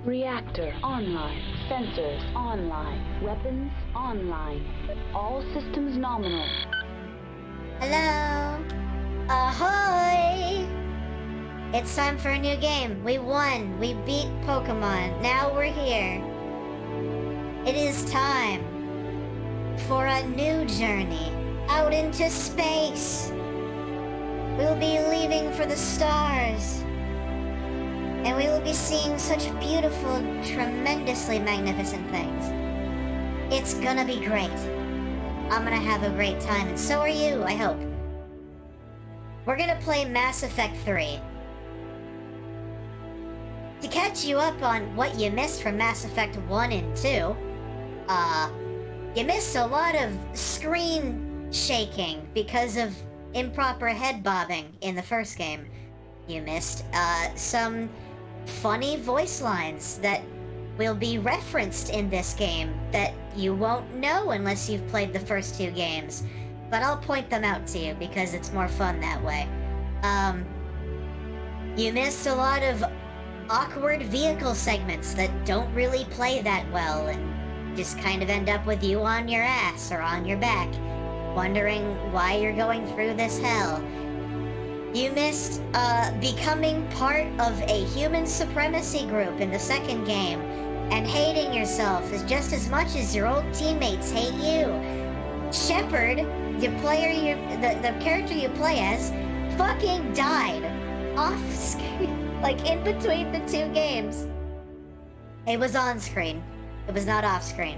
Reactor online. Sensors online. Weapons online. All systems nominal. Hello? Ahoy! It's time for a new game. We won. We beat Pokemon. Now we're here. It is time for a new journey out into space. We'll be leaving for the stars. And we will be seeing such beautiful, tremendously magnificent things. It's gonna be great. I'm gonna have a great time, and so are you, I hope. We're gonna play Mass Effect 3. To catch you up on what you missed from Mass Effect 1 and 2, you missed a lot of screen shaking because of improper head bobbing in the first game. You missed, some funny voice lines that will be referenced in this game that you won't know unless you've played the first two games. But I'll point them out to you because it's more fun that way. You missed a lot of awkward vehicle segments that don't really play that well and just kind of end up with you on your ass or on your back, wondering why you're going through this hell. You missed becoming part of a human supremacy group in the second game and hating yourself just as much as your old teammates hate you. Shepard, the character you play as, fucking died off screen, like in between the two games. It was on screen. It was not off screen.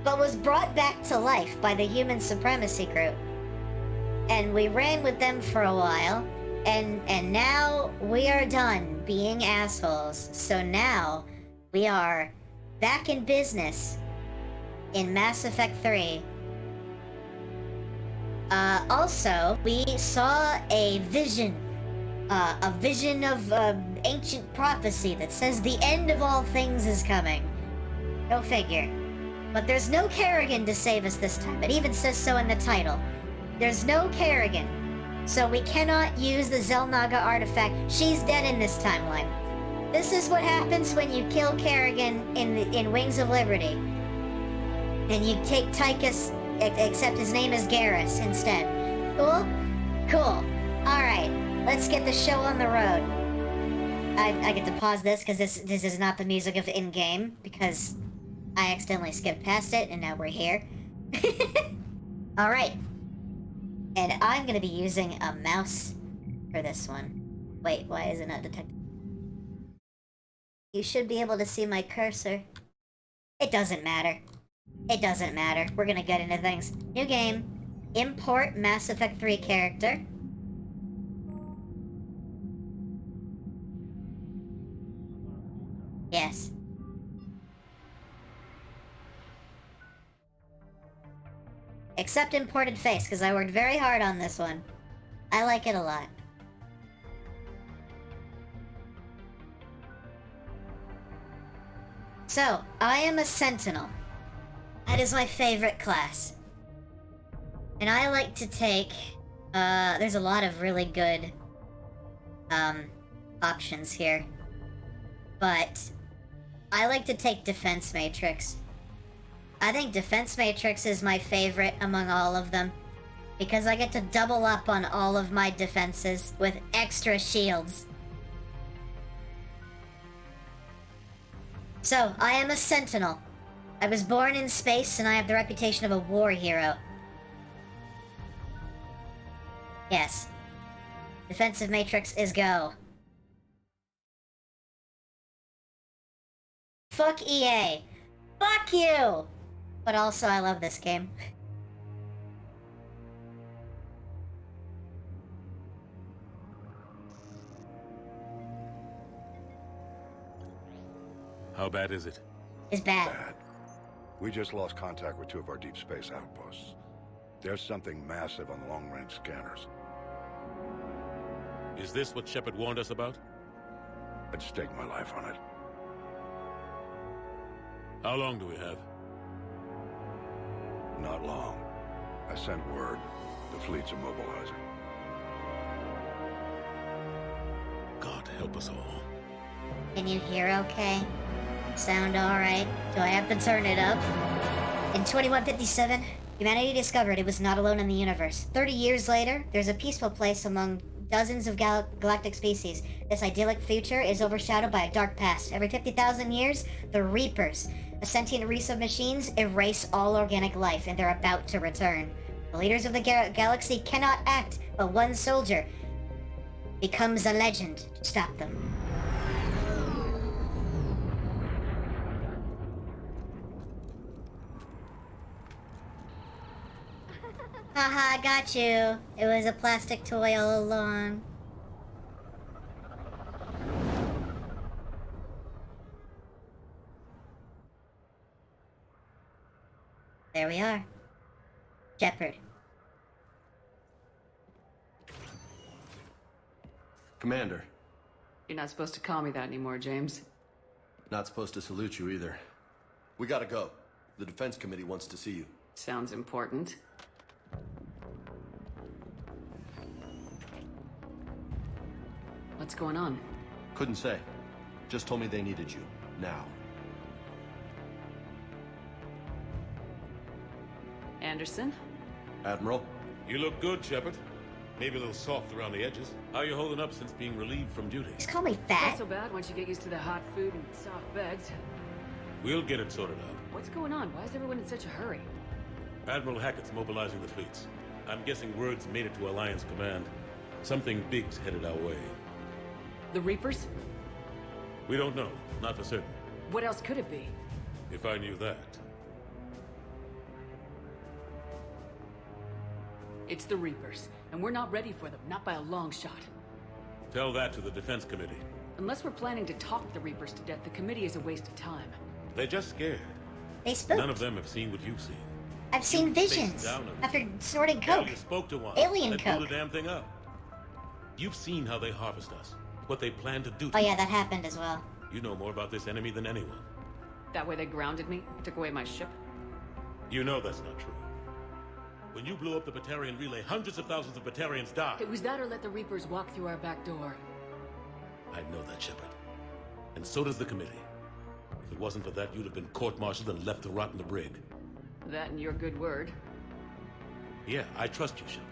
But was brought back to life by the human supremacy group. And we ran with them for a while, and now we are done being assholes. So now we are back in business in Mass Effect 3. Also, we saw a vision of ancient prophecy that says the end of all things is coming. Go figure. But there's no Kerrigan to save us this time. It even says so in the title. There's no Kerrigan, so we cannot use the Xel'Naga artifact. She's dead in this timeline. This is what happens when you kill Kerrigan in Wings of Liberty. And you take Tychus, except his name is Garrus instead. Cool? Cool. Alright, let's get the show on the road. I get to pause this because this is not the music of in-game, because I accidentally skipped past it and now we're here. Alright. And I'm gonna be using a mouse for this one. Wait, why is it not detected? You should be able to see my cursor. It doesn't matter. It doesn't matter. We're gonna get into things. New game. Import Mass Effect 3 character. Yes. Except imported face, because I worked very hard on this one. I like it a lot. So, I am a Sentinel. That is my favorite class. And I like to take... there's a lot of really good... options here. But... I like to take Defense Matrix. I think Defense Matrix is my favorite among all of them, because I get to double up on all of my defenses with extra shields. So, I am a Sentinel. I was born in space and I have the reputation of a war hero. Yes. Defensive Matrix is go. Fuck EA. Fuck you! But also, I love this game. How bad is it? It's bad. Bad. We just lost contact with two of our deep space outposts. There's something massive on the long-range scanners. Is this what Shepard warned us about? I'd stake my life on it. How long do we have? Not long. I sent word. The fleet's immobilizing. God help us all. Can you hear okay? Sound alright? Do I have to turn it up? In 2157, humanity discovered it was not alone in the universe. 30 years later, there's a peaceful place among dozens of galactic species. This idyllic future is overshadowed by a dark past. Every 50,000 years, the Reapers, a sentient race of machines, erase all organic life, and they're about to return. The leaders of the galaxy cannot act, but one soldier becomes a legend to stop them. Haha, got you. It was a plastic toy all along. There we are. Shepard. Commander. You're not supposed to call me that anymore, James. Not supposed to salute you either. We gotta go. The Defense Committee wants to see you. Sounds important. What's going on? Couldn't say. Just told me they needed you. Now. Anderson? Admiral? You look good, Shepard. Maybe a little soft around the edges. How you holding up since being relieved from duty? Just call me Not fat. so bad once you get used to the hot food and soft beds. We'll get it sorted out. What's going on? Why is everyone in such a hurry? Admiral Hackett's mobilizing the fleets. I'm guessing word's made it to Alliance Command. Something big's headed our way. The Reapers? We don't know. Not for certain. What else could it be? If I knew that. It's the Reapers, and we're not ready for them, not by a long shot. Tell that to the Defense Committee. Unless we're planning to talk the Reapers to death, the committee is a waste of time. They're just scared. They spoke. None of them have seen what you've seen. I've seen You visions faced down and- after snorting Hell, coke. you spoke to one. Alien that blew coke. the damn thing up. You've seen how they harvest us. What they plan to do to Oh yeah, us. that happened as well. You know more about this enemy than anyone. That way they grounded me, took away my ship. You know that's not true. When you blew up the Batarian relay, hundreds of thousands of Batarians died. It was that or let the Reapers walk through our back door. I know that, Shepard. And so does the committee. If it wasn't for that, you'd have been court-martialed and left to rot in the brig. That and your good word. Yeah, I trust you, Shepard.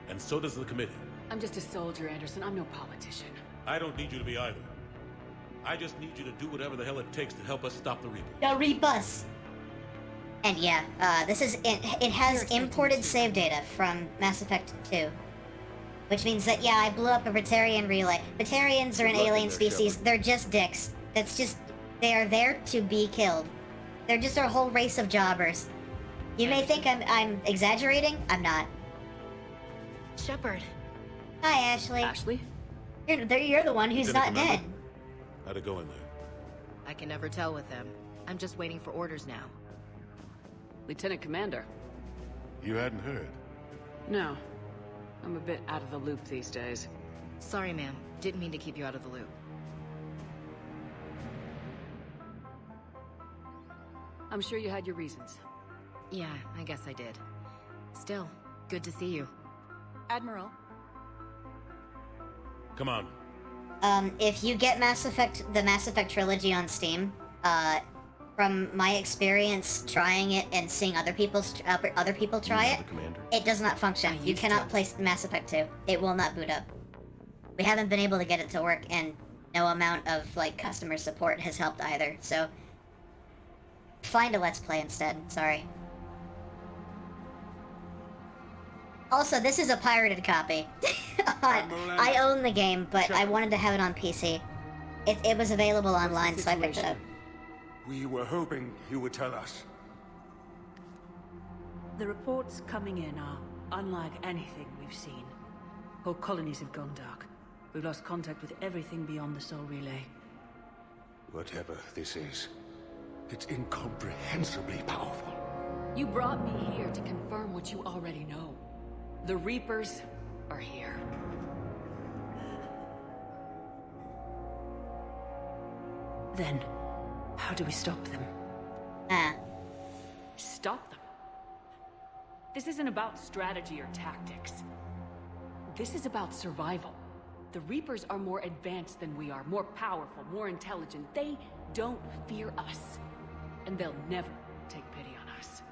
And so does the committee. I'm just a soldier, Anderson. I'm no politician. I don't need you to be either. I just need you to do whatever the hell it takes to help us stop the Reaper. The Rebus. And yeah, this is it has imported save data from Mass Effect 2. Which means that yeah, I blew up a Batarian relay. Batarians are an Good luck in alien there, species. Shepard. They're just dicks. That's just they are there to be killed. They're just a whole race of jobbers. You may think I'm exaggerating. I'm not. Shepard. Hi, Ashley. Ashley? You're the one who's Lieutenant not dead. Commander? How'd it go in there? I can never tell with them. I'm just waiting for orders now. Lieutenant Commander? You hadn't heard. No. I'm a bit out of the loop these days. Sorry, ma'am. Didn't mean to keep you out of the loop. I'm sure you had your reasons. Yeah, I guess I did. Still, good to see you. Admiral, Come on. If you get the Mass Effect trilogy on Steam, from my experience trying it and seeing other people try You it, know the commander. it does not function. I You used cannot to. play Mass Effect 2. It will not boot up. We haven't been able to get it to work, and no amount of like customer support has helped either. So find a Let's Play instead. Sorry. Also, this is a pirated copy. I own the game, but I wanted to have it on PC. It was available online, so I picked it up. We were hoping you would tell us. the reports coming in are unlike anything we've seen. Whole colonies have gone dark. We've lost contact with everything beyond the Soul Relay. Whatever this is, it's incomprehensibly powerful. You brought me here to confirm what you already know. The Reapers are here. Then, how do we stop them? Stop them. This isn't about strategy or tactics. This is about survival. The Reapers are more advanced than we are, more powerful, more intelligent. They don't fear us. And they'll never take pity on us.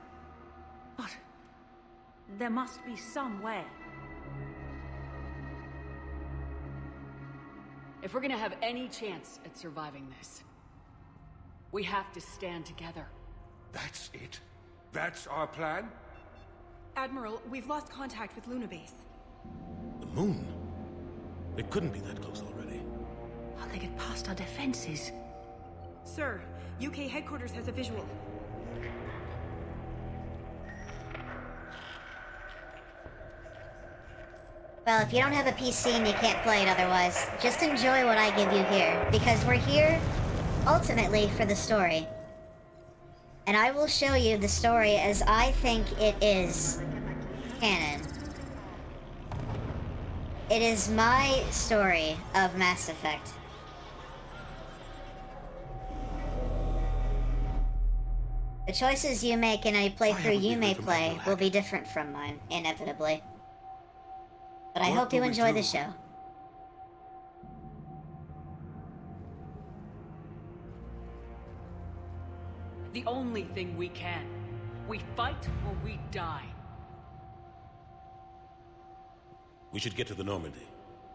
But there must be some way. If we're gonna have any chance at surviving this, we have to stand together. That's it? That's our plan? Admiral, we've lost contact with Luna Base. The moon? It couldn't be that close already. How'd they get past our defenses? Sir, UK headquarters has a visual. Well, if you don't have a PC and you can't play it otherwise, just enjoy what I give you here, because we're here, ultimately, for the story. And I will show you the story as I think it is canon. It is my story of Mass Effect. The choices you make in a playthrough you may play will be different from mine, inevitably. But I hope you enjoy the show. The only thing we can. We fight or we die. We should get to the Normandy.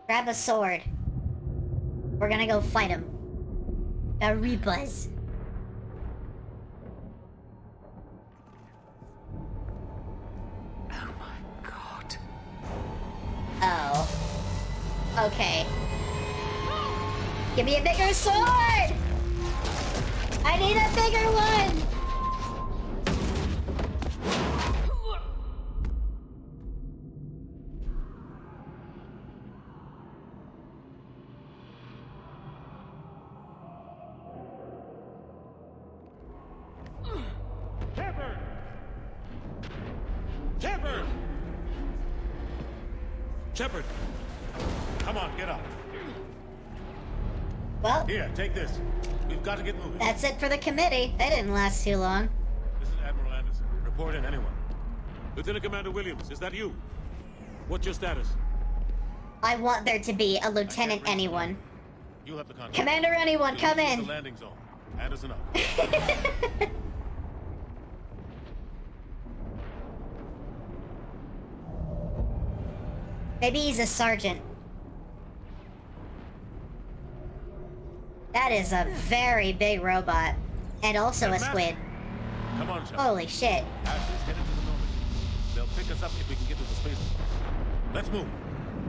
Grab a sword. We're gonna go fight him. The Reapers. Oh my god. Oh. Okay. Give me a bigger sword! I need a bigger one! Shepard! Shepard! Shepard! Come on, get up. Well, Here, take this. We've got to get moving. that's it for the committee. They didn't last too long. This is Admiral Anderson. Report in, anyone. Lieutenant Commander Williams, is that you? What's your status? I want there to be a Lieutenant anyone. You'll have the contact. Commander anyone, come This is in! the landing zone. Anderson up. Maybe he's a sergeant. That is a very big robot. And also a squid. Come on, Shepard. Holy shit. Ashley's headed to the Normandy. They'll pick us up if we can get to the spaceport. Let's move.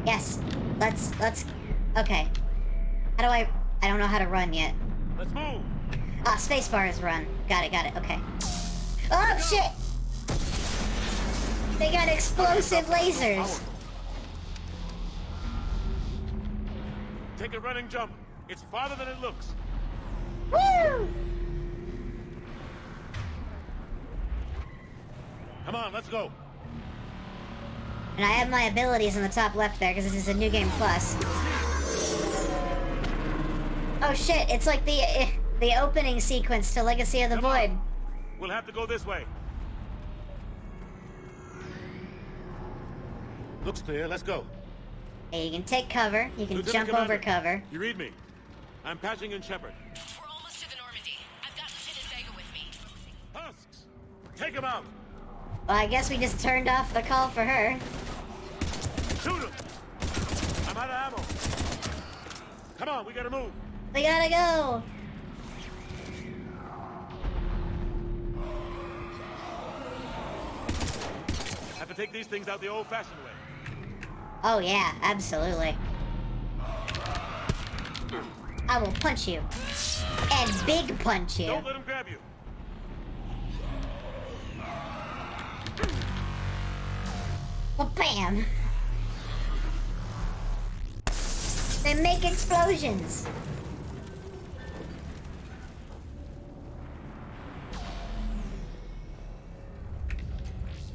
Yes. Let's... Okay. How do I don't know how to run yet. Let's move. Ah, spacebar is run. Got it, okay. Oh, shit! They got explosive lasers. Take a running jump. It's farther than it looks. Woo! Come on, let's go. And I have my abilities in the top left there, because this is a New Game Plus. Oh shit, it's like the opening sequence to Legacy of the Void. We'll have to go this way. Looks clear, let's go. Hey, you can take cover, you can Lieutenant jump Commander, over cover. You read me. I'm patching in Shepard. We're almost to the Normandy. I've got Lieutenant Vega with me. Husks! Take him out! Well, I guess we just turned off the call for her. Shoot him! I'm out of ammo. Come on, we gotta move. We gotta go! Have to take these things out the old-fashioned way. Oh yeah, absolutely. I will punch you. And big punch you. Don't let him grab you. Well, bam! They make explosions!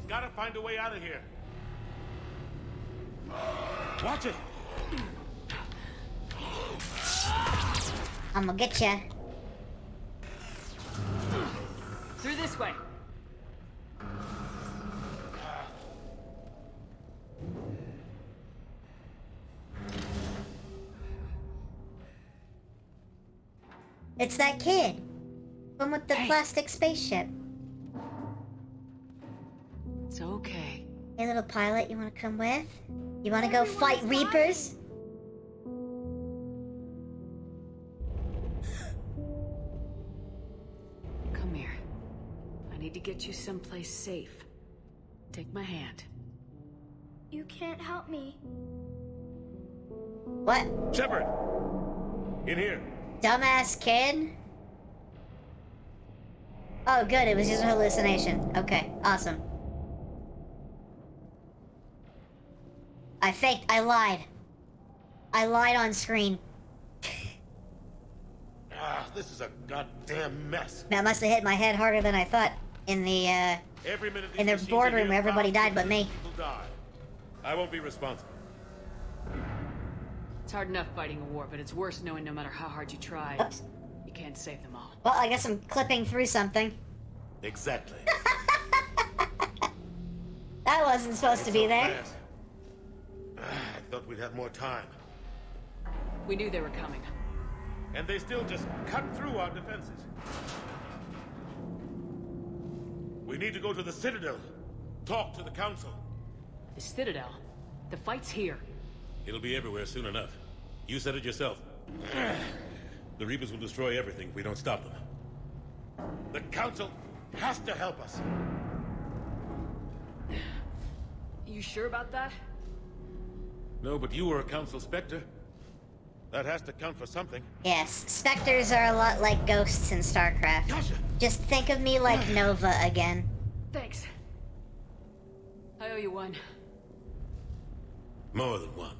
Gotta find a way out of here. Watch it! I'm gonna get ya. Through this way. It's that kid. One with the Hey. plastic spaceship. It's okay. Hey, little pilot, you wanna come with? You wanna go fight Reapers? Come here. I need to get you someplace safe. Take my hand. You can't help me. What? Shepard! In here. Dumbass kid? Oh, good, it was just a hallucination. Okay, awesome. I lied. I lied on screen. This is a goddamn mess. That must have hit my head harder than I thought in the, Every minute these in the machines boardroom are here, where everybody died but me. people die. I won't be responsible. It's hard enough fighting a war, but it's worse knowing no matter how hard you try, Oops. you can't save them all. Well, I guess I'm clipping through something. Exactly. That wasn't supposed to be there. Fast. I thought we'd have more time. We knew they were coming. And they still just cut through our defenses. We need to go to the Citadel. Talk to the Council. The Citadel? The fight's here. It'll be everywhere soon enough. You said it yourself. The Reapers will destroy everything if we don't stop them. The Council has to help us. You sure about that? No, but you were a Council Spectre. That has to count for something. Yes, specters are a lot like ghosts in StarCraft. Yasha! Just think of me like Nova again. Thanks. I owe you one. More than one.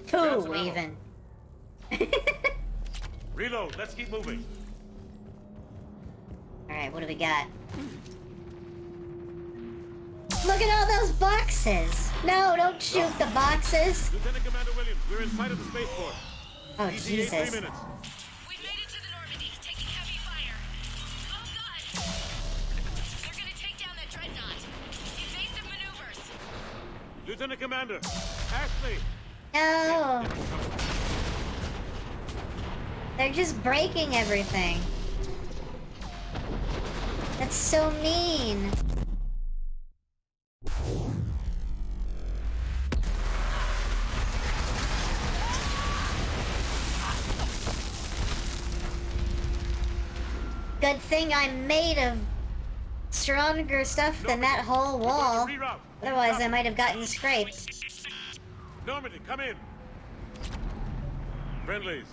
Two, even. Reload, let's keep moving. Alright, what do we got? Look at all those boxes! No, don't shoot the boxes! Lieutenant Commander Williams, we're in sight of the spaceport. Oh, ETA 3 Jesus. minutes. We've made it to the Normandy, taking heavy fire. Oh god! They're gonna take down that dreadnought. Evasive maneuvers. Lieutenant Commander, Ashley. No! They're just breaking everything. That's so mean. Good thing I'm made of stronger stuff than that whole wall. Otherwise, I might have gotten scraped. Normandy, come in. Friendlies.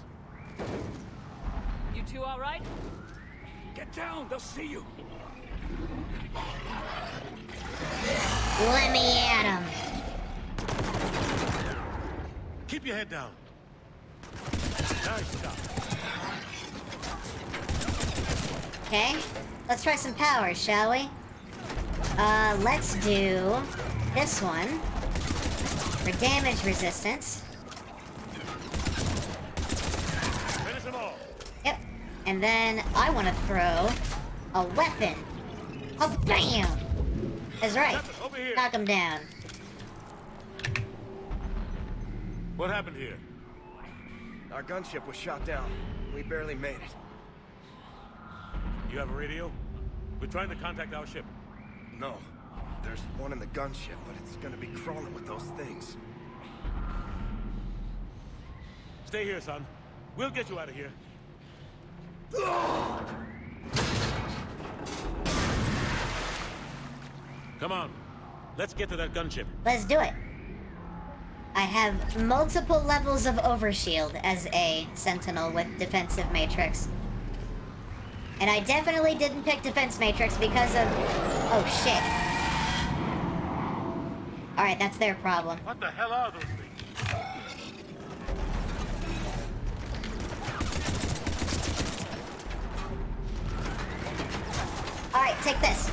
You two all right? Get down, they'll see you. Let me at him. Keep your head down. Nice job. Okay, let's try some powers, shall we? Let's do this one for damage resistance. Finish them all. Yep, and then I want to throw a weapon. Oh, bam! That's right. Over here. Knock him down. What happened here? Our gunship was shot down. We barely made it. You have a radio? We're trying to contact our ship. No. There's one in the gunship, but it's gonna be crawling with those things. Stay here, son. We'll get you out of here. Come on. Let's get to that gunship. Let's do it. I have multiple levels of overshield as a sentinel with defensive matrix. And I definitely didn't pick defense matrix because of... Oh, shit. Alright, that's their problem. What the hell are those things? Alright, take this.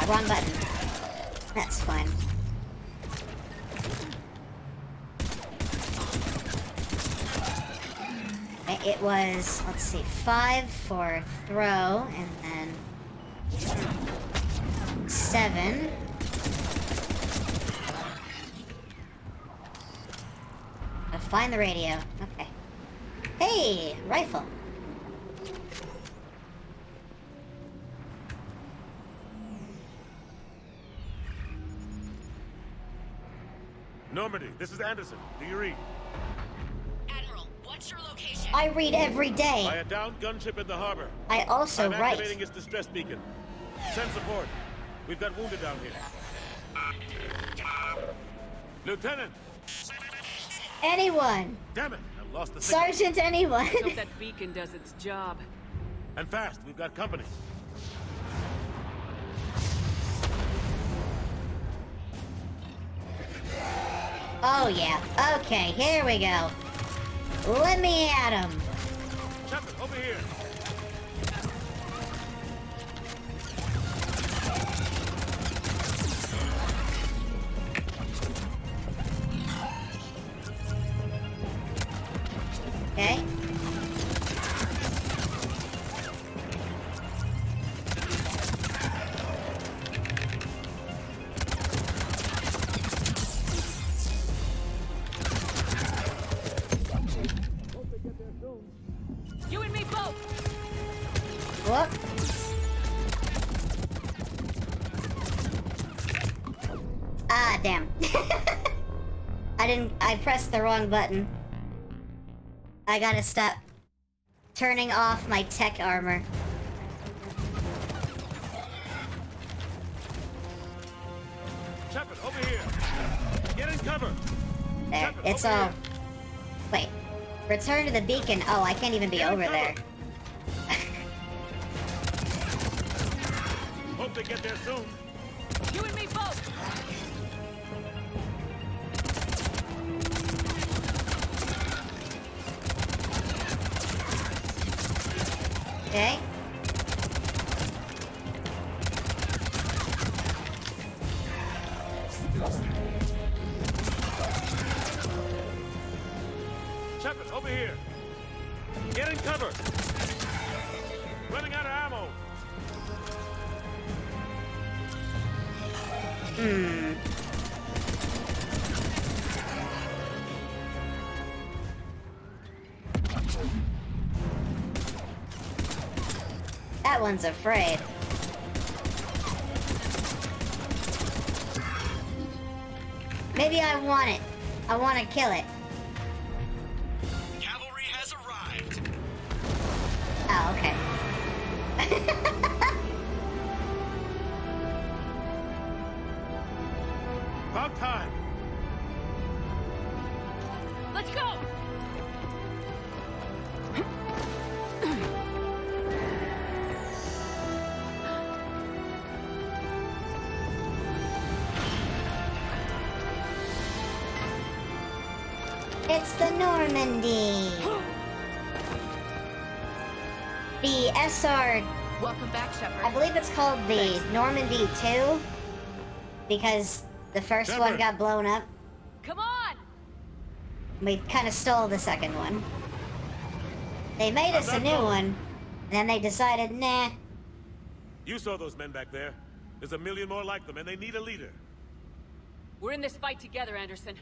Wrong button. That's fine. It was, let's see, 5 for throw, and then 7. find the radio. Okay. Hey, rifle. Normandy, this is Anderson. Do you read? Admiral, what's your location? I read every day. By a downed gunship in the harbor. I also I'm write. activating its distress beacon. Send support. We've got wounded down here. Lieutenant! Anyone. Damn it! I lost the signal. Sergeant anyone. Let's hope that beacon does its job. And fast. We've got company. Oh yeah. Okay, here we go. Let me at him. Shepard, over here. Okay. You and me both! Whoop. Ah, damn. I pressed the wrong button. I gotta stop turning off my tech armor. Shepard, over here. Get in cover. There, Shepard, it's over all... here. Wait. Return to the beacon. Oh, I can't even be over there. Hope they get there soon. You and me both! Okay. Shepard, over here. Get in cover. Running out of ammo. That one's afraid. Maybe I want it. I want to kill it. Cavalry has arrived. Oh, okay. About time. Let's go! It's the Normandy. The SR, Welcome back, Shepard. I believe it's called the Normandy 2, because the first one Shepard. got blown up. Come on! We kind of stole the second one. They made us a new one, and then they decided, nah. You saw those men back there. There's a million more like them, and they need a leader. We're in this fight together, Anderson.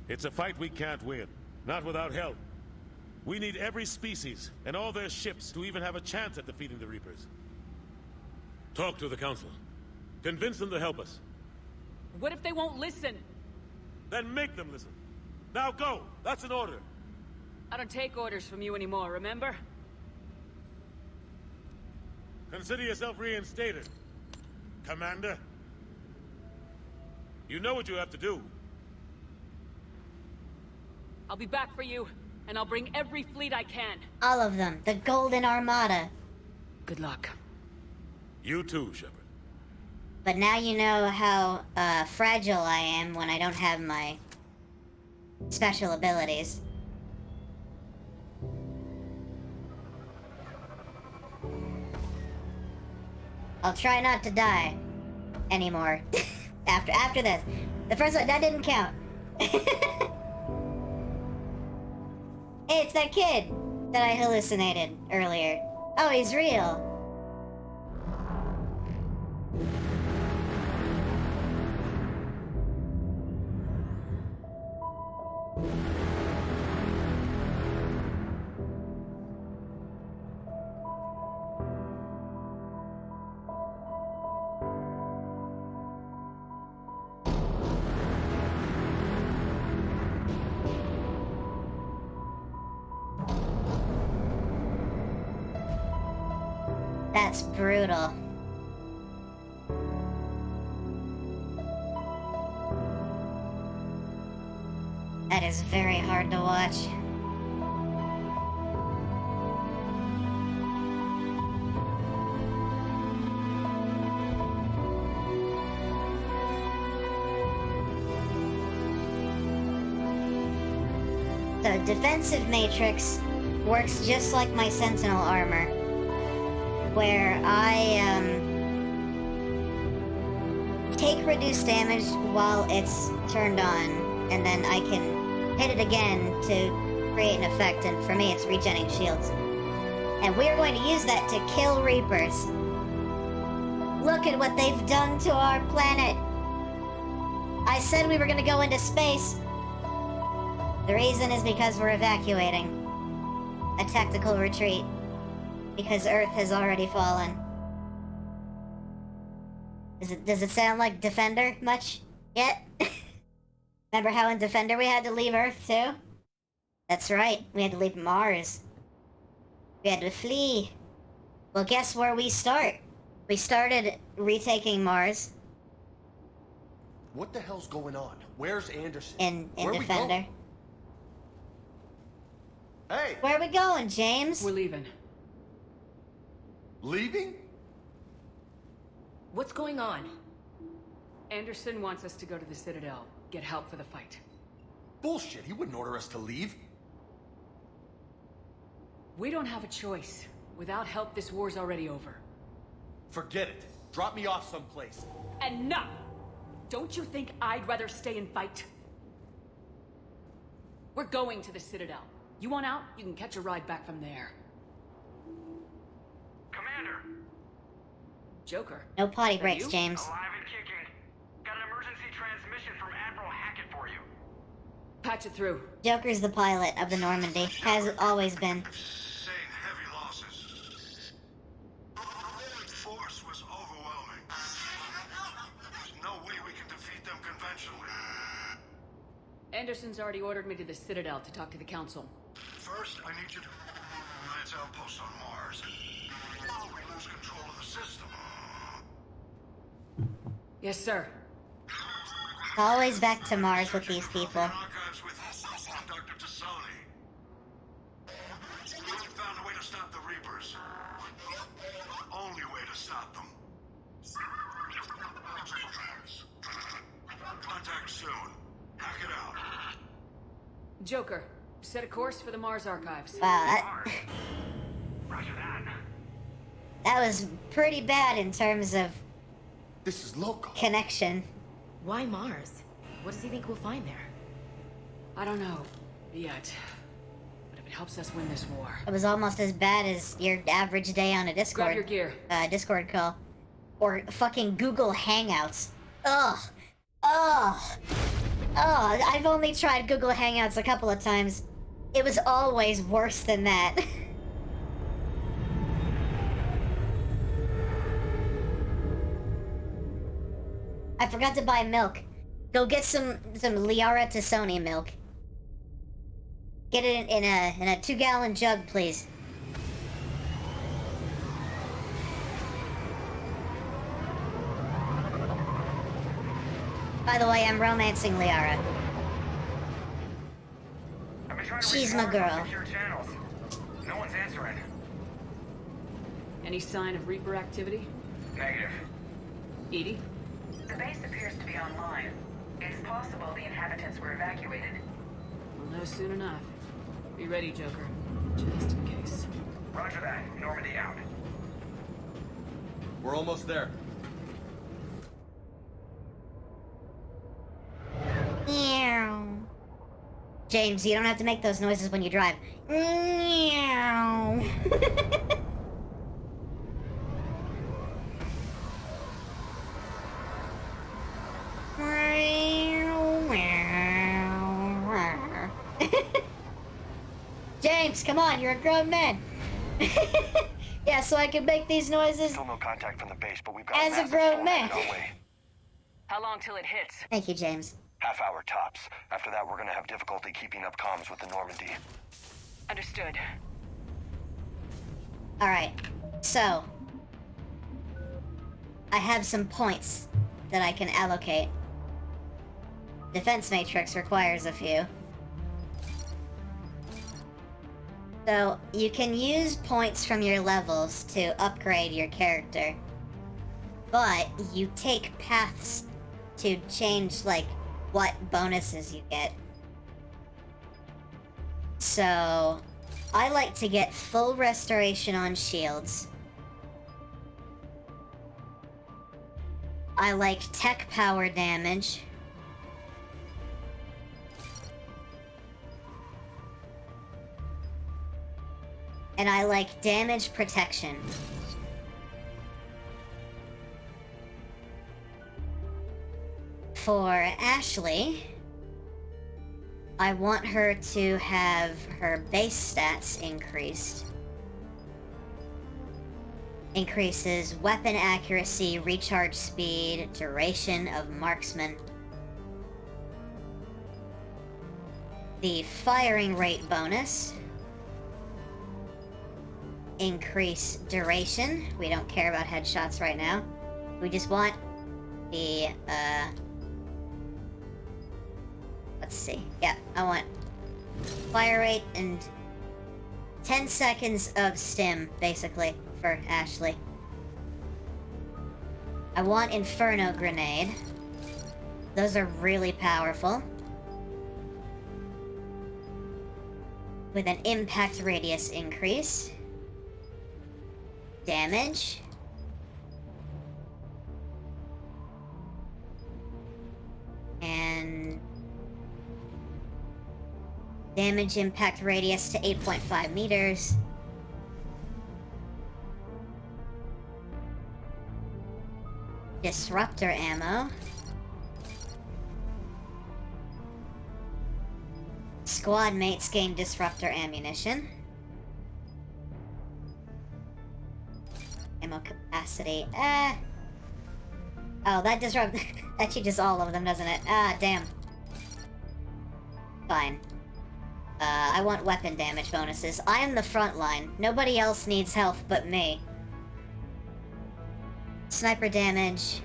It's a fight we can't win. Not without help. We need every species and all their ships to even have a chance at defeating the Reapers. Talk to the Council. Convince them to help us. What if they won't listen? Then make them listen. Now go! That's an order. I don't take orders from you anymore, remember? Consider yourself reinstated, Commander. You know what you have to do. I'll be back for you, and I'll bring every fleet I can. All of them. The Golden Armada. Good luck. You too, Shepard. But now you know how fragile I am when I don't have my special abilities. I'll try not to die anymore. after this. The first one, that didn't count. Hey, it's that kid that I hallucinated earlier. Oh, he's real. That's brutal. That is very hard to watch. The defensive matrix works just like my Sentinel armor, where I take reduced damage while it's turned on, and then I can hit it again to create an effect, and for me it's regenerating shields. And we're going to use that to kill Reapers. Look at what they've done to our planet. I said we were going to go into space. The reason is because we're evacuating. A tactical retreat. Because Earth has already fallen. Does it sound like Defender much yet? Remember how in Defender we had to leave Earth too? That's right, we had to leave Mars. We had to flee. Well, guess where we start? We started retaking Mars. What the hell's going on? Where's Anderson? In Where Defender. Hey! Where are we going, James? We're leaving. Leaving? What's going on? Anderson wants us to go to the Citadel, get help for the fight. Bullshit, he wouldn't order us to leave. We don't have a choice. Without help, this war's already over. Forget it. Drop me off someplace. And no! Don't you think I'd rather stay and fight? We're going to the Citadel. You want out? You can catch a ride back from there. Commander! Joker. No potty breaks, you? James. Alive and kicking. Got an emergency transmission from Admiral Hackett for you. Patch it through. Joker's the pilot of the Normandy. Has always been. Sustained heavy losses. The Roman force was overwhelming. There's no way we can defeat them conventionally. Anderson's already ordered me to the Citadel to talk to the Council. First, I need you to lance outposts on Mars. We lose control of the system. Yes, sir. Always back to Mars with these people. Archives with Dr. Tassoni. We found a way to stop the Reapers. Only way to stop them. Contact soon. Hack it out. Joker, set a course for the Mars archives. Wow, Roger that. that was pretty bad in terms of This is local. connection. Why Mars? What does he think we'll find there? I don't know yet. But if it helps us win this war. It was almost as bad as your average day on a Grab your Discord, gear. Discord call. Or fucking Google Hangouts. Ugh. Ugh. Ugh. I've only tried Google Hangouts a couple of times. It was always worse than that. I forgot to buy milk. Go get some Liara Tassoni milk. Get it in a 2-gallon jug, please. By the way, I'm romancing Liara. I've been trying to She's reach my Mars girl. on secure channels. No one's answering. Any sign of Reaper activity? Negative. Edie? The base appears to be online. It's possible the inhabitants were evacuated. We'll know soon enough. Be ready, Joker. Just in case. Roger that. Normandy out. We're almost there. Meow. James, you don't have to make those noises when you drive. Meow. James, come on, you're a grown man. Yeah, so I can make these noises Still no contact from the base, but we've got as a massive grown storm man. headed our way. How long till it hits? Thank you, James. Half hour tops. After that, we're gonna have difficulty keeping up comms with the Normandy. Understood. Alright, so, I have some points that I can allocate. Defense Matrix requires a few. So, you can use points from your levels to upgrade your character. But, you take paths to change, like, what bonuses you get. So, I like to get full restoration on shields. I like tech power damage. And I like damage protection. For Ashley, I want her to have her base stats increased. Increases weapon accuracy, recharge speed, duration of marksman. The firing rate bonus. Increase duration. We don't care about headshots right now. We just want the, let's see. Yeah, I want fire rate and 10 seconds of stim, basically, for Ashley. I want Inferno Grenade. Those are really powerful. With an impact radius increase. Damage. And damage impact radius to 8.5 meters. Disruptor ammo. Squad mates gain disruptor ammunition. Ammo capacity. Oh, that disrupt that changes all of them, doesn't it? Ah, damn. Fine. I want weapon damage bonuses. I am the front line. Nobody else needs health but me. Sniper damage.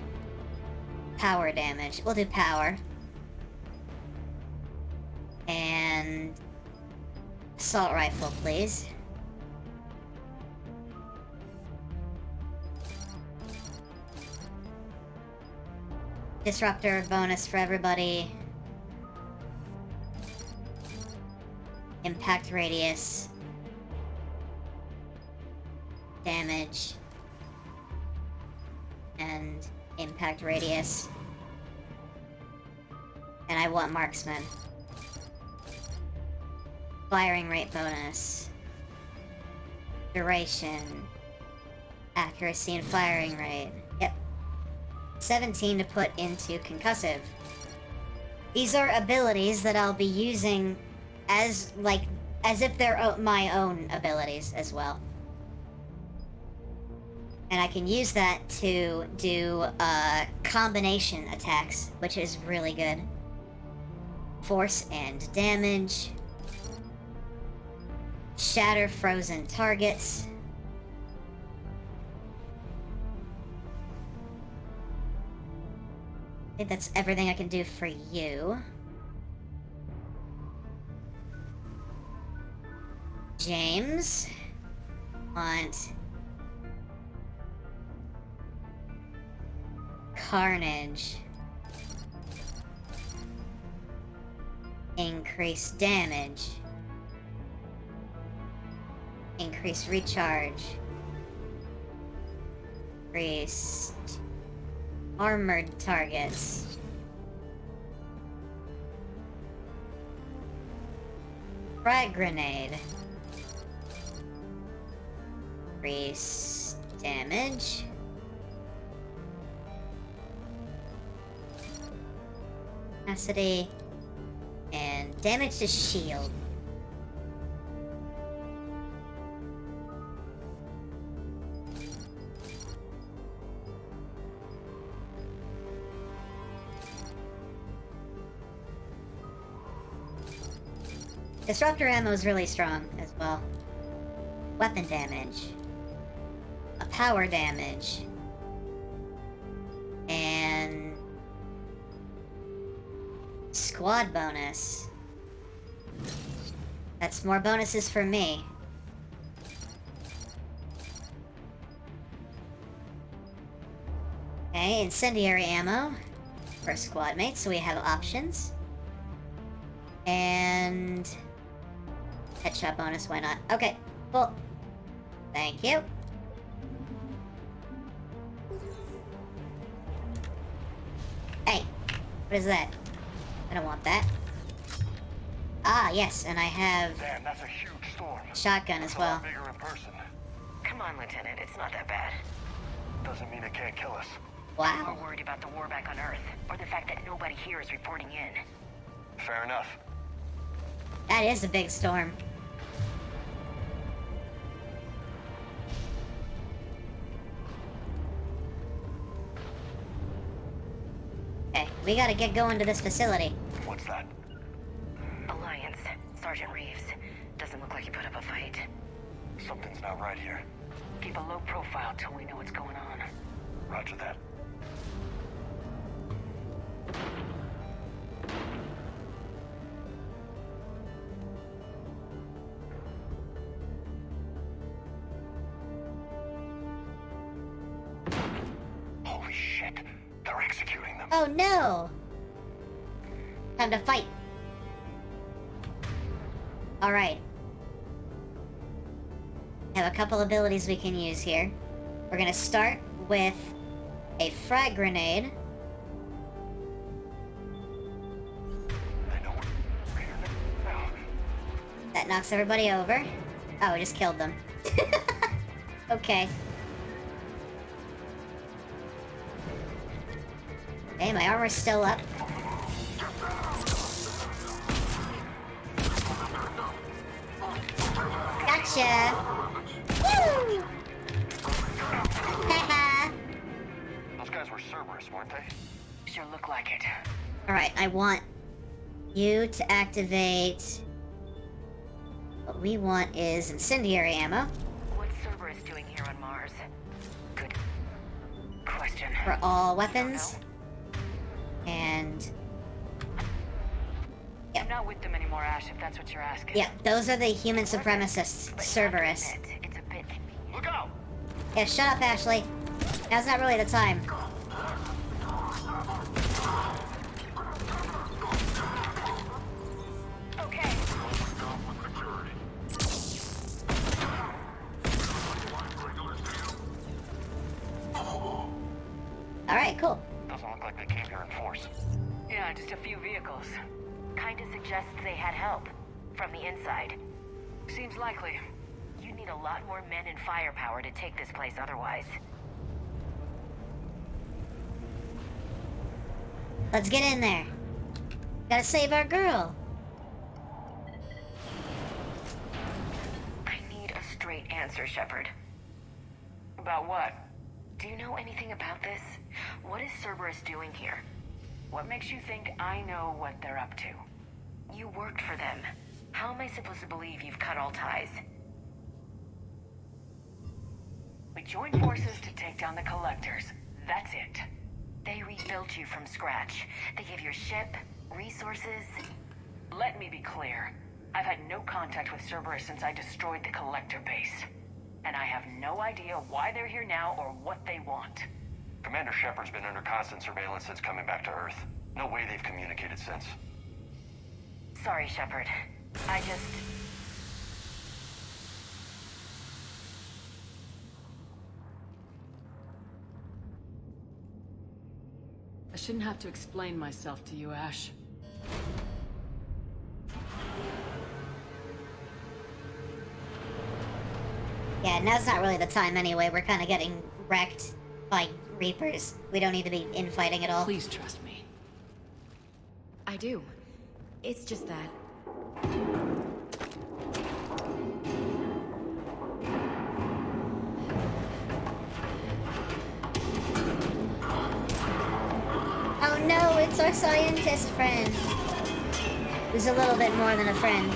Power damage. We'll do power. And assault rifle, please. Disruptor bonus for everybody. Impact radius. Damage. And impact radius. And I want marksman. Firing rate bonus. Duration. Accuracy and firing rate. Yep. 17 to put into concussive. These are abilities that I'll be using as if they're my own abilities as well. And I can use that to do combination attacks, which is really good. Force and damage. Shatter frozen targets. I think that's everything I can do for you. James. Want Carnage. Increase damage. Increase recharge. Increased armored targets. Frag grenade. Increase damage. Capacity. And damage to shield. Disruptor ammo is really strong as well. Weapon damage. A power damage. Squad bonus. That's more bonuses for me. Okay, incendiary ammo for squad mates, so we have options. And headshot bonus, why not? Okay, cool. Thank you. Hey, what is that? I don't want that. Ah, yes, and I have Damn, that's a huge storm. shotgun as well. Bigger in person. Come on, Lieutenant. It's not that bad. Doesn't mean it can't kill us. I'm Wow. more worried about the war back on Earth, or the fact that nobody here is reporting in. Fair enough. That is a big storm. Okay, we gotta get going to this facility. What's that? Alliance. Sergeant Reeves. Doesn't look like he put up a fight. Something's not right here. Keep a low profile till we know what's going on. Roger that. Holy shit. They're executing them. Oh no! Time to fight. Alright. Have a couple abilities we can use here. We're gonna start with a frag grenade. They know we're here now. That knocks everybody over. Oh, we just killed them. Okay. Okay, my armor's still up. Gotcha! Woo! Haha! Those guys were Cerberus, weren't they? Sure look like it. Alright, I want you to activate... What we want is incendiary ammo What's Cerberus doing here on Mars? Good question. for all weapons. And... I'm not with them anymore, Ash, if that's what you're asking. yeah, those are the human supremacists, Cerberus. It's a bit... Look out! Yeah, shut up, Ashley. Now's not really the time. Okay. Alright, cool. Doesn't look like they came here in force. Yeah, just a few vehicles. Kinda suggests they had help. From the inside. Seems likely. You need a lot more men and firepower to take this place otherwise. Let's get in there. Gotta save our girl. I need a straight answer, Shepard. About what? Do you know anything about this? What is Cerberus doing here? What makes you think I know what they're up to? You worked for them. How am I supposed to believe you've cut all ties? We joined forces to take down the Collectors. That's it. They rebuilt you from scratch. They gave your ship, resources. Let me be clear. I've had no contact with Cerberus since I destroyed the Collector base. And I have no idea why they're here now or what they want. Commander Shepard's been under constant surveillance since coming back to Earth. No way they've communicated since. Sorry, Shepard. I just... I shouldn't have to explain myself to you, Ash. Yeah, now's not really the time anyway. We're kind of getting wrecked by Reapers. We don't need to be infighting at all. Please trust me. I do. It's just that... Oh no, it's our scientist friend. Who's a little bit more than a friend.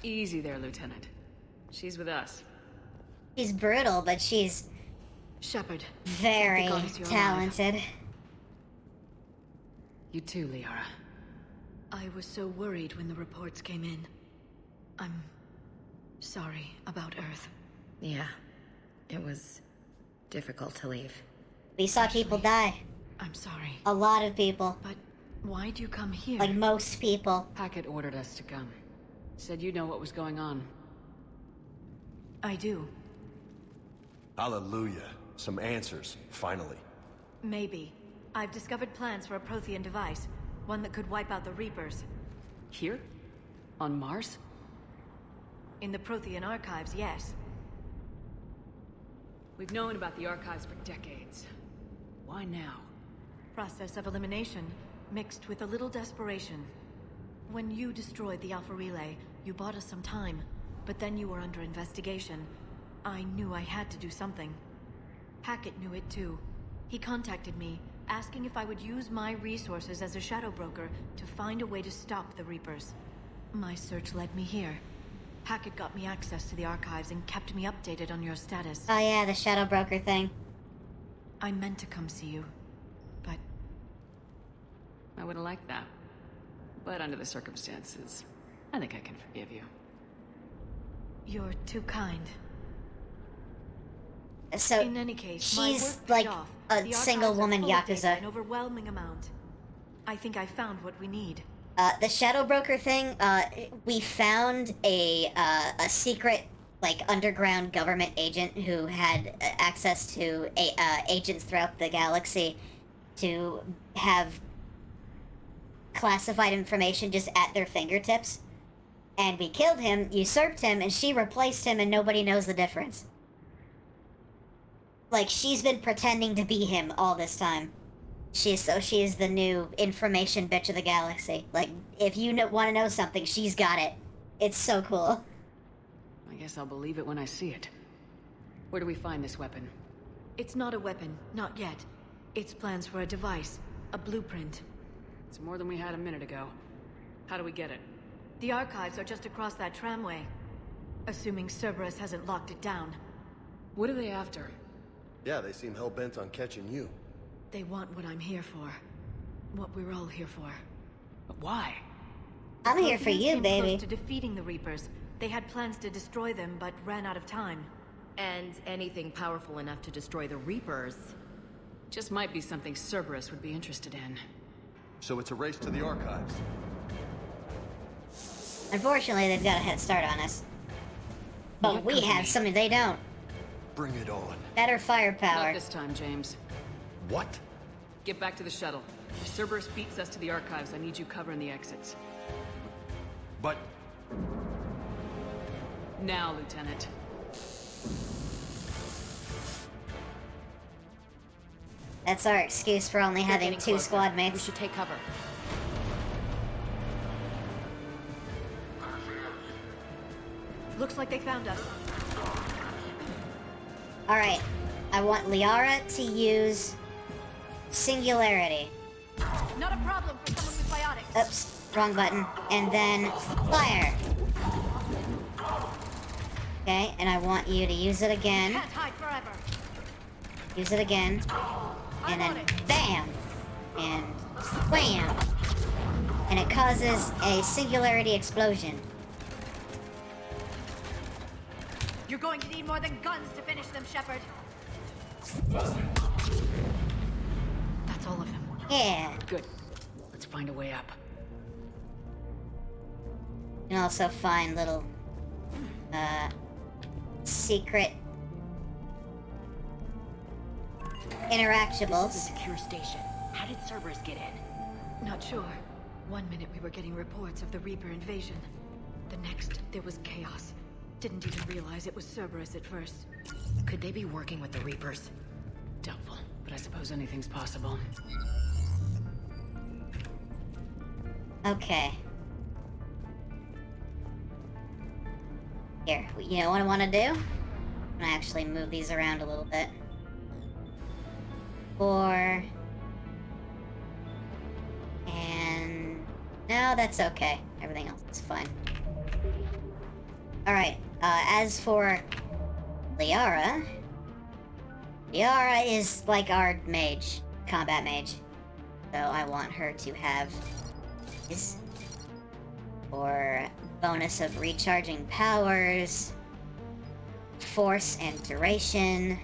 Easy there, Lieutenant. She's with us. She's brutal, but she's Shepard. very talented. You too, Liara. I was so worried when the reports came in. I'm sorry about Earth. Yeah. It was difficult to leave. We saw people die. I'm sorry. A lot of people. But why'd you come here? Like most people. Hackett ordered us to come. Said you know what was going on. I do. Hallelujah. Some answers, finally. Maybe. I've discovered plans for a Prothean device. One that could wipe out the Reapers. Here? On Mars? In the Prothean archives, yes. We've known about the archives for decades. Why now? Process of elimination, mixed with a little desperation. When you destroyed the Alpha Relay, you bought us some time. But then you were under investigation. I knew I had to do something. Hackett knew it too. He contacted me, asking if I would use my resources as a shadow broker to find a way to stop the Reapers. My search led me here. Hackett got me access to the archives and kept me updated on your status. Oh yeah, the shadow broker thing. I meant to come see you, but... I would have liked that. But under the circumstances, I think I can forgive you. You're too kind. So, in any case, she's my work like paid off. a The single archives are woman full of data, Yakuza. an overwhelming amount. I think I found what we need. The shadow broker thing, we found a secret, like, underground government agent who had access to agents throughout the galaxy to have classified information just at their fingertips. And we killed him, usurped him, and she replaced him, and nobody knows the difference. Like, she's been pretending to be him all this time. She is the new information bitch of the galaxy. Like, if you want to know something, she's got it. It's so cool. I guess I'll believe it when I see it. Where do we find this weapon? It's not a weapon, not yet. It's plans for a device, a blueprint. It's more than we had a minute ago. How do we get it? The archives are just across that tramway. Assuming Cerberus hasn't locked it down. What are they after? Yeah, they seem hell-bent on catching you. They want what I'm here for. What we're all here for. But why? I'm here for you, came baby. Close to defeating the Reapers. They had plans to destroy them, but ran out of time. And anything powerful enough to destroy the Reapers. Just might be something Cerberus would be interested in. So it's a race to the archives. Unfortunately, they've got a head start on us. But we have something they don't. Bring it on. Better firepower. Not this time, James. What? Get back to the shuttle. If Cerberus beats us to the archives, I need you covering the exits. But... Now, Lieutenant. That's our excuse for only having 2 squad mates. We should take cover. Looks like they found us. Alright. I want Liara to use Singularity. Not a problem for someone with biotics. Oops, wrong button. And then fire. Okay, and I want you to use it again. Can't hide forever. Use it again. And then bam! And wham! And it causes a singularity explosion. You're going to need more than guns to finish them, Shepard. That's all of them. Yeah. Good. Let's find a way up. You can also find little, secret interactables. This is the secure station. How did Cerberus get in? Not sure. One minute we were getting reports of the Reaper invasion. The next, there was chaos. Didn't even realize it was Cerberus at first. Could they be working with the Reapers? Doubtful, but I suppose anything's possible. Okay. Here, you know what I want to do? I'm gonna actually move these around a little bit. 4... And... No, that's okay. Everything else is fine. Alright, as for Liara... Liara is like our mage, combat mage. So I want her to have this for bonus of recharging powers, force and duration,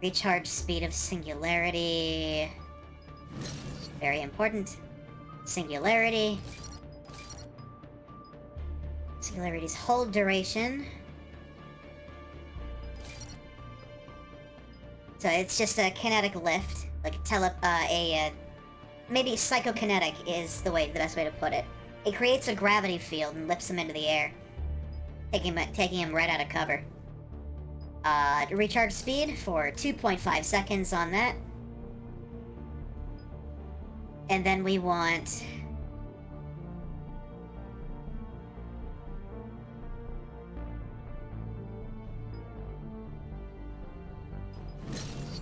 recharge speed of singularity, very important, singularity, singularity's hold duration. So it's just a kinetic lift, like maybe psychokinetic is the best way to put it. It creates a gravity field and lifts him into the air, taking him right out of cover. Recharge speed for 2.5 seconds on that. And then we want...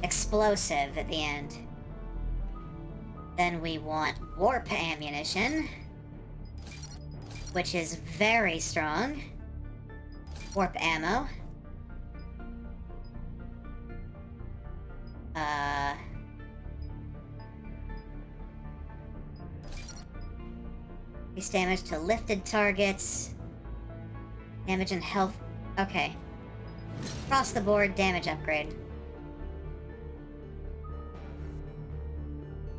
explosive at the end. Then we want warp ammunition, which is very strong. Warp ammo. Increase damage to lifted targets. Damage and health. Okay. Across the board damage upgrade.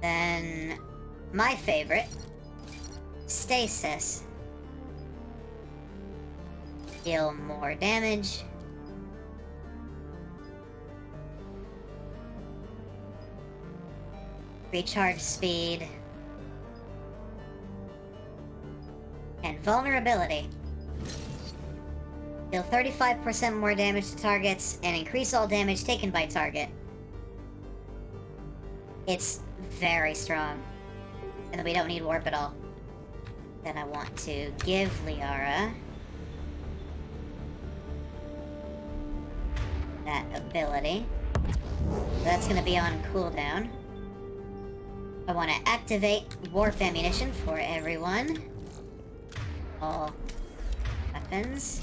Then, my favorite, stasis. Deal more damage. Recharge speed. And vulnerability. Deal 35% more damage to targets and increase all damage taken by target. It's very strong. And we don't need warp at all. Then I want to give Liara that ability. That's gonna be on cooldown. I want to activate warp ammunition for everyone. All weapons.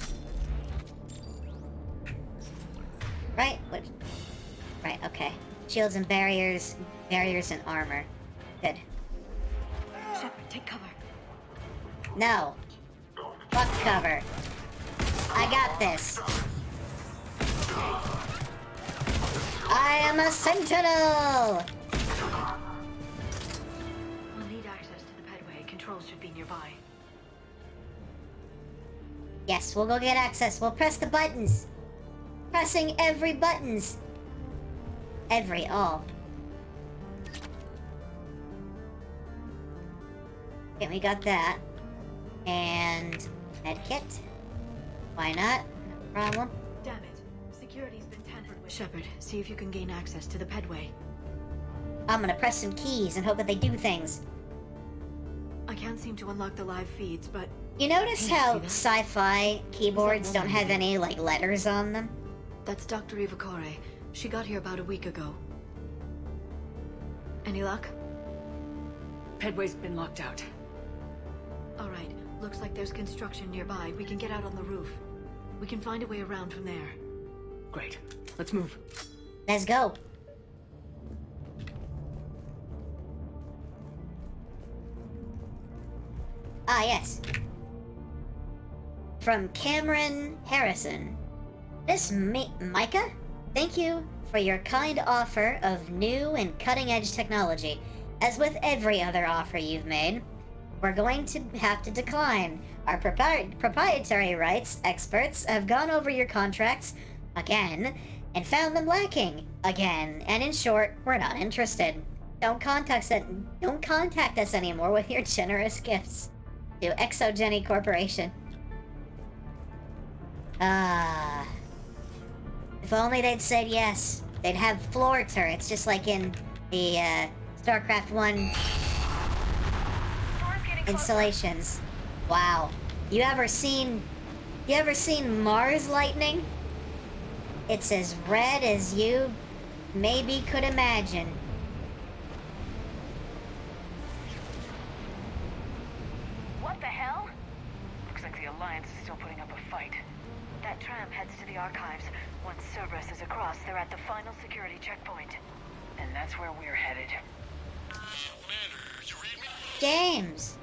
Right? What? Right, okay. Shields and barriers, and armor. Good. Shepard, take cover. No. Fuck cover. I got this. I am a sentinel! We'll need access to the pedway. Controls should be nearby. Yes, we'll go get access. We'll press the buttons. Pressing every buttons. All. Okay, we got that. And medkit. Why not? No problem. Damn it. Security's been tampered with. Shepard, see if you can gain access to the pedway. I'm gonna press some keys and hope that they do things. I can't seem to unlock the live feeds, but... You notice how sci-fi keyboards don't have any, like, letters on them? That's Dr. Ivakore. She got here about a week ago. Any luck? Pedway's been locked out. Alright, looks like there's construction nearby. We can get out on the roof. We can find a way around from there. Great. Let's move. Let's go. Ah, yes. From Cameron Harrison. This Micah? Thank you for your kind offer of new and cutting-edge technology. As with every other offer you've made, we're going to have to decline. Our proprietary rights experts have gone over your contracts again and found them lacking again. And in short, we're not interested. Don't contact us anymore with your generous gifts to Exogeny Corporation. If only they'd said yes. They'd have floor turrets, just like in the, StarCraft 1 installations. Wow. You ever seen Mars lightning? It's as red as you maybe could imagine. What the hell? Looks like the tram heads to the archives. Once Cerberus is across, they're at the final security checkpoint. And that's where we're headed. James!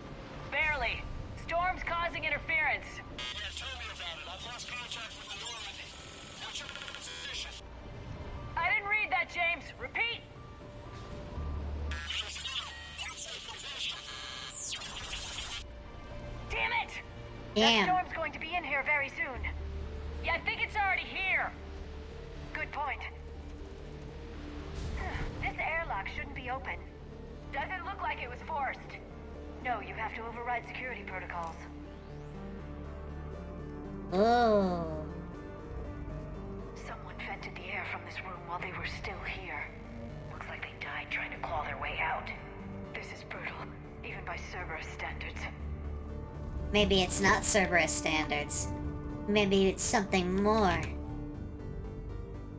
Barely. Storm's causing interference. Yeah, tell me about it. I've lost contact with the Normandy. What's your position? I didn't read that, James. Repeat. Damn it! Damn. That storm's going to be in here very soon. Yeah, I think it's already here. Good point. This airlock shouldn't be open. Doesn't look like it was forced. No, you have to override security protocols. Oh. Someone vented the air from this room while they were still here. Looks like they died trying to claw their way out. This is brutal, even by Cerberus standards. Maybe it's not Cerberus standards. Maybe it's something more.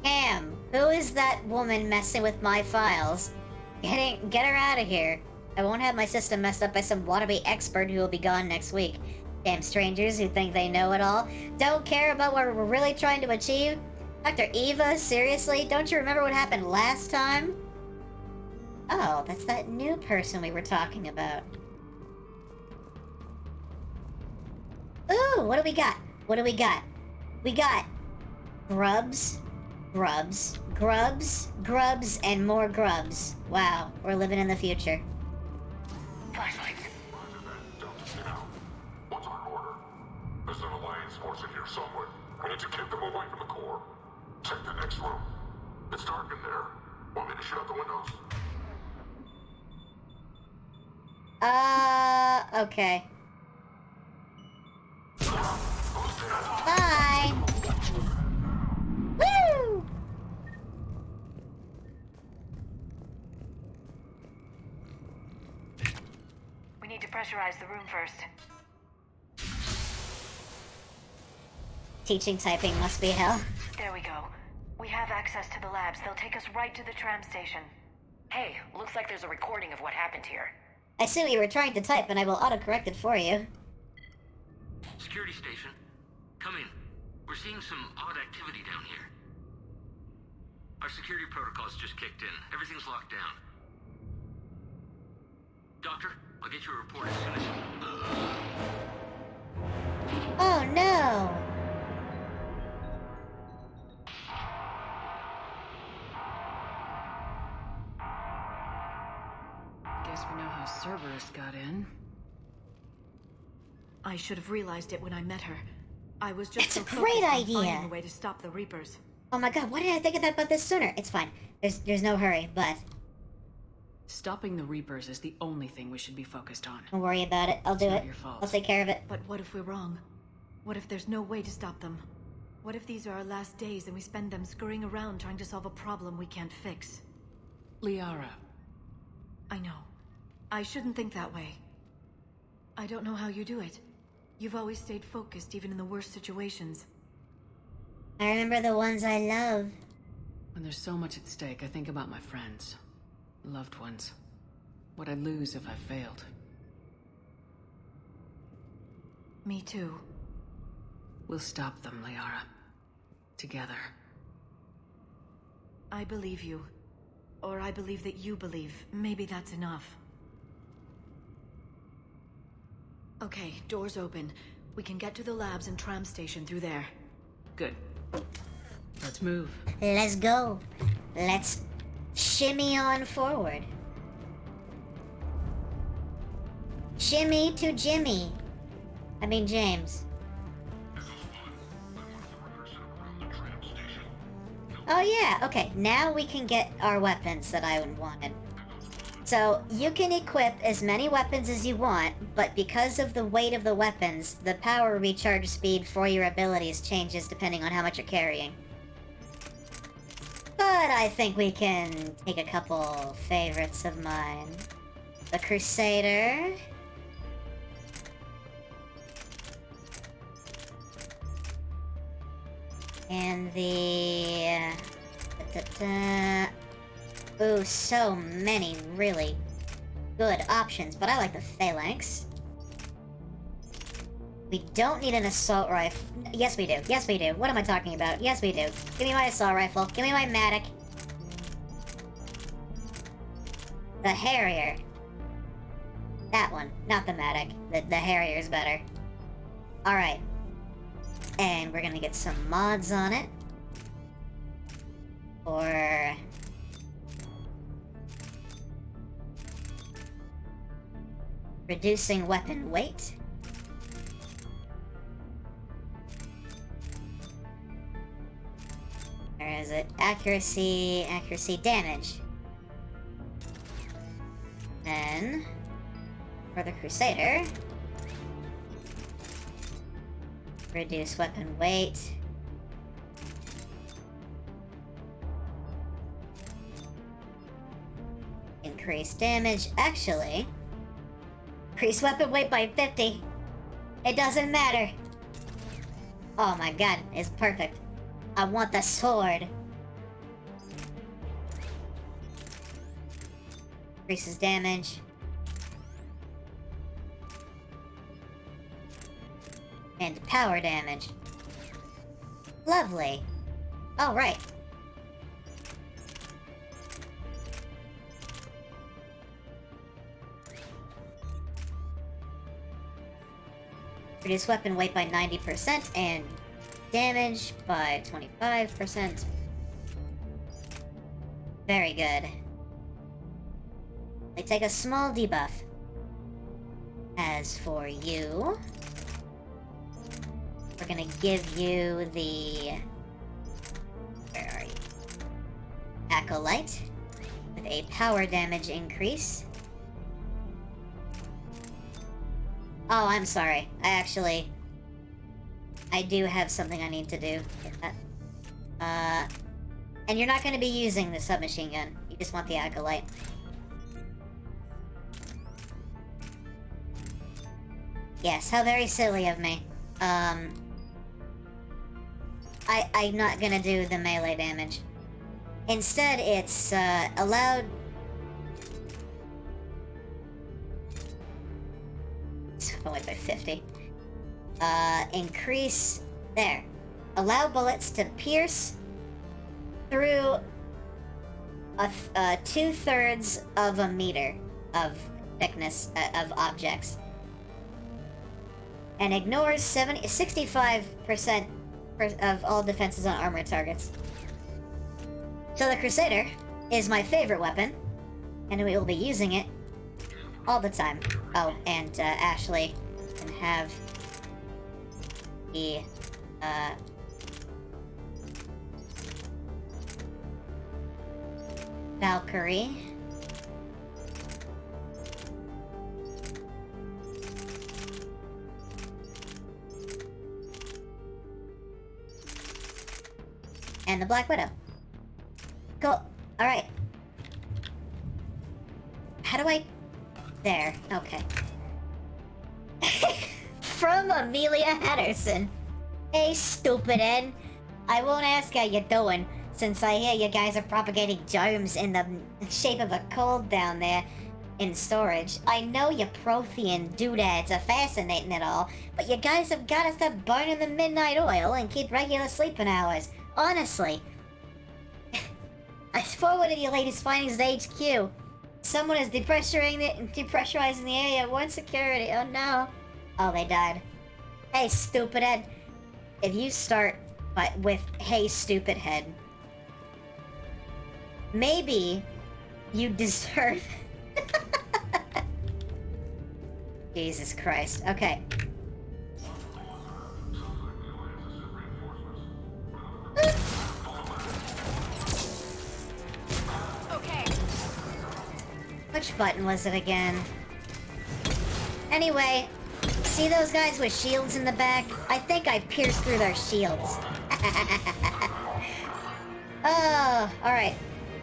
Cam, who is that woman messing with my files? Get her out of here. I won't have my system messed up by some wannabe expert who will be gone next week. Damn strangers who think they know it all. Don't care about what we're really trying to achieve? Dr. Eva, seriously? Don't you remember what happened last time? Oh, that's that new person we were talking about. Ooh, what do we got? What do we got? We got grubs, grubs, grubs, grubs, and more grubs. Wow, we're living in the future. Flashlights. What's our order? There's an Alliance force in here somewhere. We need to keep them away from the core. Check the next room. It's dark in there. Want me to shut the windows? Okay. Bye! Woo! We need to pressurize the room first. Teaching typing must be hell. There we go. We have access to the labs. They'll take us right to the tram station. Hey, looks like there's a recording of what happened here. I see what you were trying to type, and I will autocorrect it for you. Security station. Come in. We're seeing some odd activity down here. Our security protocols just kicked in. Everything's locked down. Doctor, I'll get you a report as soon as... Oh no! Guess we know how Cerberus got in. I should have realized it when I met her. I was just That's so a great focused on idea. finding a way to stop the Reapers. Oh my god, why didn't I think of that about this sooner? It's fine. There's no hurry, but... Stopping the Reapers is the only thing we should be focused on. Don't worry about it. I'll do It's not it. your fault. I'll take care of it. But what if we're wrong? What if there's no way to stop them? What if these are our last days and we spend them scurrying around trying to solve a problem we can't fix? Liara. I know. I shouldn't think that way. I don't know how you do it. You've always stayed focused even in the worst situations. I remember the ones I love. When there's so much at stake, I think about my friends. Loved ones. What I'd lose if I failed. Me too. We'll stop them, Liara. Together. I believe you. Or I believe that you believe. Maybe that's enough. Okay, doors open. We can get to the labs and tram station through there. Good. Let's move. Let's go. Let's shimmy on forward. Shimmy to Jimmy. I mean James. Oh yeah, okay, now we can get our weapons that I wanted. So, you can equip as many weapons as you want, but because of the weight of the weapons, the power recharge speed for your abilities changes depending on how much you're carrying. But I think we can take a couple favorites of mine. The Crusader. And the... Ooh, so many really good options, but I like the Phalanx. We don't need an assault rifle. Yes, we do. Yes, we do. What am I talking about? Yes, we do. Give me my assault rifle. Give me my Matic. The Harrier. That one. Not the Matic. The Harrier's better. Alright. And we're gonna get some mods on it. Or... reducing weapon weight. Where is it? Accuracy, damage. Then, for the Crusader, reduce weapon weight. Increase damage. Actually, increase weapon weight by 50. It doesn't matter. Oh my god, it's perfect. I want the sword. Increases damage. And power damage. Lovely. Alright. Reduce weapon weight by 90% and damage by 25%. Very good. They take a small debuff. As for you, we're gonna give you the... where are you? Acolyte, with a power damage increase. Oh, I'm sorry. I do have something I need to do. And you're not going to be using the submachine gun. You just want the Acolyte. Yes, how very silly of me. I'm not going to do the melee damage. Instead, it's, allowed... I went by 50. Increase... there. Allow bullets to pierce through 2/3 of a meter of thickness of objects. And ignores 65% of all defenses on armored targets. So the Crusader is my favorite weapon, and we will be using it all the time. Oh, and Ashley can have the Valkyrie. And the Black Widow. Cool. Alright. How do I... there. Okay. From Amelia Henderson. Hey, stupid-head. I won't ask how you're doing, since I hear you guys are propagating germs in the shape of a cold down there in storage. I know your Prothean doodads are fascinating and all, but you guys have got to stop burning the midnight oil and keep regular sleeping hours. Honestly. I forwarded your latest findings to HQ. Someone is depressurizing the area. One security. Oh no. Oh, they died. Hey, stupid head. If you start with hey, stupid head, maybe you deserve... Jesus Christ. Okay. Okay. Which button was it again? Anyway, see those guys with shields in the back? I think I pierced through their shields. Oh, alright.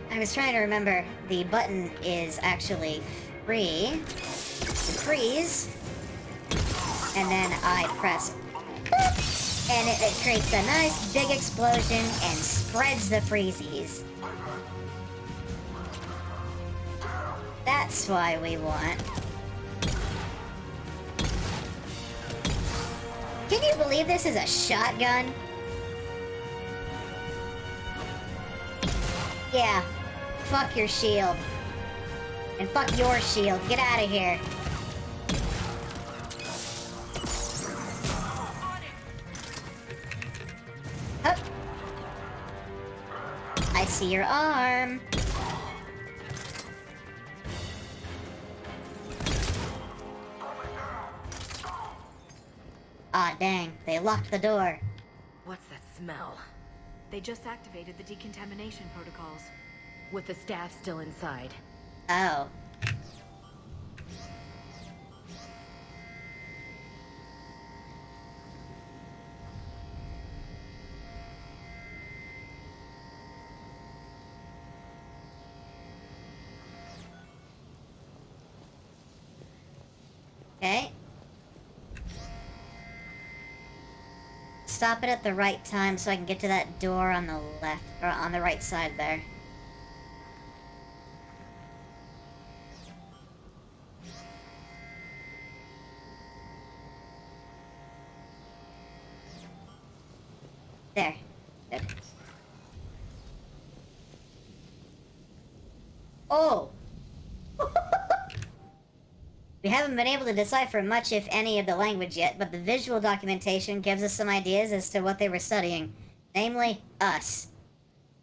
I was trying to remember. The button is actually free. Freeze. And then I press boop, and it creates a nice big explosion and spreads the freezies. That's why we want Can you believe this is a shotgun? Yeah. Fuck your shield. And fuck your shield. Get out of here. Hup. I see your arm. Ah, dang. They locked the door. What's that smell? They just activated the decontamination protocols. With the staff still inside. Oh. Okay. Stop it at the right time so I can get to that door on the left, or on the right side there. There. Good. Oh! We haven't been able to decipher much, if any, of the language yet, but the visual documentation gives us some ideas as to what they were studying. Namely, us.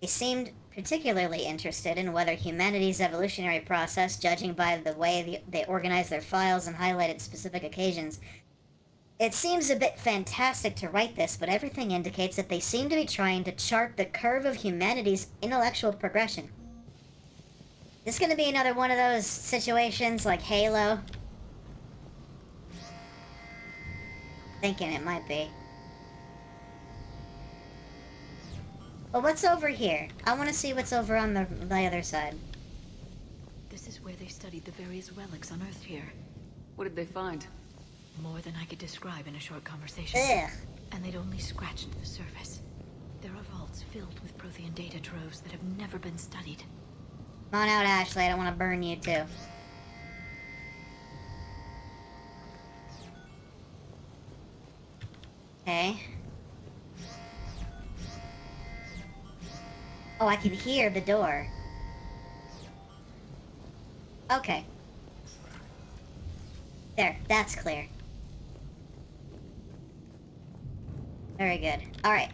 They seemed particularly interested in whether humanity's evolutionary process, judging by the way they organized their files and highlighted specific occasions. It seems a bit fantastic to write this, but everything indicates that they seem to be trying to chart the curve of humanity's intellectual progression. This gonna be another one of those situations like Halo? Thinking it might be. Well, what's over here? I want to see what's over on the other side. This is where they studied the various relics unearthed here. What did they find? More than I could describe in a short conversation. Ugh. And they'd only scratched the surface. There are vaults filled with Prothean data troves that have never been studied. Come on out, Ashley. I don't want to burn you, too. Okay. Oh, I can hear the door. Okay. There, that's clear. Very good. Alright.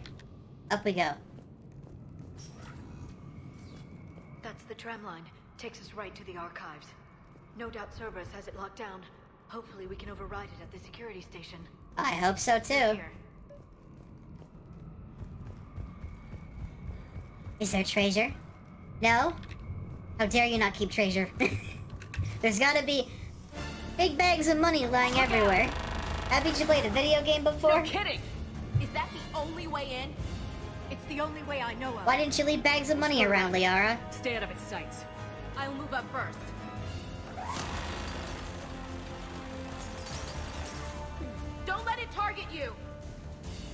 Up we go. That's the tram line. Takes us right to the archives. No doubt Cerberus has it locked down. Hopefully we can override it at the security station. I hope so too. Is there treasure? No? How dare you not keep treasure? There's gotta be big bags of money lying everywhere. Haven't you played a video game before? No kidding! Is that the only way in? It's the only way I know of. Why didn't you leave bags of money around, Liara? Stay out of its sights. I'll move up first. Don't let it target you!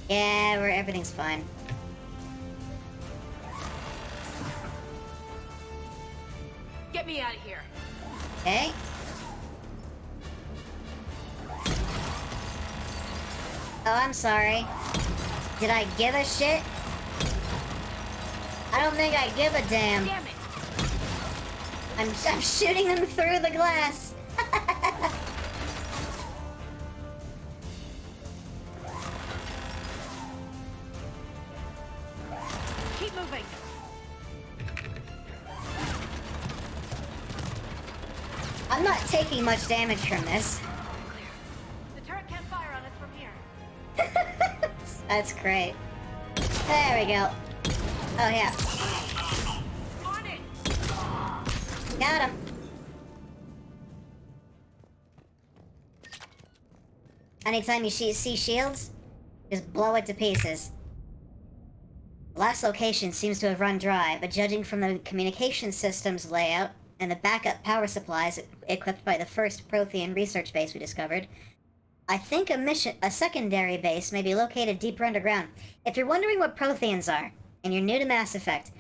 Yeah, everything's fine. Get me out of here. Okay. Oh, I'm sorry. Did I give a shit? I don't think I give a damn. Damn it! I'm shooting them through the glass. Keep moving. I'm not taking much damage from this. The turret can't fire on us from here. That's great. There we go. Oh yeah. On it! Got him. Anytime you see shields, just blow it to pieces. The last location seems to have run dry, but judging from the communication system's layout and the backup power supplies equipped by the first Prothean research base we discovered, I think a secondary base may be located deeper underground. If you're wondering what Protheans are, and you're new to Mass Effect,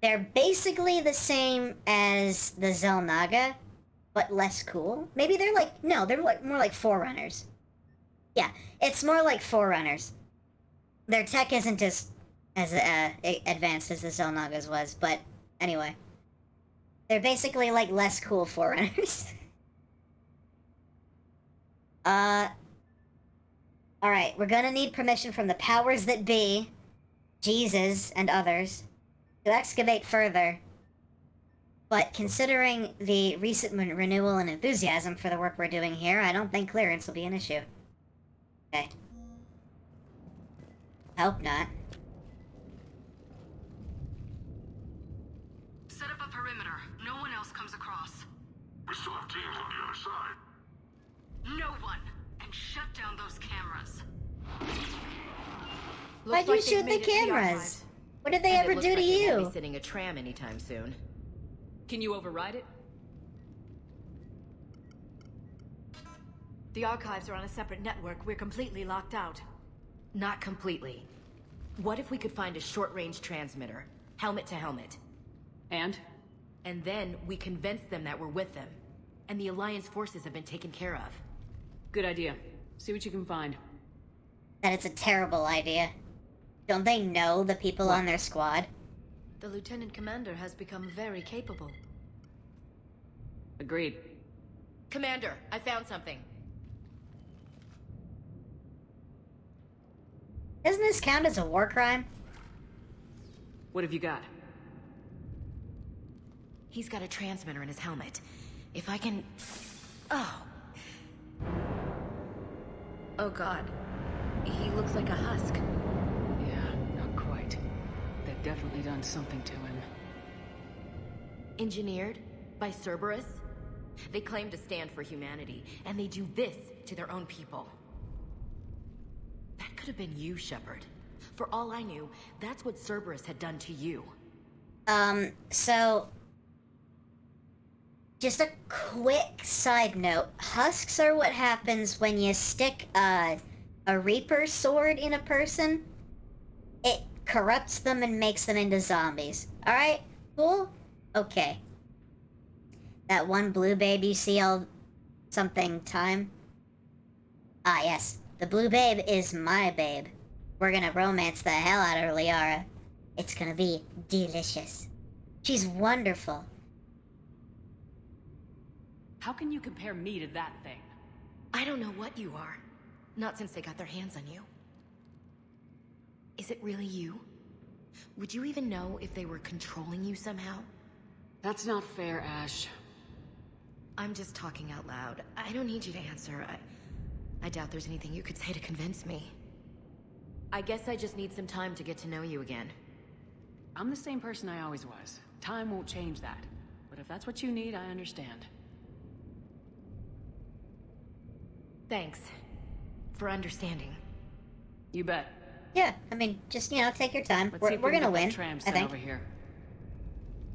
they're basically the same as the Xel'Naga, but less cool. Maybe they're like, no, they're like more like Forerunners. Yeah, it's more like Forerunners. Their tech isn't as advanced as the Xel'Naga's was, but anyway. They're basically like less cool Forerunners. Alright, we're gonna need permission from the powers that be, Jesus and others, to excavate further. But considering the recent renewal and enthusiasm for the work we're doing here, I don't think clearance will be an issue. Okay. Hope not. Set up a perimeter. No one else comes across. We still have teams on the other side. No one! And shut down those cameras. Why'd you shoot the cameras? What did they ever do to you? Won't be sitting a tram anytime soon. Can you override it? The archives are on a separate network. We're completely locked out. Not completely. What if we could find a short-range transmitter? Helmet to helmet. And? And then we convince them that we're with them. And the Alliance forces have been taken care of. Good idea. See what you can find. That it's a terrible idea. Don't they know the people on their squad? The Lieutenant Commander has become very capable. Agreed. Commander, I found something. Doesn't this count as a war crime? What have you got? He's got a transmitter in his helmet. If I can... Oh. Oh god. He looks like a husk. Yeah, not quite. They've definitely done something to him. Engineered by Cerberus? They claim to stand for humanity, and they do this to their own people. That could have been you, Shepard. For all I knew, that's what Cerberus had done to you. So... Just a quick side note. Husks are what happens when you stick a Reaper sword in a person. It corrupts them and makes them into zombies. Alright? Cool? Okay. That one blue babe you see all something time? Ah, yes. The blue babe is my babe. We're gonna romance the hell out of her, Liara. It's gonna be delicious. She's wonderful. How can you compare me to that thing? I don't know what you are. Not since they got their hands on you. Is it really you? Would you even know if they were controlling you somehow? That's not fair, Ash. I'm just talking out loud. I don't need you to answer. I doubt there's anything you could say to convince me. I guess I just need some time to get to know you again. I'm the same person I always was. Time won't change that. But if that's what you need, I understand. Thanks. For understanding. You bet. Yeah, I mean, just, take your time. Let's We're gonna win, I think. Over here.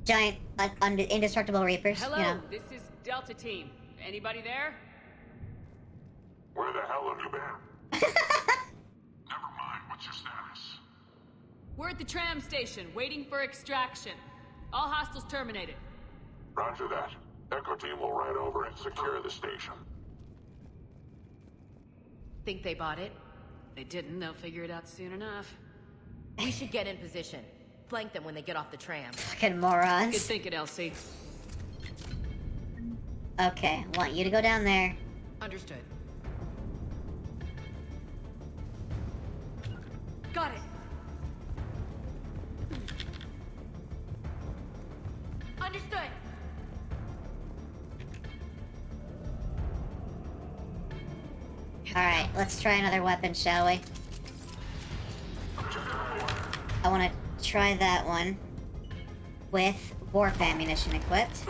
Giant, indestructible Reapers, Hello, this is Delta Team. Anybody there? Where the hell have you been? Never mind, what's your status? We're at the tram station, waiting for extraction. All hostiles terminated. Roger that. Echo Team will ride over and secure the station. Think they bought it? If they didn't, they'll figure it out soon enough. We should get in position. Flank them when they get off the tram. Fucking morons. Good thinking, Elsie. Okay, want you to go down there. Understood. Got it. Understood. Alright, let's try another weapon, shall we? I want to try that one with warp ammunition equipped.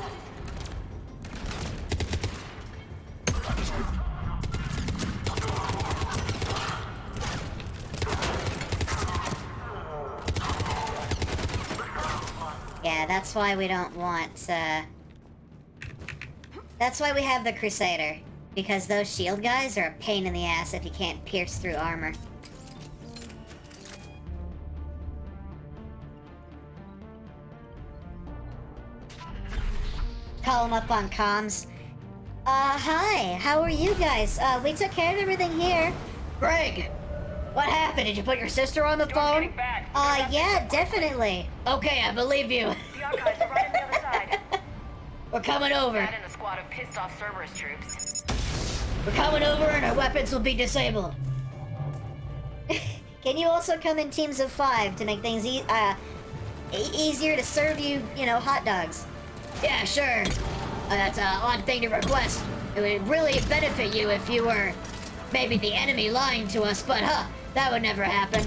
Yeah, that's why we don't want, that's why we have the Crusader. Because those shield guys are a pain in the ass if you can't pierce through armor. Call them up on comms. Hi, how are you guys? We took care of everything here. Greg! What happened? Did you put your sister on the phone? Yeah, definitely. Okay, I believe you. The archives are right on the other side. We're coming over. That and a squad of pissed off Cerberus troops. We're coming over and our weapons will be disabled. Can you also come in teams of 5 to make things easier to serve you, hot dogs? Yeah, sure. That's an odd thing to request. It would really benefit you if you were maybe the enemy lying to us, but that would never happen.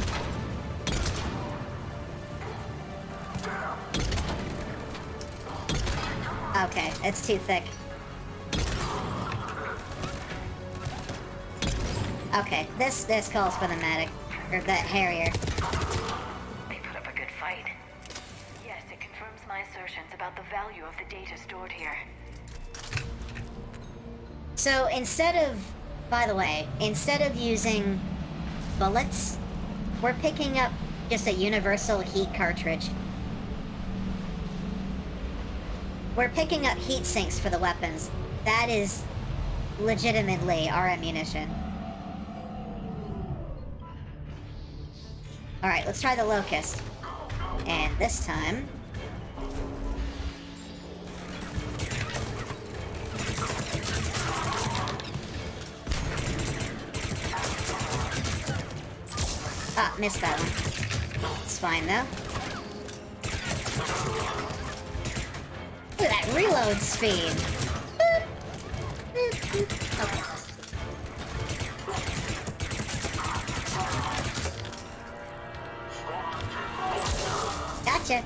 Okay, it's too thick. Okay, this calls for the Matic, or the Harrier. They put up a good fight. Yes, it confirms my assertions about the value of the data stored here. So instead of, by the way, instead of using bullets, we're picking up just a universal heat cartridge. We're picking up heat sinks for the weapons. That is legitimately our ammunition. Alright, let's try the Locust. And this time... Ah, missed that one. It's fine, though. Look at that reload speed! Boop. Boop, boop. Okay. Gotcha.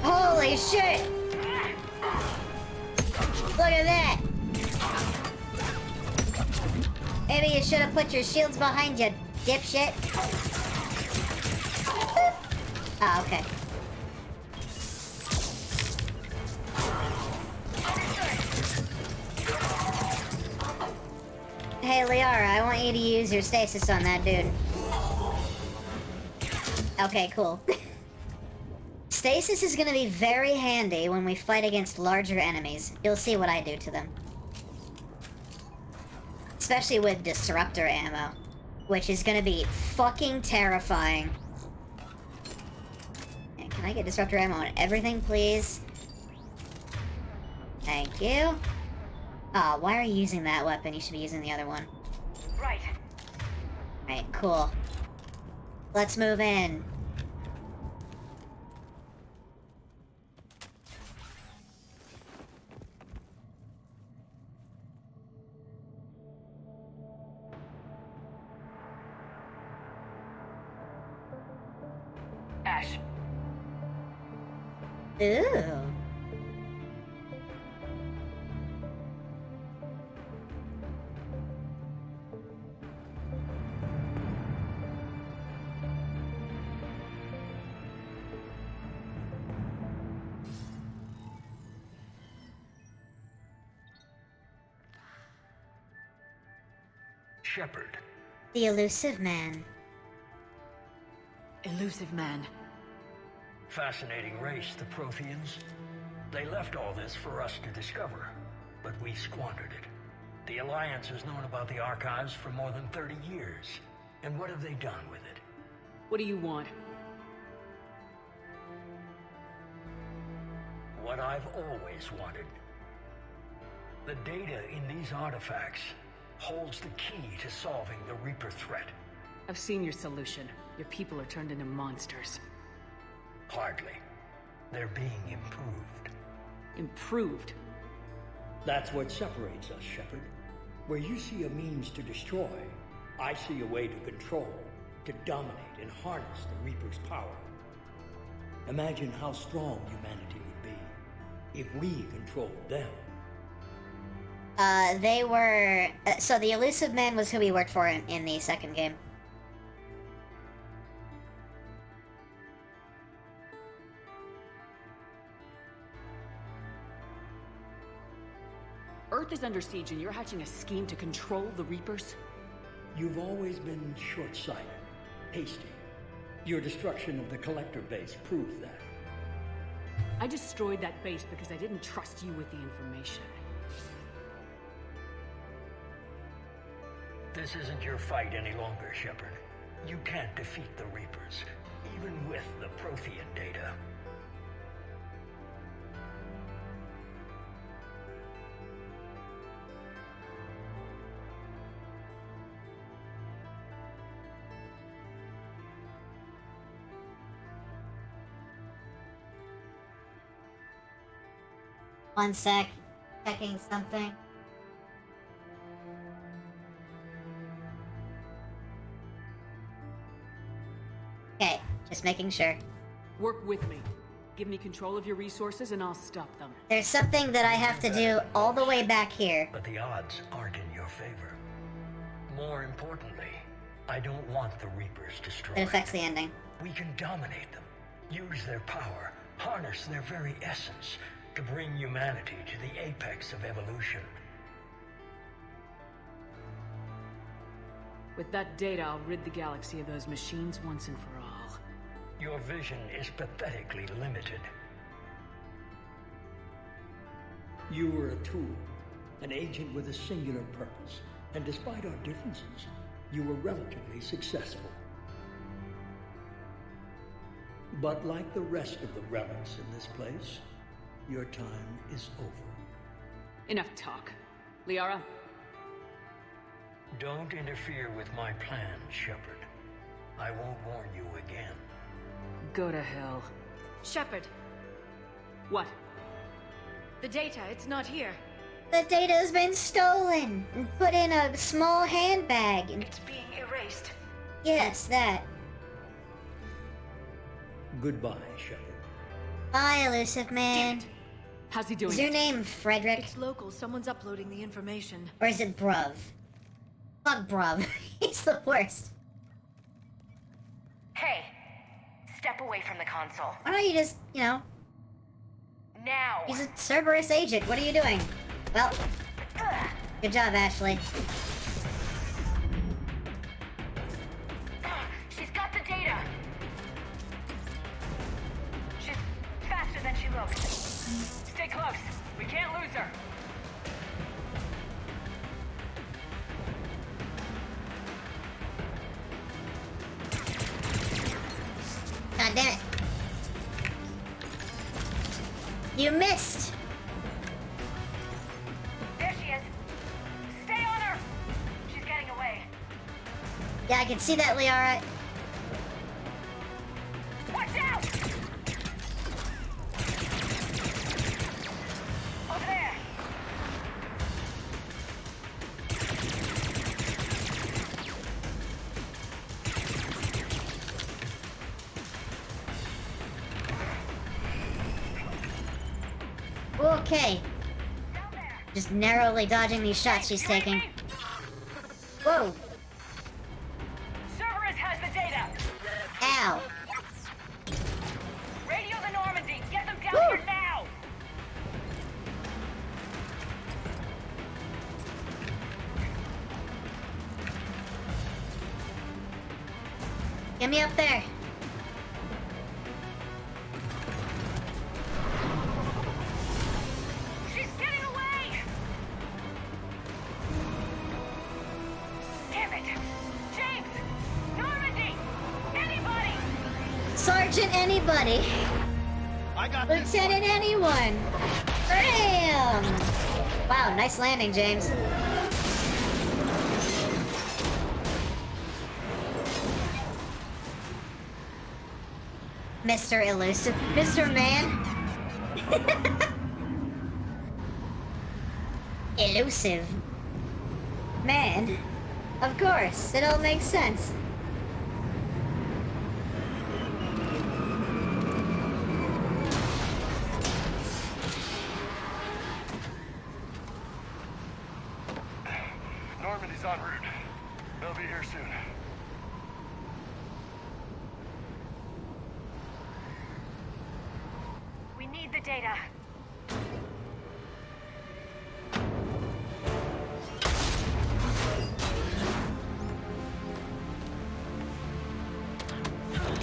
Holy shit! Look at that! Maybe you should have put your shields behind you, dipshit. Ah, okay. Hey, Liara, I want you to use your stasis on that dude. Okay, cool. Stasis is gonna be very handy when we fight against larger enemies. You'll see what I do to them. Especially with disruptor ammo, which is gonna be fucking terrifying. And can I get disruptor ammo on everything, please? Thank you. Ah, why are you using that weapon? You should be using the other one. Right. Right, cool. Let's move in. Ash. Ooh. Shepard. The Illusive Man. Illusive Man. Fascinating race, the Protheans. They left all this for us to discover, but we squandered it. The Alliance has known about the archives for more than 30 years. And what have they done with it? What do you want? What I've always wanted. The data in these artifacts holds the key to solving the Reaper threat. I've seen your solution. Your people are turned into monsters. Hardly. They're being improved. Improved? That's what separates us, Shepard. Where you see a means to destroy, I see a way to control, to dominate and harness the Reaper's power. Imagine how strong humanity would be if we controlled them. They were... so the Illusive Man was who we worked for in the second game. Earth is under siege and you're hatching a scheme to control the Reapers? You've always been short-sighted, hasty. Your destruction of the Collector base proved that. I destroyed that base because I didn't trust you with the information. This isn't your fight any longer, Shepard. You can't defeat the Reapers, even with the Prothean data. One sec. Checking something. Okay, just making sure. Work with me. Give me control of your resources and I'll stop them. There's something that I have to do all the way back here. But the odds aren't in your favor. More importantly, I don't want the Reapers destroyed. It affects the ending. We can dominate them, use their power, harness their very essence, to bring humanity to the apex of evolution. With that data, I'll rid the galaxy of those machines once and for all. Your vision is pathetically limited. You were a tool, an agent with a singular purpose, and despite our differences, you were relatively successful. But like the rest of the relics in this place, your time is over. Enough talk. Liara? Don't interfere with my plan, Shepard. I won't warn you again. Go to hell. Shepard. What? The data, it's not here. The data's been stolen and put in a small handbag. It's being erased. Yes, that. Goodbye, Shepard. Bye, elusive man. How's he doing? Is your name Frederick? It's local. Someone's uploading the information. Or is it Bruv? Fuck Bruv. He's the worst. Hey, step away from the console. Why don't you just, you know... Now! He's a Cerberus agent. What are you doing? Well, good job, Ashley. She's got the data! She's faster than she looks. Stay close. We can't lose her. God damn it. You missed! There she is. Stay on her! She's getting away. Yeah, I can see that, Liara. Watch out! Over there! Okay. Just narrowly dodging these shots she's taking. Whoa! Cerberus has the data! Ow! Radio the Normandy! Get them down Woo! here now! Get me up there. She's getting away! Damn it! James! Normandy! Anybody! Sergeant anybody. I got Lieutenant anyone. Bam! Wow, nice landing, James. Mr. Elusive. Mr. Man. Elusive. Man. Of course, it all makes sense. Normandy's en route. They'll be here soon. We need the data.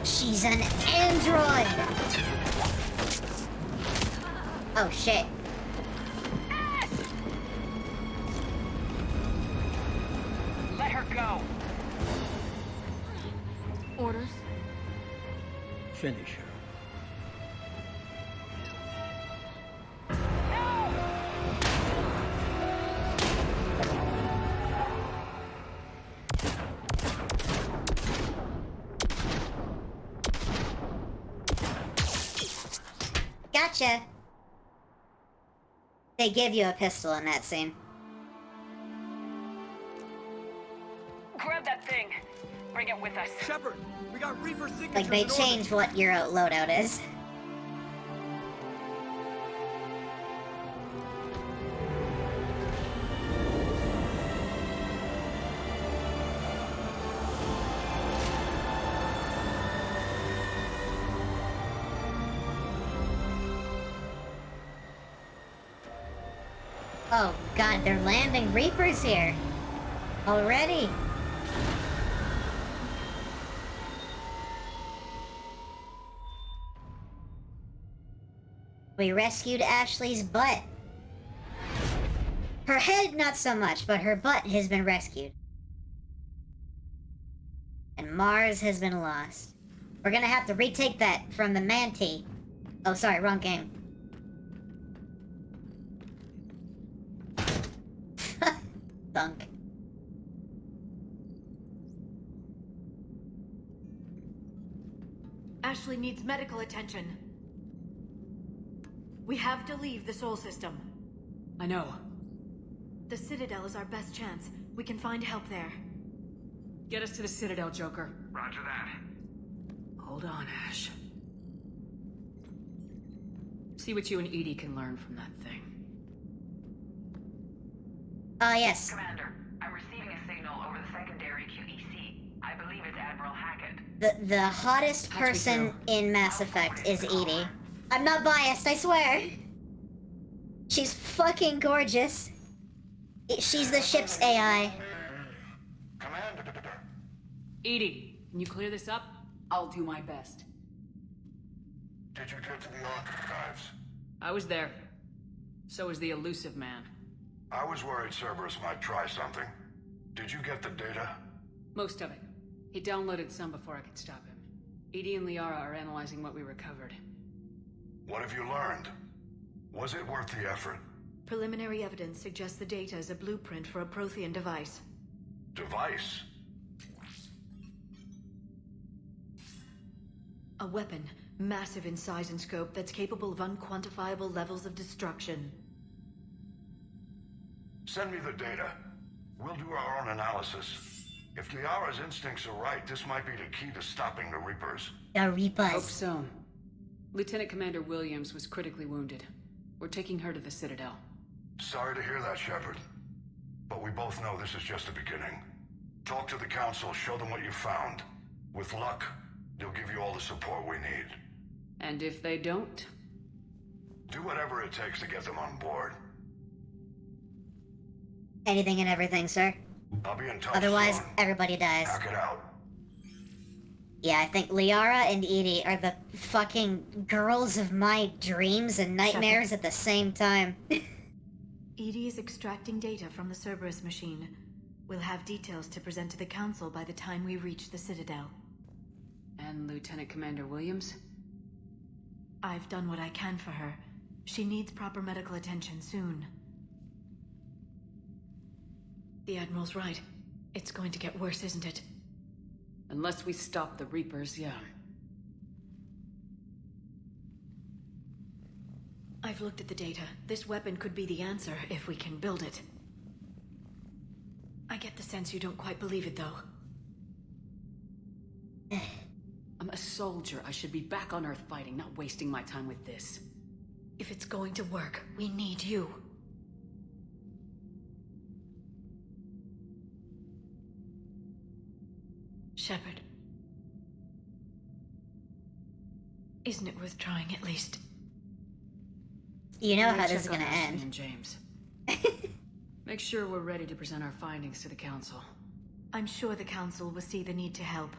She's an android. Oh shit. Let her go. Orders? Finish her. Gotcha. They give you a pistol in that scene. Grab that thing. Bring it with us. Shepard, we got Reaper signatures. Like, they changed what your loadout is. Oh god, they're landing Reapers here. Already. We rescued Ashley's butt. Her head, not so much, but her butt has been rescued. And Mars has been lost. We're gonna have to retake that from the Manti. Oh, sorry, wrong game. Thunk. Ashley needs medical attention. We have to leave the Sol system. I know. The Citadel is our best chance. We can find help there. Get us to the Citadel, Joker. Roger that. Hold on, Ash. See what you and Edie can learn from that thing. Yes. Commander, I'm receiving a signal over the secondary QEC. I believe it's Admiral Hackett. The hottest person in Mass Effect is Edie. I'm not biased, I swear. She's fucking gorgeous. She's the ship's AI. Commander. Edie, can you clear this up? I'll do my best. Did you get to the archives? I was there. So was the elusive man. I was worried Cerberus might try something. Did you get the data? Most of it. He downloaded some before I could stop him. Edie and Liara are analyzing what we recovered. What have you learned? Was it worth the effort? Preliminary evidence suggests the data is a blueprint for a Prothean device. Device? A weapon, massive in size and scope, that's capable of unquantifiable levels of destruction. Send me the data. We'll do our own analysis. If Liara's instincts are right, this might be the key to stopping the Reapers. The Reapers. Hope so. Lieutenant Commander Williams was critically wounded. We're taking her to the Citadel. Sorry to hear that, Shepard. But we both know this is just the beginning. Talk to the Council, show them what you found. With luck, they'll give you all the support we need. And if they don't? Do whatever it takes to get them on board. Anything and everything, sir. I'll be in touch. Otherwise, soon. everybody dies. Hack it out. Yeah, I think Liara and Edie are the fucking girls of my dreams and nightmares at the same time. Edie is extracting data from the Cerberus machine. We'll have details to present to the Council by the time we reach the Citadel. And Lieutenant Commander Williams? I've done what I can for her. She needs proper medical attention soon. The Admiral's right. It's going to get worse, isn't it? Unless we stop the Reapers, yeah. I've looked at the data. This weapon could be the answer if we can build it. I get the sense you don't quite believe it, though. I'm a soldier. I should be back on Earth fighting, not wasting my time with this. If it's going to work, we need you. Shepard. Isn't it worth trying at least? You know We'll how this is check on gonna Ashley end. and James. Make sure we're ready to present our findings to the Council. I'm sure the Council will see the need to help.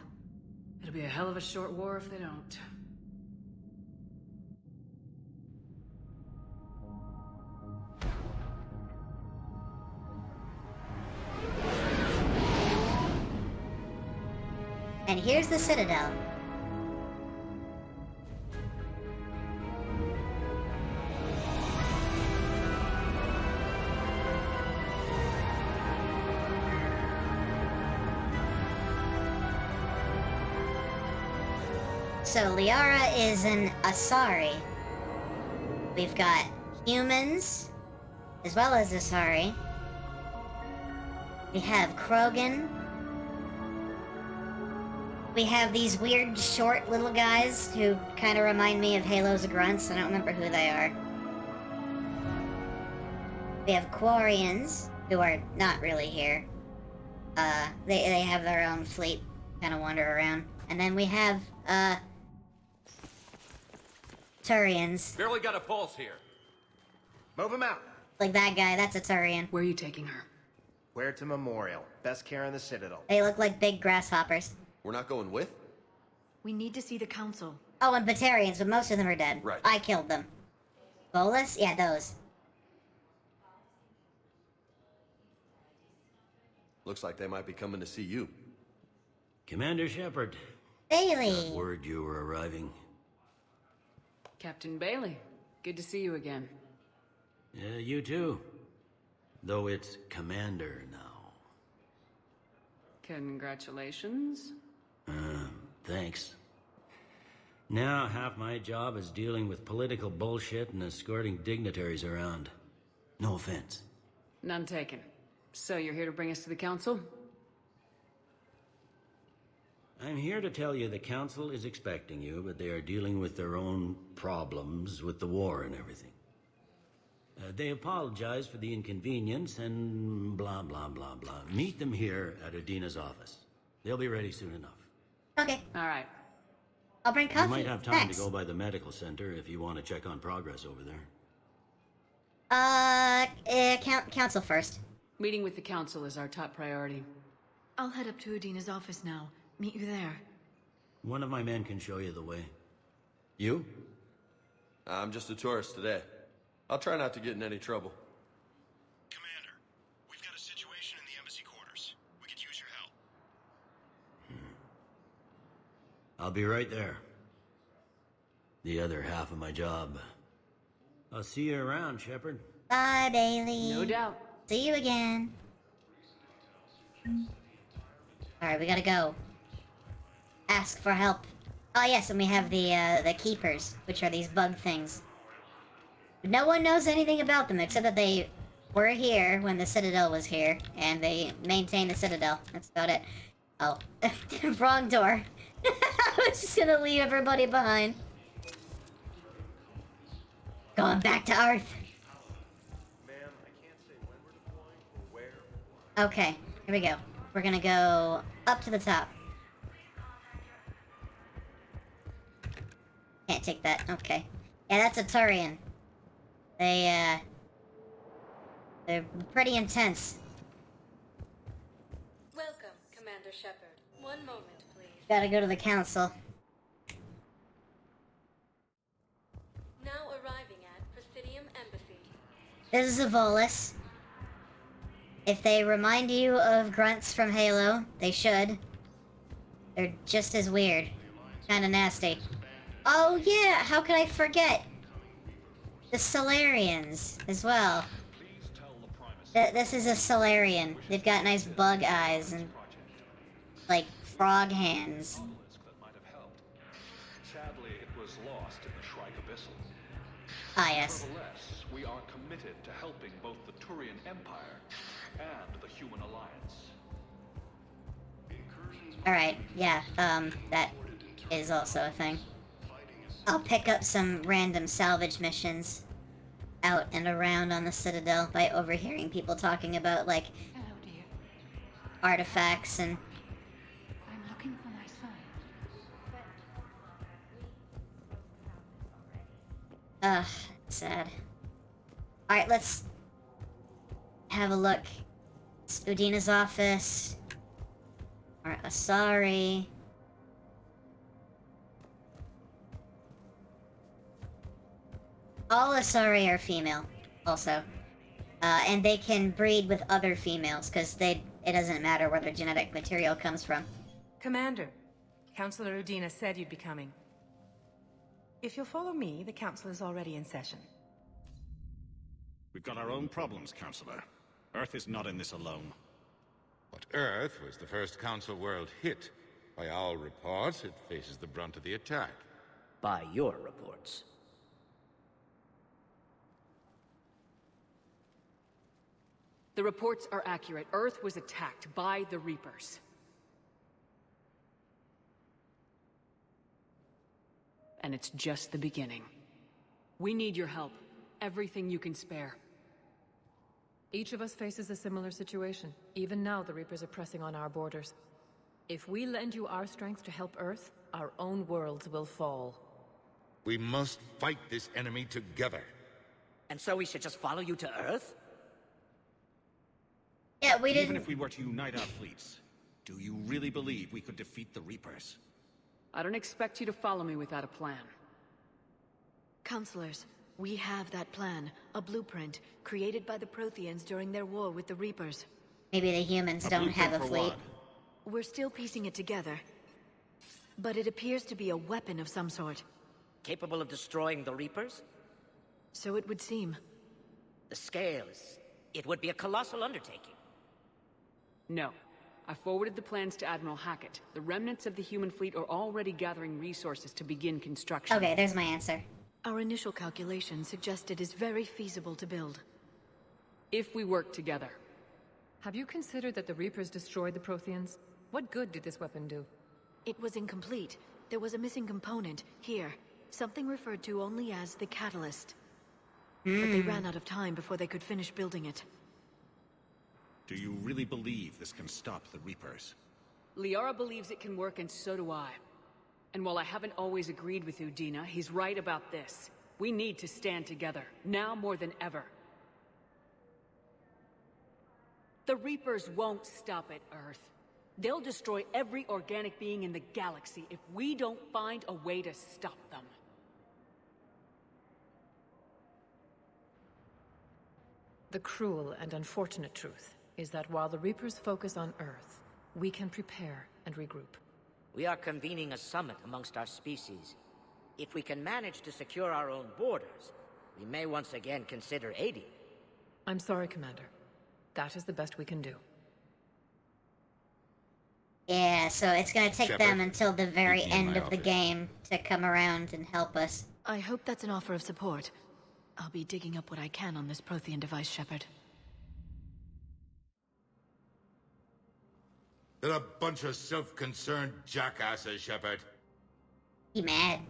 It'll be a hell of a short war if they don't. And here's the Citadel. So Liara is an Asari. We've got humans, as well as Asari. We have Krogan. We have these weird, short little guys who kind of remind me of Halo's grunts. I don't remember who they are. We have Quarians, who are not really here. They have their own fleet, kind of wander around. And then we have, Turians. Barely got a pulse here. Move him out. Like that guy, that's a Turian. Where are you taking her? Where to Memorial. Best care in the Citadel. They look like big grasshoppers. We're not going with? We need to see the council. Oh, and Batarians, but most of them are dead. Right. I killed them. Bolus? Yeah, those. Looks like they might be coming to see you. Commander Shepard. Bailey! Got word you were arriving. Captain Bailey, good to see you again. Yeah, you too. Though it's Commander now. Congratulations. Thanks. Now half my job is dealing with political bullshit and escorting dignitaries around. No offense. None taken. So you're here to bring us to the council? I'm here to tell you the council is expecting you, but they are dealing with their own problems with the war and everything. They apologize for the inconvenience and blah, blah, blah, blah. Meet them here at Udina's office. They'll be ready soon enough. Okay. All right. I'll bring coffee. You might have time Thanks. to go by the medical center if you want to check on progress over there. Council first. Meeting with the council is our top priority. I'll head up to Udina's office now. Meet you there. One of my men can show you the way. You? I'm just a tourist today. I'll try not to get in any trouble. Commander, we've got a situation in the embassy quarters. We could use your help. I'll be right there. The other half of my job. I'll see you around, Shepard. Bye, Bailey. No doubt. See you again. Alright, we gotta go. Ask for help. Oh yes, and we have the keepers, which are these bug things. No one knows anything about them except that they were here when the Citadel was here, and they maintain the Citadel. That's about it. Oh, wrong door. I was just gonna leave everybody behind. Going back to Earth. Okay, here we go. We're gonna go up to the top. Can't take that. Okay. Yeah, that's a Turian. They're pretty intense. Welcome, Commander Shepard. One moment, please. Gotta go to the council. Now arriving at Presidium Embassy. This is a Volus. If they remind you of grunts from Halo, they should. They're just as weird. Kinda nasty. Oh yeah, how could I forget? The Solarians, as well. This is a Solarian. They've got nice bug eyes and, like, frog hands. Sadly, it was lost in the Shrike Abyssal. Ah, yes. Nevertheless, we are committed to helping both the Turian Empire and the Human Alliance. Alright, yeah, that is also a thing. I'll pick up some random salvage missions out and around on the Citadel by overhearing people talking about, like, artifacts and... I'm looking for my son. Ugh, sad. Alright, let's have a look. It's Udina's office. Or Asari. All Asari are female, also. And they can breed with other females, because it doesn't matter where their genetic material comes from. Commander, Councillor Udina said you'd be coming. If you'll follow me, the council is already in session. We've got our own problems, Councillor. Earth is not in this alone. But Earth was the first Council world hit. By all reports, it faces the brunt of the attack. By your reports. The reports are accurate. Earth was attacked by the Reapers. And it's just the beginning. We need your help. Everything you can spare. Each of us faces a similar situation. Even now, the Reapers are pressing on our borders. If we lend you our strength to help Earth, our own worlds will fall. We must fight this enemy together. And so we should just follow you to Earth? Yeah, we didn't... Even if we were to unite our fleets, do you really believe we could defeat the Reapers? I don't expect you to follow me without a plan. Counselors, we have that plan. A blueprint, created by the Protheans during their war with the Reapers. Maybe the humans don't have a fleet. We're still piecing it together. But it appears to be a weapon of some sort. Capable of destroying the Reapers? So it would seem. The scale is... It would be a colossal undertaking. No. I forwarded the plans to Admiral Hackett. The remnants of the human fleet are already gathering resources to begin construction. Okay, there's my answer. Our initial calculations suggest it is very feasible to build. If we work together. Have you considered that the Reapers destroyed the Protheans? What good did this weapon do? It was incomplete. There was a missing component, here. Something referred to only as the catalyst. But they ran out of time before they could finish building it. Do you really believe this can stop the Reapers? Liara believes it can work, and so do I. And while I haven't always agreed with Udina, he's right about this. We need to stand together, now more than ever. The Reapers won't stop at Earth. They'll destroy every organic being in the galaxy if we don't find a way to stop them. The cruel and unfortunate truth is that while the Reapers focus on Earth, we can prepare and regroup. We are convening a summit amongst our species. If we can manage to secure our own borders, we may once again consider aiding. I'm sorry, Commander. That is the best we can do. Yeah, so it's gonna take Shepard, them until the very meet me in end my of the office. game to come around and help us. I hope that's an offer of support. I'll be digging up what I can on this Prothean device, Shepard. They're a bunch of self-concerned jackasses, Shepard. He mad.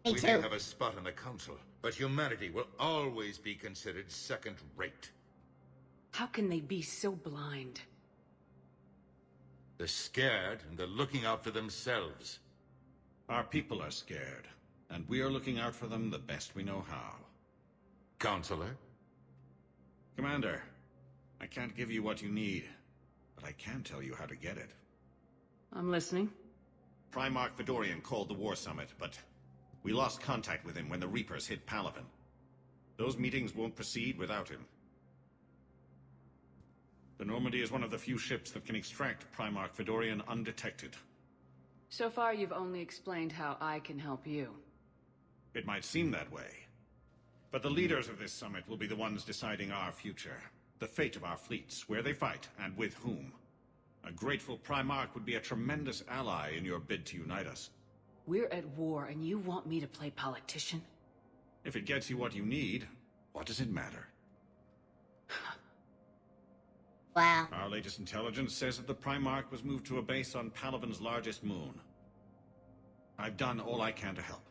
Me We too. may have a spot on the Council, but humanity will always be considered second-rate. How can they be so blind? They're scared, and they're looking out for themselves. Our people are scared, and we are looking out for them the best we know how. Counselor? Commander, I can't give you what you need, but I can tell you how to get it. I'm listening. Primarch Fedorian called the War Summit, but we lost contact with him when the Reapers hit Palaven. Those meetings won't proceed without him. The Normandy is one of the few ships that can extract Primarch Fedorian undetected. So far, you've only explained how I can help you. It might seem that way, but the leaders of this summit will be the ones deciding our future. The fate of our fleets, where they fight, and with whom. A grateful Primarch would be a tremendous ally in your bid to unite us. We're at war, and you want me to play politician? If it gets you what you need, what does it matter? Wow. Our latest intelligence says that the Primarch was moved to a base on Palaven's largest moon. I've done all I can to help.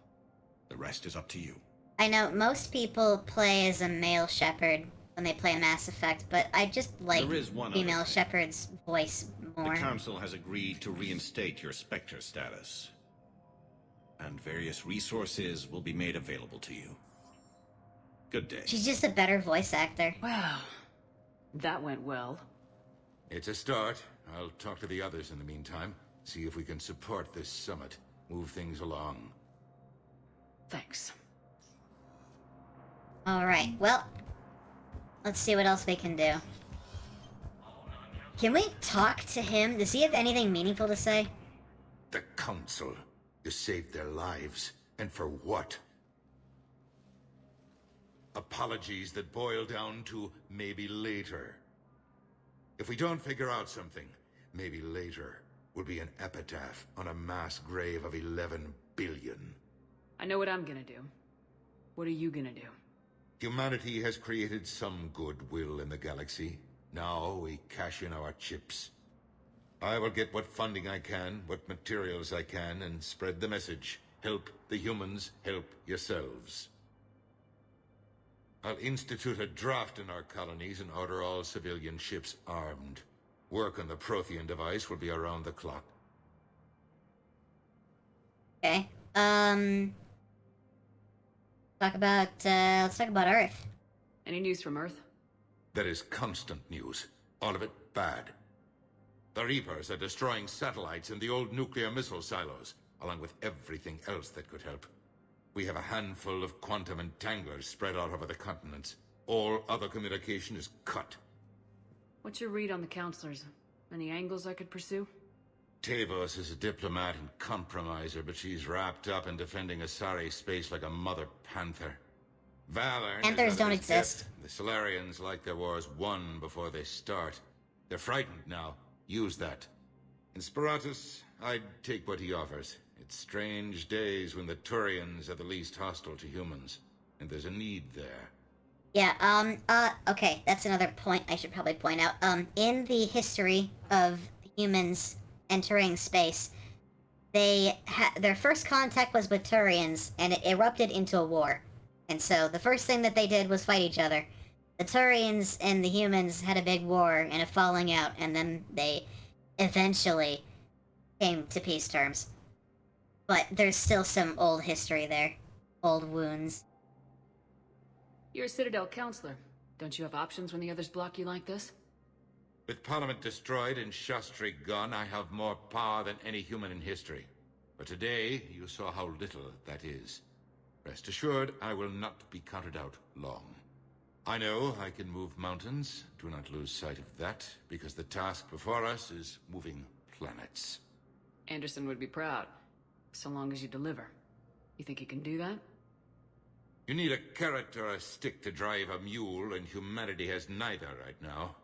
The rest is up to you. I know most people play as a male Shepard when they play Mass Effect, but I just like There is one female other thing. Shepard's voice more. The Council has agreed to reinstate your Spectre status. And various resources will be made available to you. Good day. She's just a better voice actor. Wow. That went well. It's a start. I'll talk to the others in the meantime. See if we can support this summit. Move things along. Thanks. Alright, well, let's see what else we can do. Can we talk to him? Does he have anything meaningful to say? The Council. You saved their lives. And for what? Apologies that boil down to maybe later. If we don't figure out something, maybe later will be an epitaph on a mass grave of 11 billion. I know what I'm gonna do. What are you gonna do? Humanity has created some goodwill in the galaxy. Now we cash in our chips. I will get what funding I can, what materials I can, and spread the message. Help the humans, help yourselves. I'll institute a draft in our colonies and order all civilian ships armed. Work on the Prothean device will be around the clock. Okay. Let's talk about Earth. Any news from Earth? There is constant news. All of it bad. The Reapers are destroying satellites and the old nuclear missile silos, along with everything else that could help. We have a handful of quantum entanglers spread out over the continents. All other communication is cut. What's your read on the counselors? Any angles I could pursue? Tavos is a diplomat and compromiser, but she's wrapped up in defending Asari space like a mother panther. Valor. Panthers don't exist. The Solarians like their wars won before they start. They're frightened now. Use that. In Sparatus, I'd take what he offers. It's strange days when the Turians are the least hostile to humans, and there's a need there. Yeah, okay, that's another point I should probably point out. In the history of humans entering space, their first contact was with Turians, and it erupted into a war. And so, the first thing that they did was fight each other. The Turians and the humans had a big war and a falling out, and then they eventually came to peace terms. But there's still some old history there. Old wounds. You're a Citadel counselor. Don't you have options when the others block you like this? With Parliament destroyed and Shastri gone, I have more power than any human in history. But today, you saw how little that is. Rest assured, I will not be counted out long. I know I can move mountains. Do not lose sight of that, because the task before us is moving planets. Anderson would be proud, so long as you deliver. You think you can do that? You need a carrot or a stick to drive a mule, and humanity has neither right now.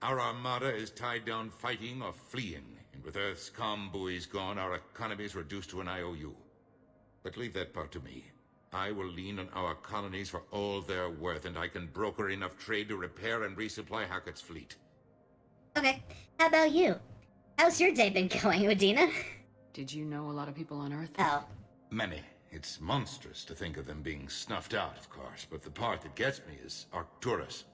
Our armada is tied down fighting or fleeing, and with Earth's comm buoys gone, our economy is reduced to an IOU. But leave that part to me. I will lean on our colonies for all they're worth, and I can broker enough trade to repair and resupply Hackett's fleet. Okay, how about you? How's your day been going, Udina? Did you know a lot of people on Earth? Oh. Many. It's monstrous to think of them being snuffed out, of course, but the part that gets me is Arcturus.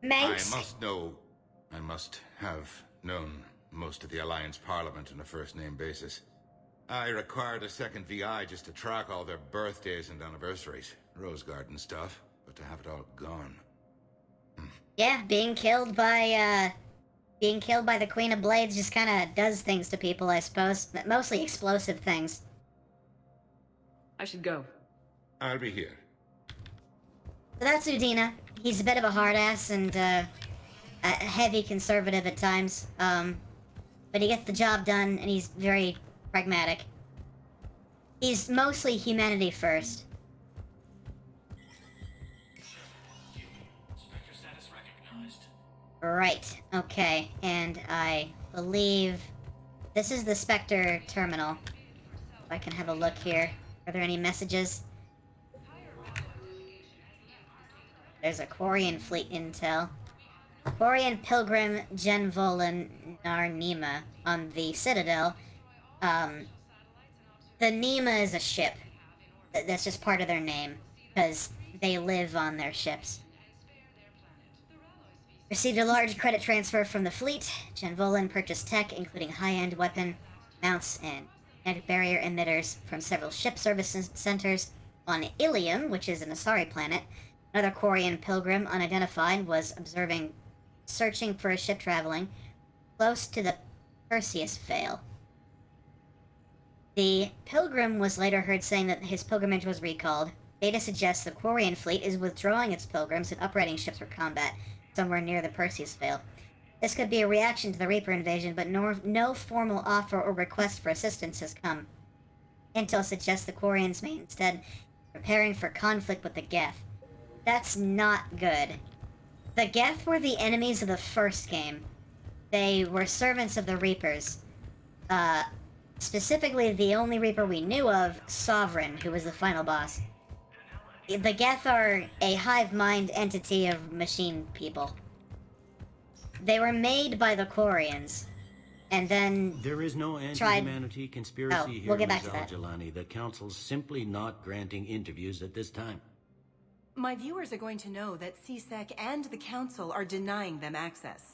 Mates. I must have known most of the Alliance Parliament on a first-name basis. I required a second VI just to track all their birthdays and anniversaries. Rose Garden stuff, but to have it all gone. Yeah, being killed by the Queen of Blades just kinda does things to people, I suppose. Mostly explosive things. I should go. I'll be here. So that's Udina. He's a bit of a hard ass and, a heavy conservative at times. But he gets the job done, and he's very pragmatic. He's mostly humanity first. Right, okay, and I believe this is the Spectre terminal. If I can have a look here. Are there any messages? There's a Quarian fleet intel. Quarian Pilgrim Genvolan Narnima on the Citadel. The Nema is a ship. That's just part of their name, because they live on their ships. Received a large credit transfer from the fleet. Genvolan purchased tech, including high-end weapon mounts and magnetic barrier emitters from several ship service centers on Ilium, which is an Asari planet. Another Quarian pilgrim, unidentified, was searching for a ship traveling close to the Perseus Vale. The pilgrim was later heard saying that his pilgrimage was recalled. Data suggests the Quarian fleet is withdrawing its pilgrims and upgrading ships for combat somewhere near the Perseus Vale. This could be a reaction to the Reaper invasion, but no formal offer or request for assistance has come intel suggests the Quarians may instead preparing for conflict with the Geth. That's not good. The Geth were the enemies of the first game. They were servants of the Reapers. Specifically, the only Reaper we knew of, Sovereign, who was the final boss. The Geth are a hive mind entity of machine people. They were made by the Quarians, and then There is no anti-humanity conspiracy here, we'll get back Ms. to that. Al-Jalani. The Council's simply not granting interviews at this time. My viewers are going to know that CSEC and the Council are denying them access.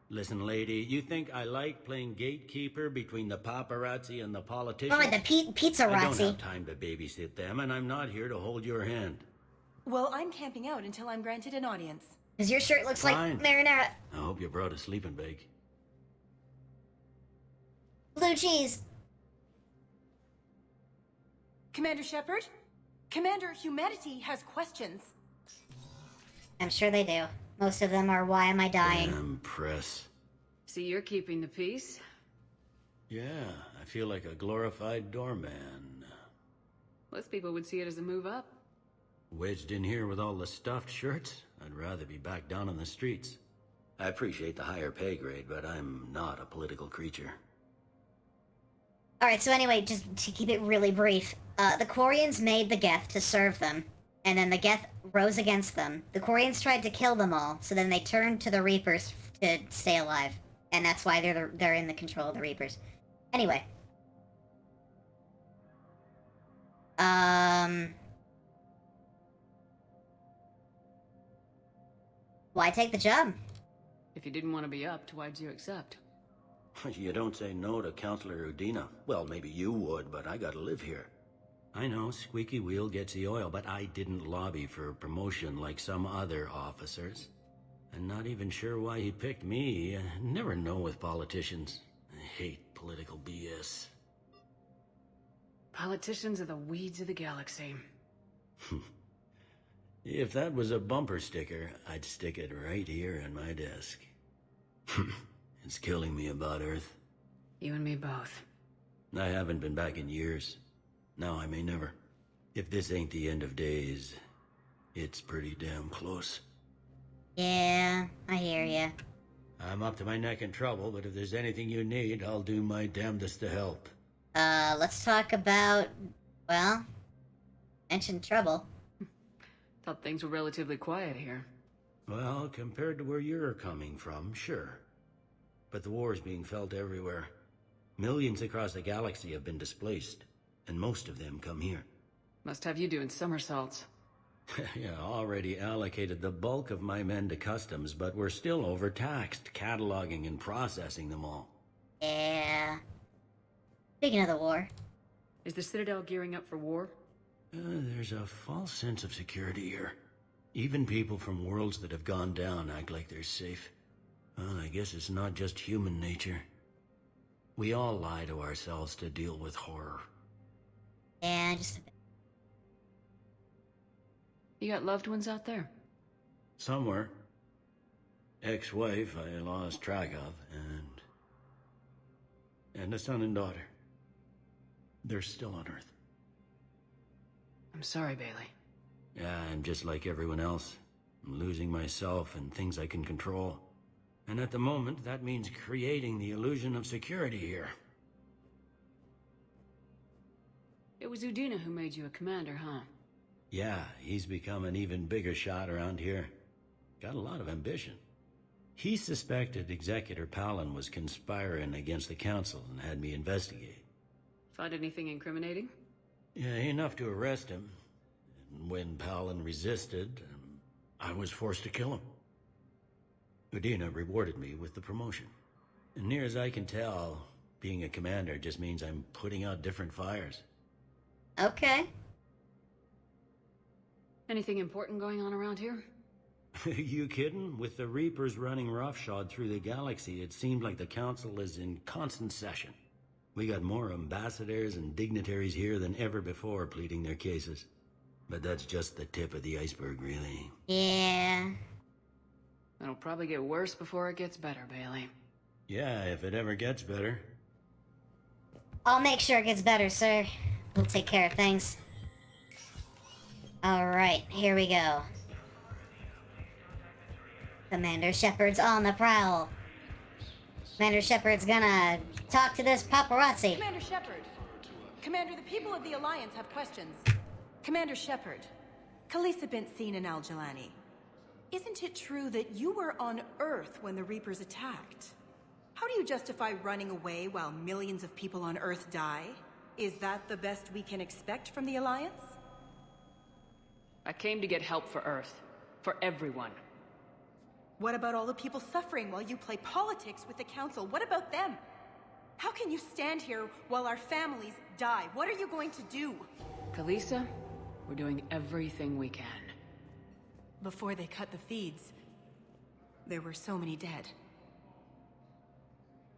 Listen, lady, you think I like playing gatekeeper between the paparazzi and the politicians? Oh, the pizza I don't Razzi. have time to babysit them, and I'm not here to hold your hand. Well, I'm camping out until I'm granted an audience. Because your shirt looks Fine. like marinara. I hope you brought a sleeping bag. Blue cheese. Commander Shepard? Commander, humanity has questions. I'm sure they do. Most of them are, why am I dying? Damn press. See, you're keeping the peace. Yeah, I feel like a glorified doorman. Most people would see it as a move up. Wedged in here with all the stuffed shirts? I'd rather be back down on the streets. I appreciate the higher pay grade, but I'm not a political creature. Alright, so anyway, just to keep it really brief, the Quarians made the Geth to serve them, and then the Geth rose against them. The Quarians tried to kill them all, so then they turned to the Reapers to stay alive. And that's why they're in the control of the Reapers. Anyway. Why take the job? If you didn't want to be upped, why'd you accept? You don't say no to Counselor Udina. Well, maybe you would, but I gotta live here. I know, squeaky wheel gets the oil, but I didn't lobby for promotion like some other officers. I'm not even sure why he picked me. I never know with politicians. I hate political BS. Politicians are the weeds of the galaxy. If that was a bumper sticker, I'd stick it right here in my desk. It's killing me about Earth. You and me both. I haven't been back in years. Now I may never. If this ain't the end of days, it's pretty damn close. Yeah, I hear ya. I'm up to my neck in trouble, but if there's anything you need, I'll do my damnedest to help. Let's talk about, well, mentioned trouble. Thought things were relatively quiet here. Well, compared to where you're coming from, sure. But the war's being felt everywhere. Millions across the galaxy have been displaced, and most of them come here. Must have you doing somersaults. Yeah, already allocated the bulk of my men to customs, but we're still overtaxed, cataloging and processing them all. Yeah. Speaking of the war. Is the Citadel gearing up for war? There's a false sense of security here. Even people from worlds that have gone down act like they're safe. Well, I guess it's not just human nature. We all lie to ourselves to deal with horror. Yeah, just a bit. You got loved ones out there? Somewhere. Ex-wife I lost track of, and a son and daughter. They're still on Earth. I'm sorry, Bailey. Yeah, I'm just like everyone else. I'm losing myself and things I can control. And at the moment, that means creating the illusion of security here. It was Udina who made you a commander, huh? Yeah, he's become an even bigger shot around here. Got a lot of ambition. He suspected Executor Palin was conspiring against the Council and had me investigate. Find anything incriminating? Yeah, enough to arrest him. And when Palin resisted, I was forced to kill him. Udina rewarded me with the promotion. And near as I can tell, being a commander just means I'm putting out different fires. Okay. Anything important going on around here? You kidding? With the Reapers running roughshod through the galaxy, it seemed like the Council is in constant session. We got more ambassadors and dignitaries here than ever before pleading their cases. But that's just the tip of the iceberg, really. Yeah. It'll probably get worse before it gets better, Bailey. Yeah, if it ever gets better. I'll make sure it gets better, sir. We'll take care of things. Alright, here we go. Commander Shepard's on the prowl. Commander Shepard's gonna talk to this paparazzi. Commander Shepard! Commander, the people of the Alliance have questions. Commander Shepard, Khalisah bint Sin and Al-Jalani. Isn't it true that you were on Earth when the Reapers attacked? How do you justify running away while millions of people on Earth die? Is that the best we can expect from the Alliance? I came to get help for Earth. For everyone. What about all the people suffering while you play politics with the Council? What about them? How can you stand here while our families die? What are you going to do? Khalisah, we're doing everything we can. Before they cut the feeds, there were so many dead.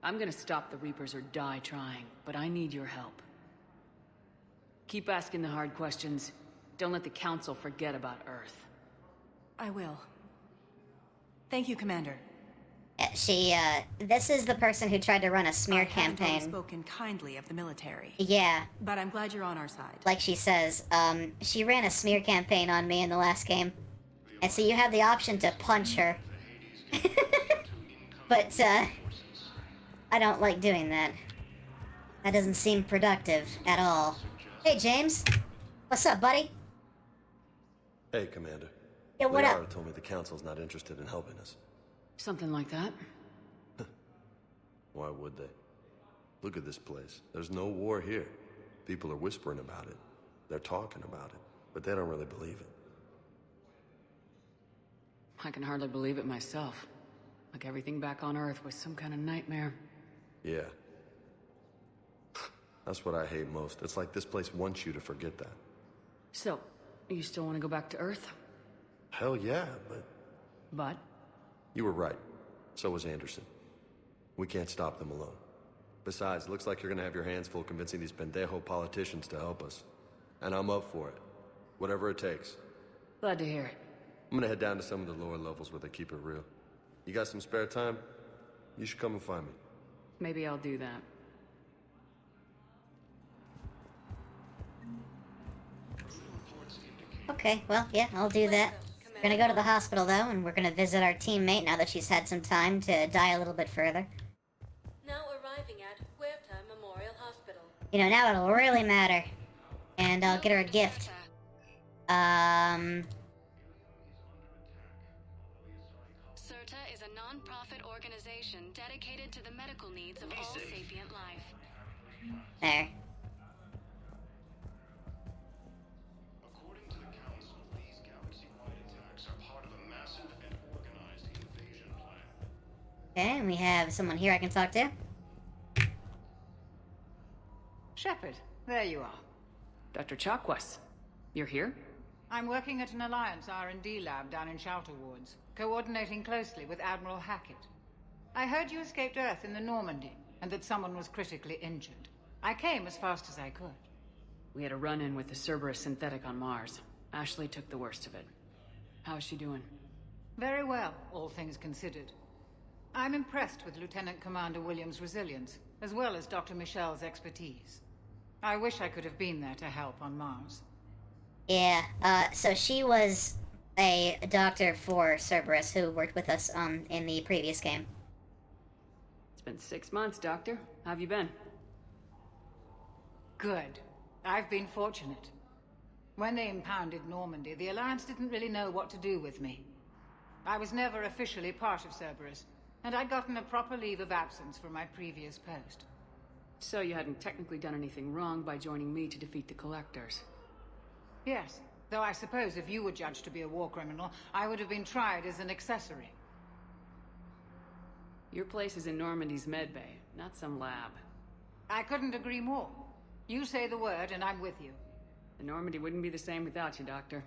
I'm gonna stop the Reapers or die trying, but I need your help. Keep asking the hard questions. Don't let the Council forget about Earth. I will. Thank you, Commander. This is the person who tried to run a smear I haven't campaign. always spoken kindly of the military. Yeah. But I'm glad you're on our side. Like she says, she ran a smear campaign on me in the last game. And so you have the option to punch her. But, I don't like doing that. That doesn't seem productive at all. Hey, James. What's up, buddy? Hey, Commander. Yeah, what up? Liara told me the Council's not interested in helping us. Something like that? Why would they? Look at this place. There's no war here. People are whispering about it. They're talking about it. But they don't really believe it. I can hardly believe it myself. Like everything back on Earth was some kind of nightmare. Yeah. That's what I hate most. It's like this place wants you to forget that. So, you still want to go back to Earth? Hell yeah, but... But? You were right. So was Anderson. We can't stop them alone. Besides, it looks like you're gonna have your hands full convincing these pendejo politicians to help us. And I'm up for it. Whatever it takes. Glad to hear it. I'm gonna head down to some of the lower levels where they keep it real. You got some spare time? You should come and find me. Maybe I'll do that. Okay, well, yeah, I'll do that. We're gonna go to the hospital, though, and we're gonna visit our teammate now that she's had some time to die a little bit further. Now arriving at Huerta Memorial Hospital. You know, now it'll really matter. And I'll get her a gift. CERTA is a non-profit organization dedicated to the medical needs of all sapient life. There. According to the Council, these galaxy-wide attacks are part of a massive and organized invasion plan. Okay, and we have someone here I can talk to. Shepard, there you are. Dr. Chakwas, you're here? I'm working at an Alliance R&D lab down in Shelter Wards, coordinating closely with Admiral Hackett. I heard you escaped Earth in the Normandy, and that someone was critically injured. I came as fast as I could. We had a run-in with the Cerberus synthetic on Mars. Ashley took the worst of it. How is she doing? Very well, all things considered. I'm impressed with Lieutenant Commander Williams' resilience, as well as Dr. Michel's expertise. I wish I could have been there to help on Mars. Yeah, so she was a doctor for Cerberus who worked with us, in the previous game. It's been 6 months, Doctor. How have you been? Good. I've been fortunate. When they impounded Normandy, the Alliance didn't really know what to do with me. I was never officially part of Cerberus, and I'd gotten a proper leave of absence from my previous post. So you hadn't technically done anything wrong by joining me to defeat the Collectors? Yes, though I suppose if you were judged to be a war criminal, I would have been tried as an accessory. Your place is in Normandy's medbay, not some lab. I couldn't agree more. You say the word and I'm with you. The Normandy wouldn't be the same without you, Doctor.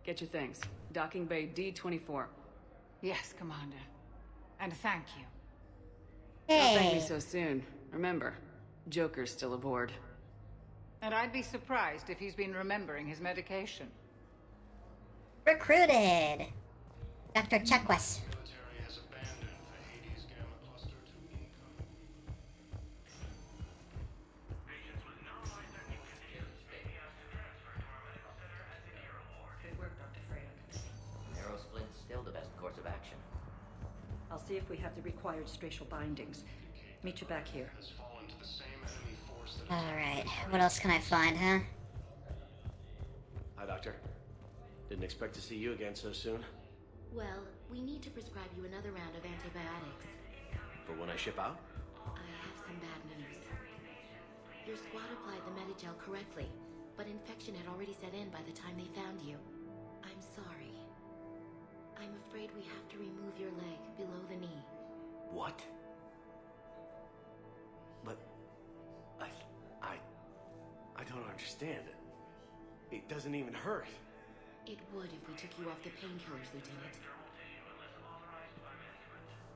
Get your things. Docking Bay D-24. Yes, Commander. And thank you. Don't thank me so soon. Remember, Joker's still aboard. And I'd be surprised if he's been remembering his medication. Recruited! Dr. Chakwas. we have the required spatial bindings. Meet you back here. Alright, what else can I find, huh? Hi, Doctor. Didn't expect to see you again so soon. Well, we need to prescribe you another round of antibiotics. For when I ship out? I have some bad news. Your squad applied the Medigel correctly, but infection had already set in by the time they found you. I'm sorry. I'm afraid we have to remove your leg below the knee. What? But... I don't understand. It doesn't even hurt. It would if we took you off the painkillers, Lieutenant.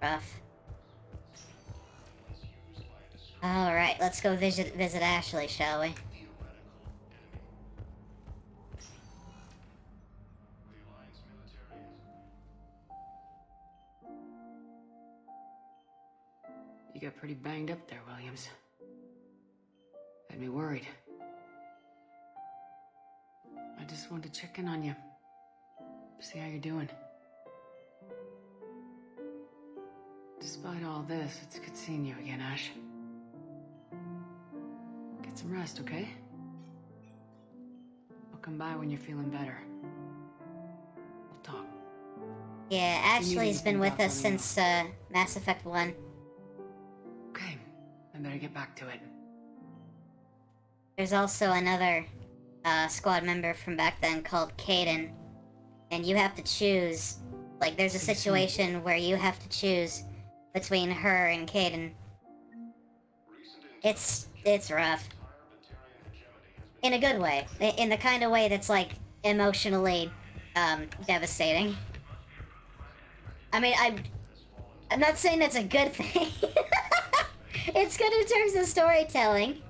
Rough. Alright, let's go visit Ashley, shall we? You got pretty banged up there, Williams. Had me worried. I just wanted to check in on you. See how you're doing. Despite all this, it's good seeing you again, Ash. Get some rest, okay? I'll come by when you're feeling better. We'll talk. Yeah, Ashley's been with us since Mass Effect 1. Okay, I better get back to it. There's also another squad member from back then called Kaidan, and you have to choose. Like, there's a situation where you have to choose between her and Kaidan. It's rough. In a good way. In the kind of way that's, like, emotionally devastating. I mean, I'm not saying that's a good thing. It's good in terms of storytelling.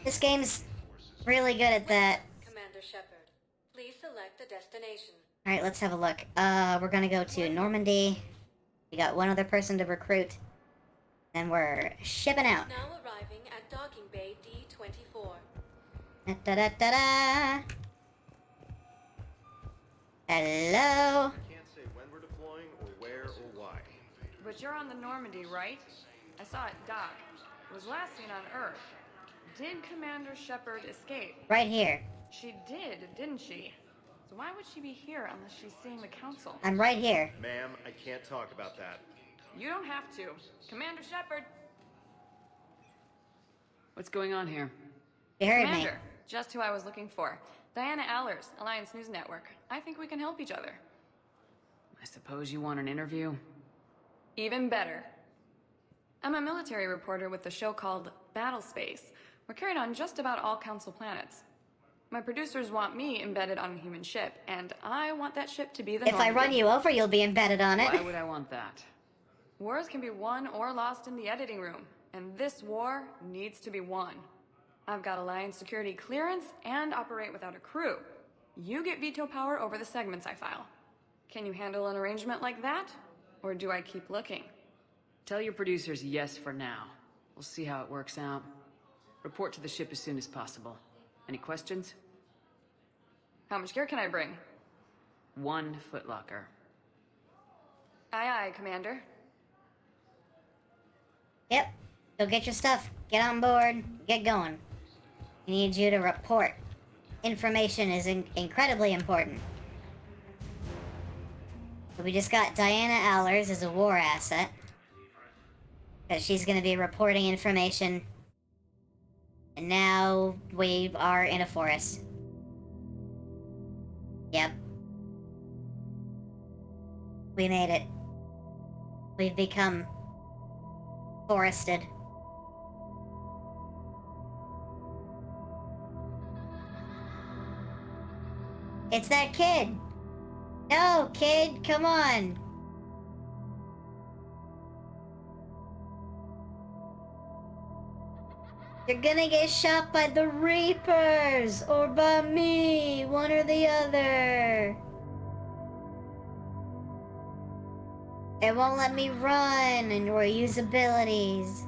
This game's really good at that. Commander Shepard, please select a destination. Alright, let's have a look. We're gonna go to Normandy. We got one other person to recruit. And we're shipping out. Now arriving at Docking Bay D-24. Da-da-da-da-da. Hello? Can't say when we're deploying or where or why. But you're on the Normandy, right? I saw it dock. It was last seen on Earth. Did Commander Shepard escape? Right here. She did, didn't she? So why would she be here unless she's seeing the Council? I'm right here. Ma'am, I can't talk about that. You don't have to. Commander Shepard! What's going on here? You heard Commander, just who I was looking for. Diana Allers, Alliance News Network. I think we can help each other. I suppose you want an interview? Even better. I'm a military reporter with a show called Battle Space. We're carried on just about all Council planets. My producers want me embedded on a human ship, and I want that ship to be the If I run you over, you'll be embedded on it. Why would I want that? Wars can be won or lost in the editing room, and this war needs to be won. I've got Alliance security clearance and operate without a crew. You get veto power over the segments I file. Can you handle an arrangement like that? Or do I keep looking? Tell your producers yes for now. We'll see how it works out. Report to the ship as soon as possible. Any questions? How much gear can I bring? 1 footlocker. Aye, aye, Commander. Yep. Go get your stuff. Get on board. Get going. We need you to report. Information is incredibly important. So we just got Diana Allers as a war asset. Because she's going to be reporting information. And now we are in a forest. Yep. We made it. We've become forested. It's that kid! No, kid, come on! You're gonna get shot by the Reapers! Or by me! One or the other! It won't let me run and or use abilities.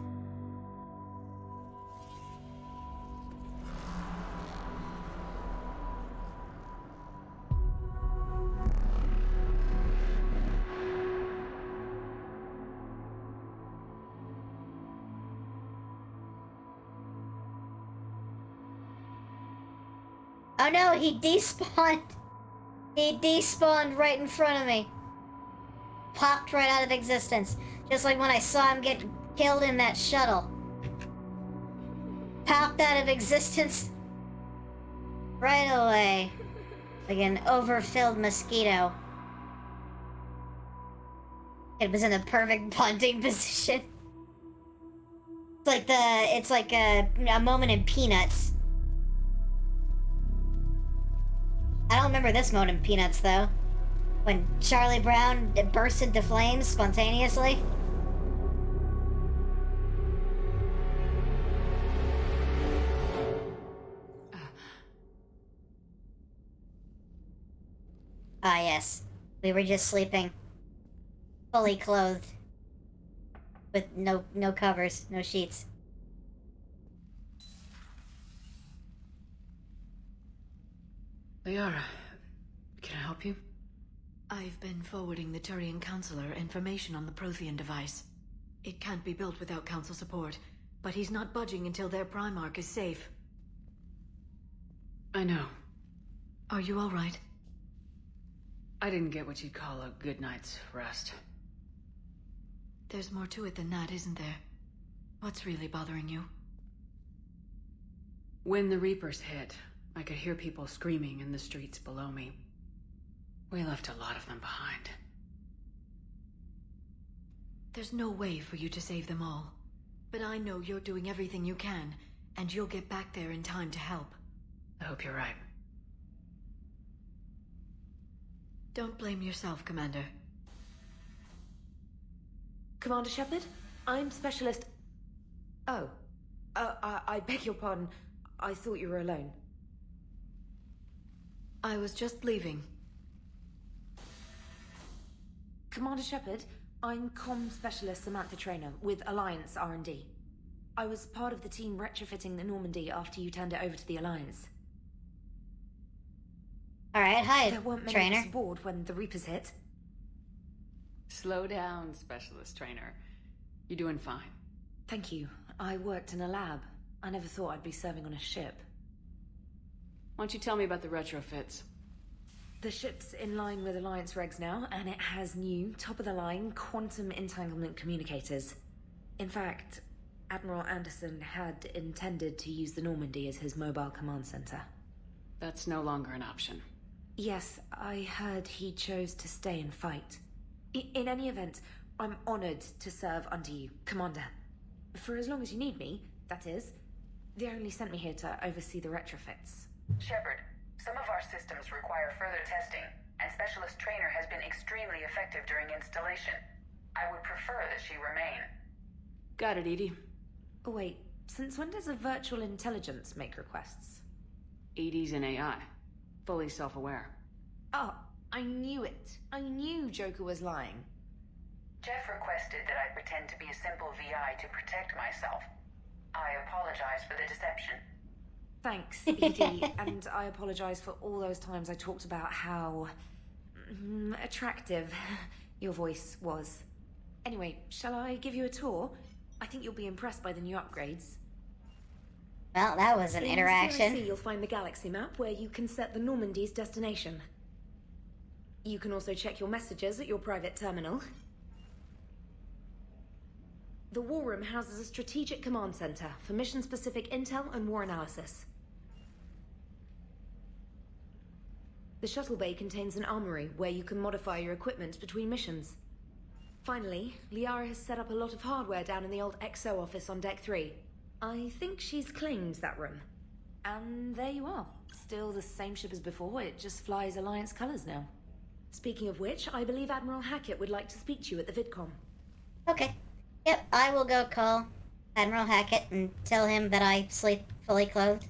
Oh no, he despawned. He despawned right in front of me. Popped right out of existence. Just like when I saw him get killed in that shuttle. Popped out of existence right away. Like an overfilled mosquito. It was in the perfect punting position. It's like a moment in Peanuts. I don't remember this moment in Peanuts though. When Charlie Brown burst into flames spontaneously. Ah yes, we were just sleeping. Fully clothed. With no covers, no sheets. Liara, can I help you? I've been forwarding the Turian Counselor information on the Prothean device. It can't be built without Council support, but he's not budging until their Primarch is safe. I know. Are you all right? I didn't get what you'd call a good night's rest. There's more to it than that, isn't there? What's really bothering you? When the Reapers hit, I could hear people screaming in the streets below me. We left a lot of them behind. There's no way for you to save them all. But I know you're doing everything you can, and you'll get back there in time to help. I hope you're right. Don't blame yourself, Commander. Commander Shepard, I'm Specialist... Oh. I beg your pardon. I thought you were alone. I was just leaving. Commander Shepard, I'm Comm Specialist Samantha Traynor with Alliance R&D. I was part of the team retrofitting the Normandy after you turned it over to the Alliance. Alright, hi, There weren't many Traynor. of us aboard when the Reapers hit. Slow down, Specialist Traynor. You're doing fine. Thank you. I worked in a lab. I never thought I'd be serving on a ship. Why don't you tell me about the retrofits? The ship's in line with Alliance regs now, and it has new, top-of-the-line quantum entanglement communicators. In fact, Admiral Anderson had intended to use the Normandy as his mobile command center. That's no longer an option. Yes, I heard he chose to stay and fight. In any event, I'm honored to serve under you, Commander. For as long as you need me, that is. They only sent me here to oversee the retrofits. Shepard, some of our systems require further testing, and Specialist Traynor has been extremely effective during installation. I would prefer that she remain. Got it, Edie. Oh wait, since when does a virtual intelligence make requests? Edie's an AI. Fully self-aware. Oh, I knew it. I knew Joker was lying. Jeff requested that I pretend to be a simple VI to protect myself. I apologize for the deception. Thanks, Edie, and I apologize for all those times I talked about how... attractive your voice was. Anyway, shall I give you a tour? I think you'll be impressed by the new upgrades. Well, that was an interaction. In CIC, you'll find the galaxy map where you can set the Normandy's destination. You can also check your messages at your private terminal. The War Room houses a strategic command center for mission-specific intel and war analysis. The shuttle bay contains an armory where you can modify your equipment between missions. Finally, Liara has set up a lot of hardware down in the old XO office on Deck 3. I think she's claimed that room. And there you are. Still the same ship as before, it just flies Alliance colors now. Speaking of which, I believe Admiral Hackett would like to speak to you at the VidCom. Okay. Yep, I will go call Admiral Hackett and tell him that I sleep fully clothed.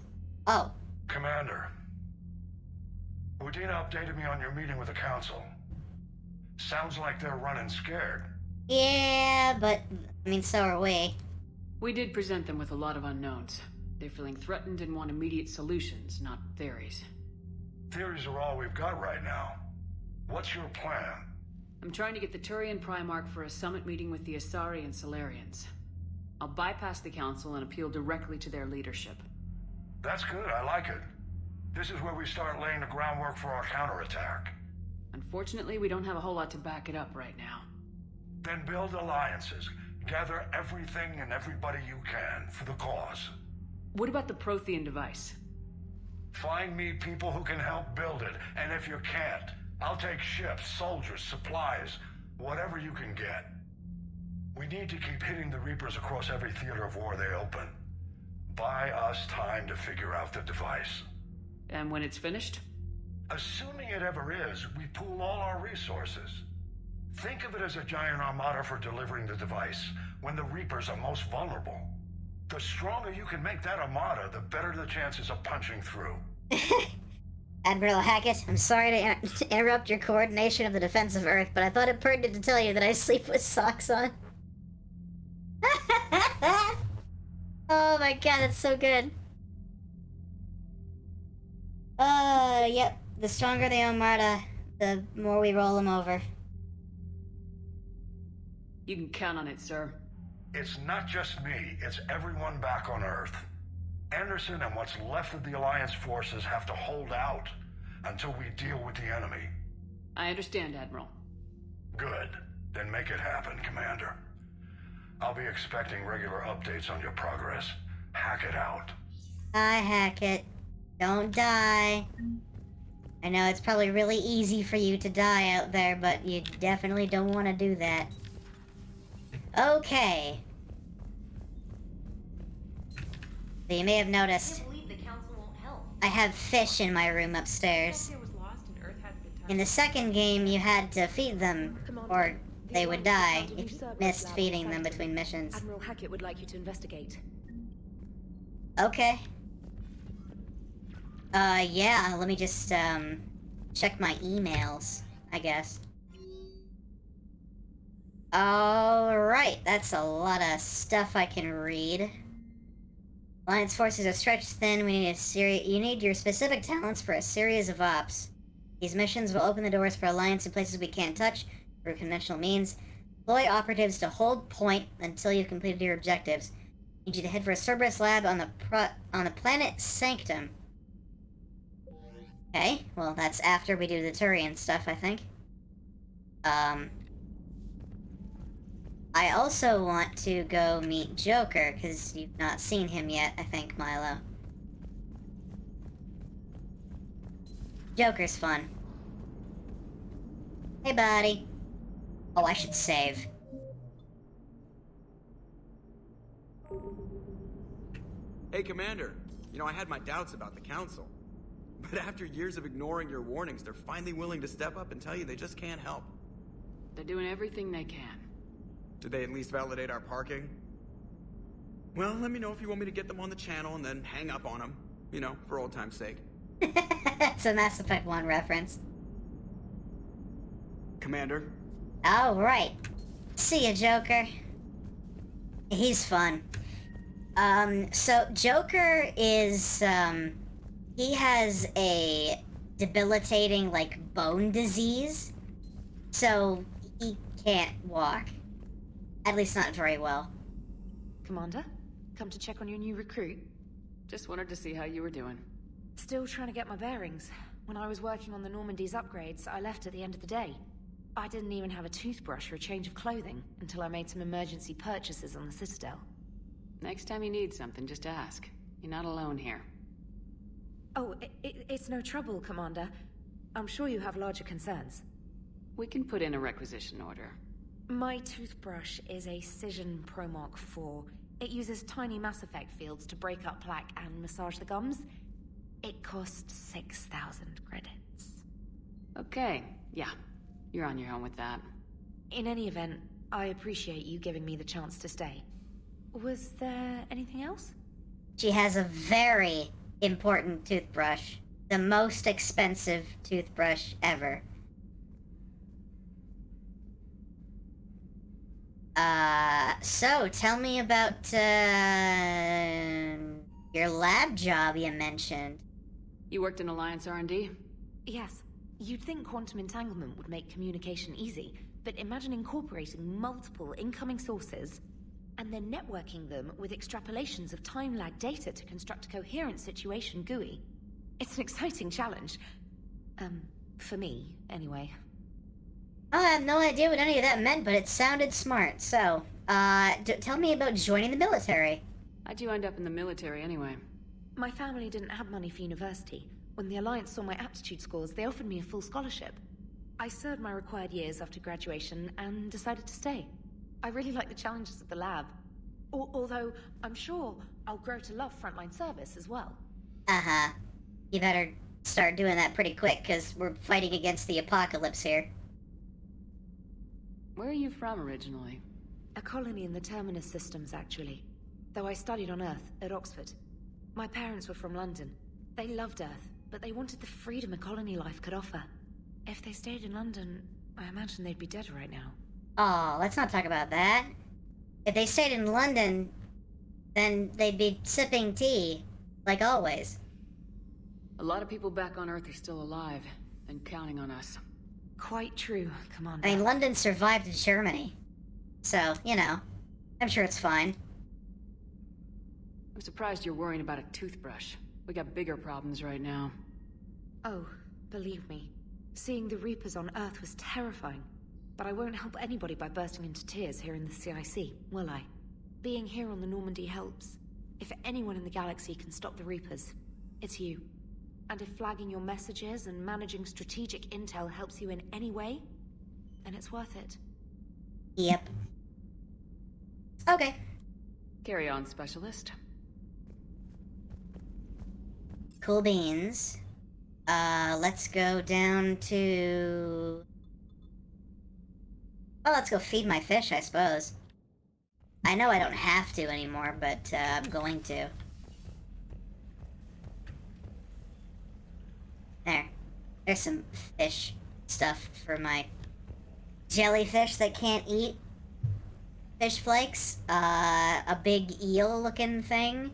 Oh. Commander. Udina updated me on your meeting with the Council. Sounds like they're running scared. Yeah, but, I mean, so are we. We did present them with a lot of unknowns. They're feeling threatened and want immediate solutions, not theories. Theories are all we've got right now. What's your plan? I'm trying to get the Turian Primarch for a summit meeting with the Asari and Solarians. I'll bypass the Council and appeal directly to their leadership. That's good, I like it. This is where we start laying the groundwork for our counterattack. Unfortunately, we don't have a whole lot to back it up right now. Then build alliances. Gather everything and everybody you can for the cause. What about the Prothean device? Find me people who can help build it, and if you can't, I'll take ships, soldiers, supplies, whatever you can get. We need to keep hitting the Reapers across every theater of war they open. Buy us time to figure out the device. And when it's finished? Assuming it ever is, we pool all our resources. Think of it as a giant armada for delivering the device, when the Reapers are most vulnerable. The stronger you can make that armada, the better the chances of punching through. Admiral Hackett, I'm sorry to interrupt your coordination of the defense of Earth, but I thought it pertinent to tell you that I sleep with socks on. Oh my god, that's so good. Yep. The stronger the armada, the more we roll them over. You can count on it, sir. It's not just me, it's everyone back on Earth. Anderson and what's left of the Alliance forces have to hold out until we deal with the enemy. I understand, Admiral. Good. Then make it happen, Commander. I'll be expecting regular updates on your progress. Hack it out. Hi, Hackett. Don't die. I know it's probably really easy for you to die out there, but you definitely don't want to do that. Okay. So you may have noticed, I have fish in my room upstairs. In the second game, you had to feed them, or they would die if you missed feeding them between missions. Admiral Hackett would like you to investigate. Okay. Yeah, let me just, check my emails, I guess. Alright, that's a lot of stuff I can read. Alliance forces are stretched thin. You need your specific talents for a series of ops. These missions will open the doors for Alliance in places we can't touch through conventional means. Deploy operatives to hold point until you've completed your objectives. Need you to head for a Cerberus lab on the planet Sanctum. Okay, well that's after we do the Turian stuff, I think. I also want to go meet Joker, because you've not seen him yet, I think, Milo. Joker's fun. Hey, buddy. Oh, I should save. Hey, Commander. You know, I had my doubts about the Council. But after years of ignoring your warnings, they're finally willing to step up and tell you they just can't help. They're doing everything they can. Did they at least validate our parking? Well, let me know if you want me to get them on the channel and then hang up on them. You know, for old time's sake. It's a Mass Effect 1 reference. Commander? Alright. See ya, Joker. He's fun. So Joker is, he has a debilitating, like, bone disease. So he can't walk. At least not very well. Commander, come to check on your new recruit. Just wanted to see how you were doing. Still trying to get my bearings. When I was working on the Normandy's upgrades, I left at the end of the day. I didn't even have a toothbrush or a change of clothing until I made some emergency purchases on the Citadel. Next time you need something, just ask. You're not alone here. Oh, it's no trouble, Commander. I'm sure you have larger concerns. We can put in a requisition order. My toothbrush is a Cision Pro Mark 4. It uses tiny Mass Effect fields to break up plaque and massage the gums. It costs 6,000 credits. Okay, yeah. You're on your own with that. In any event, I appreciate you giving me the chance to stay. Was there anything else? She has a very important toothbrush. The most expensive toothbrush ever. So tell me about, your lab job you mentioned. You worked in Alliance R&D? Yes. You'd think quantum entanglement would make communication easy, but imagine incorporating multiple incoming sources and then networking them with extrapolations of time-lag data to construct a coherent situation GUI. It's an exciting challenge. For me, anyway. I have no idea what any of that meant, but it sounded smart. So, tell me about joining the military. How'd you end up in the military anyway? My family didn't have money for university. When the Alliance saw my aptitude scores, they offered me a full scholarship. I served my required years after graduation and decided to stay. I really like the challenges of the lab. Although, I'm sure I'll grow to love frontline service as well. Uh-huh. You better start doing that pretty quick, because we're fighting against the apocalypse here. Where are you from originally? A colony in the Terminus systems, actually. Though I studied on Earth, at Oxford. My parents were from London. They loved Earth, but they wanted the freedom a colony life could offer. If they stayed in London, I imagine they'd be dead right now. Oh, let's not talk about that. If they stayed in London, then they'd be sipping tea, like always. A lot of people back on Earth are still alive, and counting on us. Quite true, Commander. I mean, London survived Germany. So, you know, I'm sure it's fine. I'm surprised you're worrying about a toothbrush. We got bigger problems right now. Oh, believe me. Seeing the Reapers on Earth was terrifying. But I won't help anybody by bursting into tears here in the CIC, will I? Being here on the Normandy helps. If anyone in the galaxy can stop the Reapers, it's you. And if flagging your messages and managing strategic intel helps you in any way, then it's worth it. Yep. Okay. Carry on, Specialist. Cool beans. Let's go down to... Oh, let's go feed my fish, I suppose. I know I don't have to anymore, but I'm going to. There's some fish stuff for my jellyfish that can't eat fish flakes. A big eel-looking thing.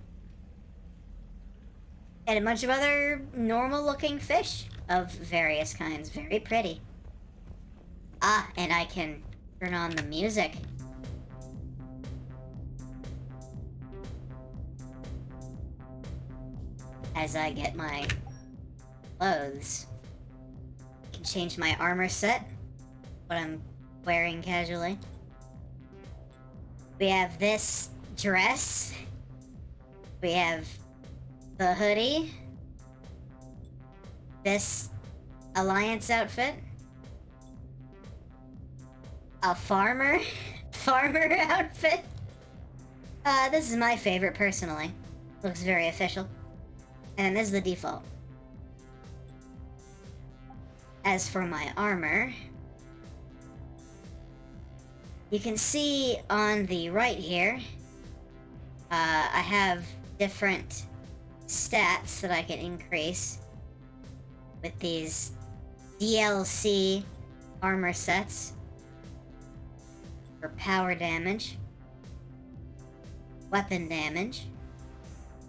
And a bunch of other normal-looking fish of various kinds. Very pretty. Ah, and I can turn on the music. As I get my clothes. I can change my armor set. What I'm wearing casually. We have this dress. We have the hoodie. This Alliance outfit. A farmer outfit. This is my favorite personally. Looks very official. And this is the default. As for my armor, you can see on the right here, I have different stats that I can increase with these DLC armor sets for power damage, weapon damage,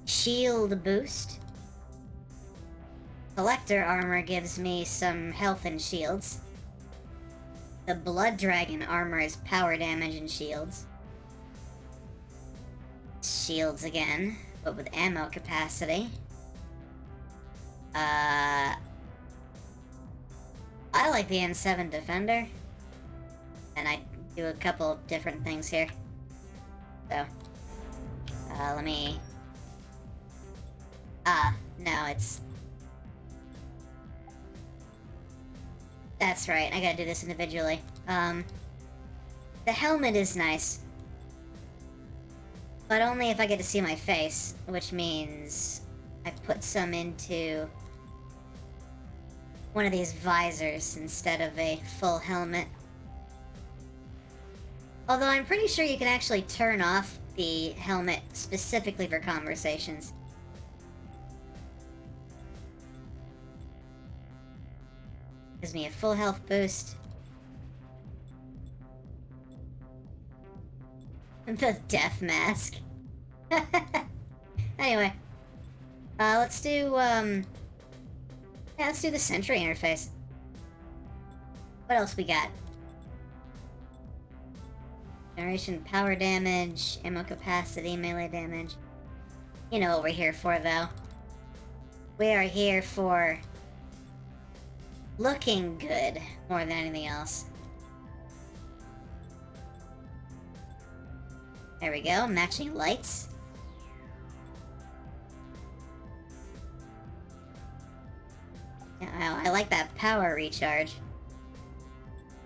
shield boost. Collector armor gives me some health and shields. The Blood Dragon armor is power damage and shields. Shields again, but with ammo capacity. I like the N7 Defender. And I do a couple different things here. So, let me... no, it's... That's right, I gotta do this individually. The helmet is nice. But only if I get to see my face, which means I put some into one of these visors instead of a full helmet. Although I'm pretty sure you can actually turn off the helmet specifically for conversations. Gives me a full health boost. The death mask. Anyway. Let's do, yeah, let's do the Sentry interface. What else we got? Generation power damage, ammo capacity, melee damage. You know what we're here for, though. We are here for looking good more than anything else. There we go, matching lights. Yeah, I like that power recharge.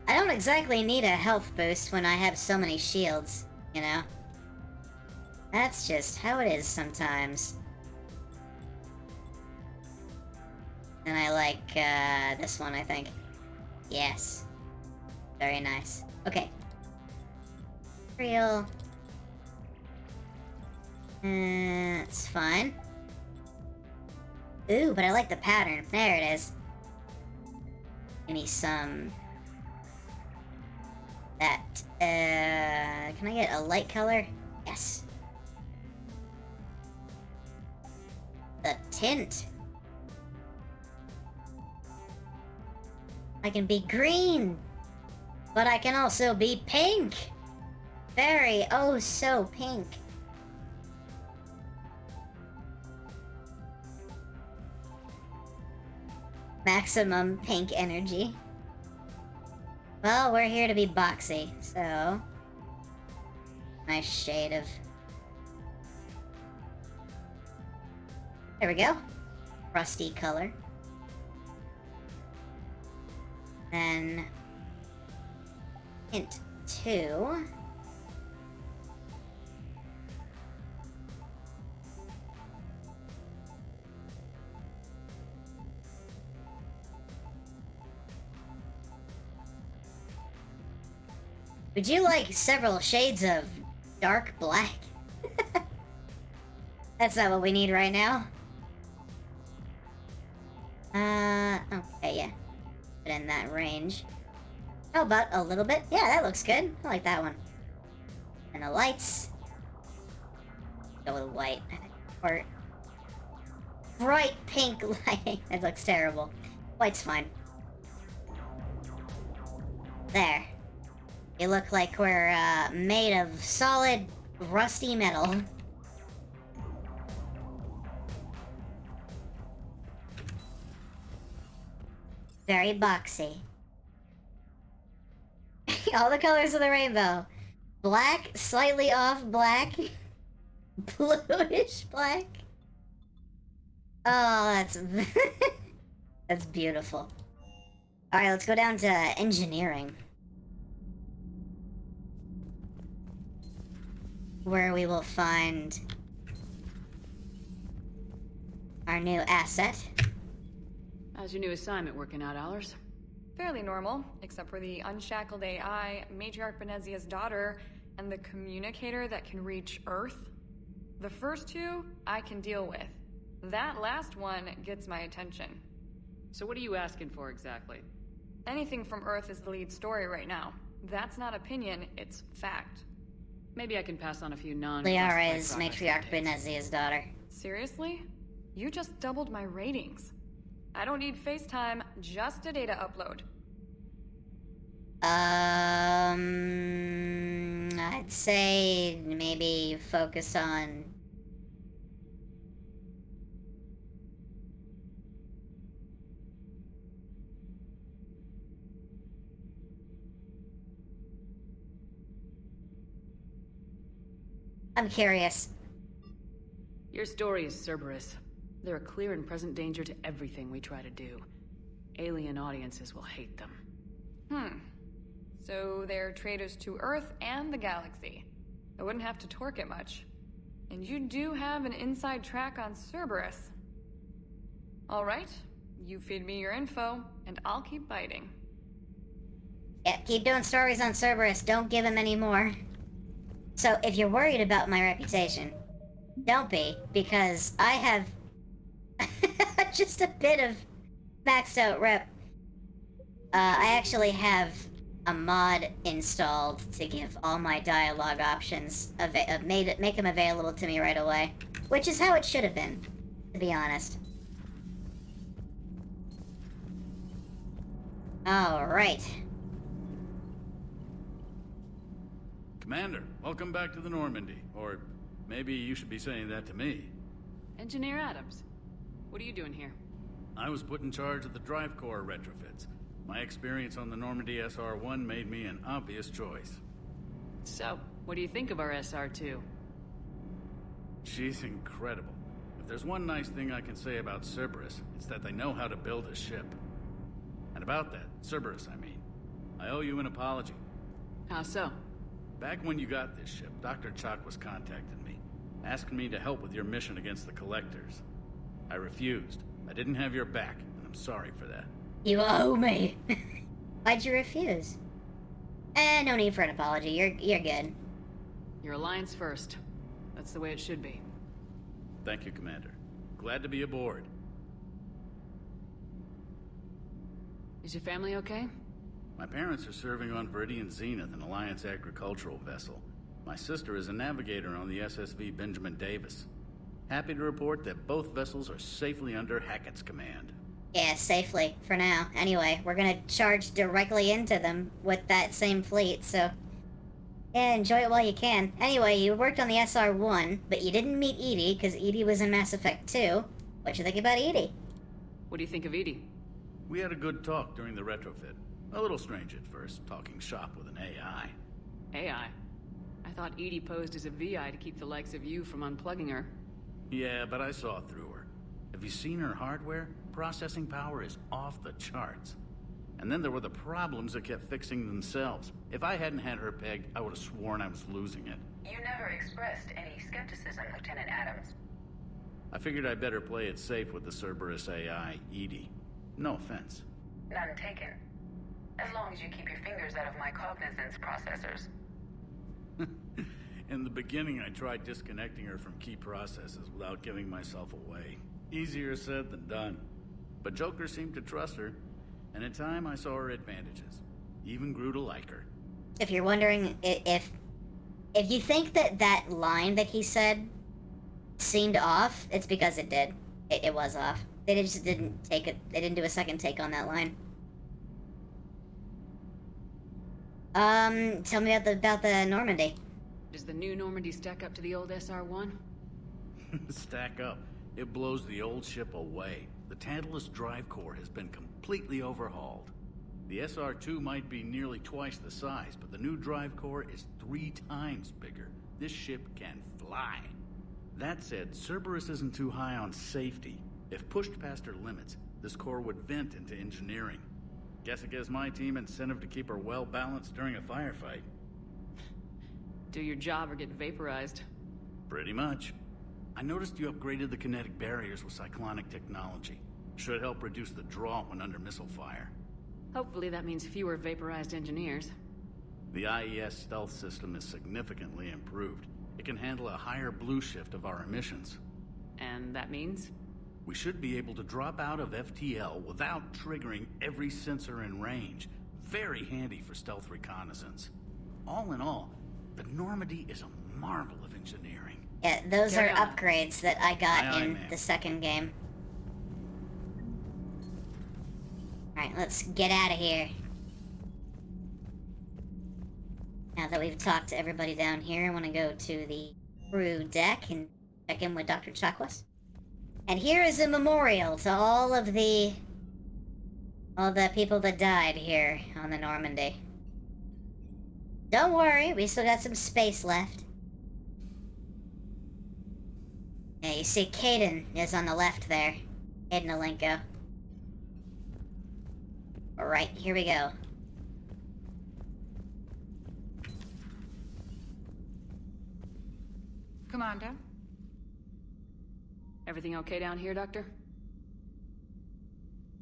I don't exactly need a health boost when I have so many shields, you know? That's just how it is sometimes. And I like, this one, I think. Yes. Very nice. Okay. Real. That's fine. Ooh, but I like the pattern. There it is. Give me some... that. Can I get a light color? Yes. The tint. I can be green, but I can also be pink. Very, oh so pink. Maximum pink energy. Well, we're here to be boxy, so... nice shade of... there we go. Rusty color. Then... hint 2. Would you like several shades of dark black? That's not what we need right now. Okay, yeah. Put in that range. How about a little bit? Yeah, that looks good. I like that one. And the lights. Go with white, I think. Or bright pink lighting. That looks terrible. White's fine. There. You look like we're made of solid, rusty metal. Very boxy. All the colors of the rainbow. Black, slightly off black. Bluish black. Oh, that's... that's beautiful. Alright, let's go down to engineering. Where we will find our new asset. How's your new assignment working out, Allers? Fairly normal, except for the unshackled AI, Matriarch Benezia's daughter, and the communicator that can reach Earth. The first two, I can deal with. That last one gets my attention. So what are you asking for exactly? Anything from Earth is the lead story right now. That's not opinion, it's fact. Maybe I can pass on a few Liara is Matriarch Benezia's daughter. Seriously? You just doubled my ratings. I don't need FaceTime, just a data upload. I'd say maybe focus on... I'm curious. Your story is Cerberus. They're a clear and present danger to everything we try to do. Alien audiences will hate them. So they're traitors to Earth and the galaxy. I wouldn't have to torque it much. And you do have an inside track on Cerberus. Alright, you feed me your info, and I'll keep biting. Yeah, keep doing stories on Cerberus, don't give him any more. So, if you're worried about my reputation, don't be, because I have just a bit of maxed out rep. I actually have a mod installed to give all my dialogue options, make them available to me right away. Which is how it should have been, to be honest. Alright. Commander, welcome back to the Normandy. Or maybe you should be saying that to me. Engineer Adams, What are you doing here? I was put in charge of the drive core retrofits. My experience on the Normandy SR-1 made me an obvious choice. So, what do you think of our SR-2? She's incredible. If there's one nice thing I can say about Cerberus, it's that they know how to build a ship. And about that, Cerberus, I mean, I owe you an apology. How so? Back when you got this ship, Dr. Chakwas contacted me, asking me to help with your mission against the Collectors. I refused. I didn't have your back, and I'm sorry for that. You owe me. Why'd you refuse? No need for an apology. You're good. Your alliance first. That's the way it should be. Thank you, Commander. Glad to be aboard. Is your family okay? My parents are serving on Viridian Zenith, an Alliance agricultural vessel. My sister is a navigator on the SSV Benjamin Davis. Happy to report that both vessels are safely under Hackett's command. Yeah, safely, for now. Anyway, we're gonna charge directly into them with that same fleet, so... yeah, enjoy it while you can. Anyway, you worked on the SR-1, but you didn't meet EDI, because EDI was in Mass Effect 2. What you think about EDI? What do you think of EDI? We had a good talk during the retrofit. A little strange at first, talking shop with an AI. AI? I thought EDI posed as a VI to keep the likes of you from unplugging her. Yeah, but I saw through her. Have you seen her hardware? Processing power is off the charts. And then there were the problems that kept fixing themselves. If I hadn't had her pegged, I would have sworn I was losing it. You never expressed any skepticism, Lieutenant Adams. I figured I'd better play it safe with the Cerberus AI, EDI. No offense. None taken. As long as you keep your fingers out of my cognizance processors. In the beginning, I tried disconnecting her from key processes without giving myself away. Easier said than done. But Joker seemed to trust her, and in time I saw her advantages. Even grew to like her. If you're wondering if you think that line that he said seemed off, it's because it did. It was off. They just didn't take it. They didn't do a second take on that line. Tell me about the Normandy. Does the new Normandy stack up to the old SR-1? Stack up. It blows the old ship away. The Tantalus drive core has been completely overhauled. The SR-2 might be nearly twice the size, but the new drive core is 3 times bigger. This ship can fly. That said, Cerberus isn't too high on safety. If pushed past her limits, this core would vent into engineering. Guess it gives my team incentive to keep her well balanced during a firefight. Do your job or get vaporized. Pretty much. I noticed you upgraded the kinetic barriers with cyclonic technology. Should help reduce the draw when under missile fire. Hopefully that means fewer vaporized engineers. The IES stealth system is significantly improved. It can handle a higher blue shift of our emissions. And that means? We should be able to drop out of FTL without triggering every sensor in range. Very handy for stealth reconnaissance. All in all, the Normandy is a marvel of engineering. Yeah, those are upgrades that I got in the second game. Alright, let's get out of here. Now that we've talked to everybody down here, I want to go to the crew deck and check in with Dr. Chakwas. And here is a memorial to all the people that died here on the Normandy. Don't worry, we still got some space left. Yeah, you see Kaidan is on the left there. Kaidan Alenko. Alright, here we go. Commander? Everything okay down here, Doctor?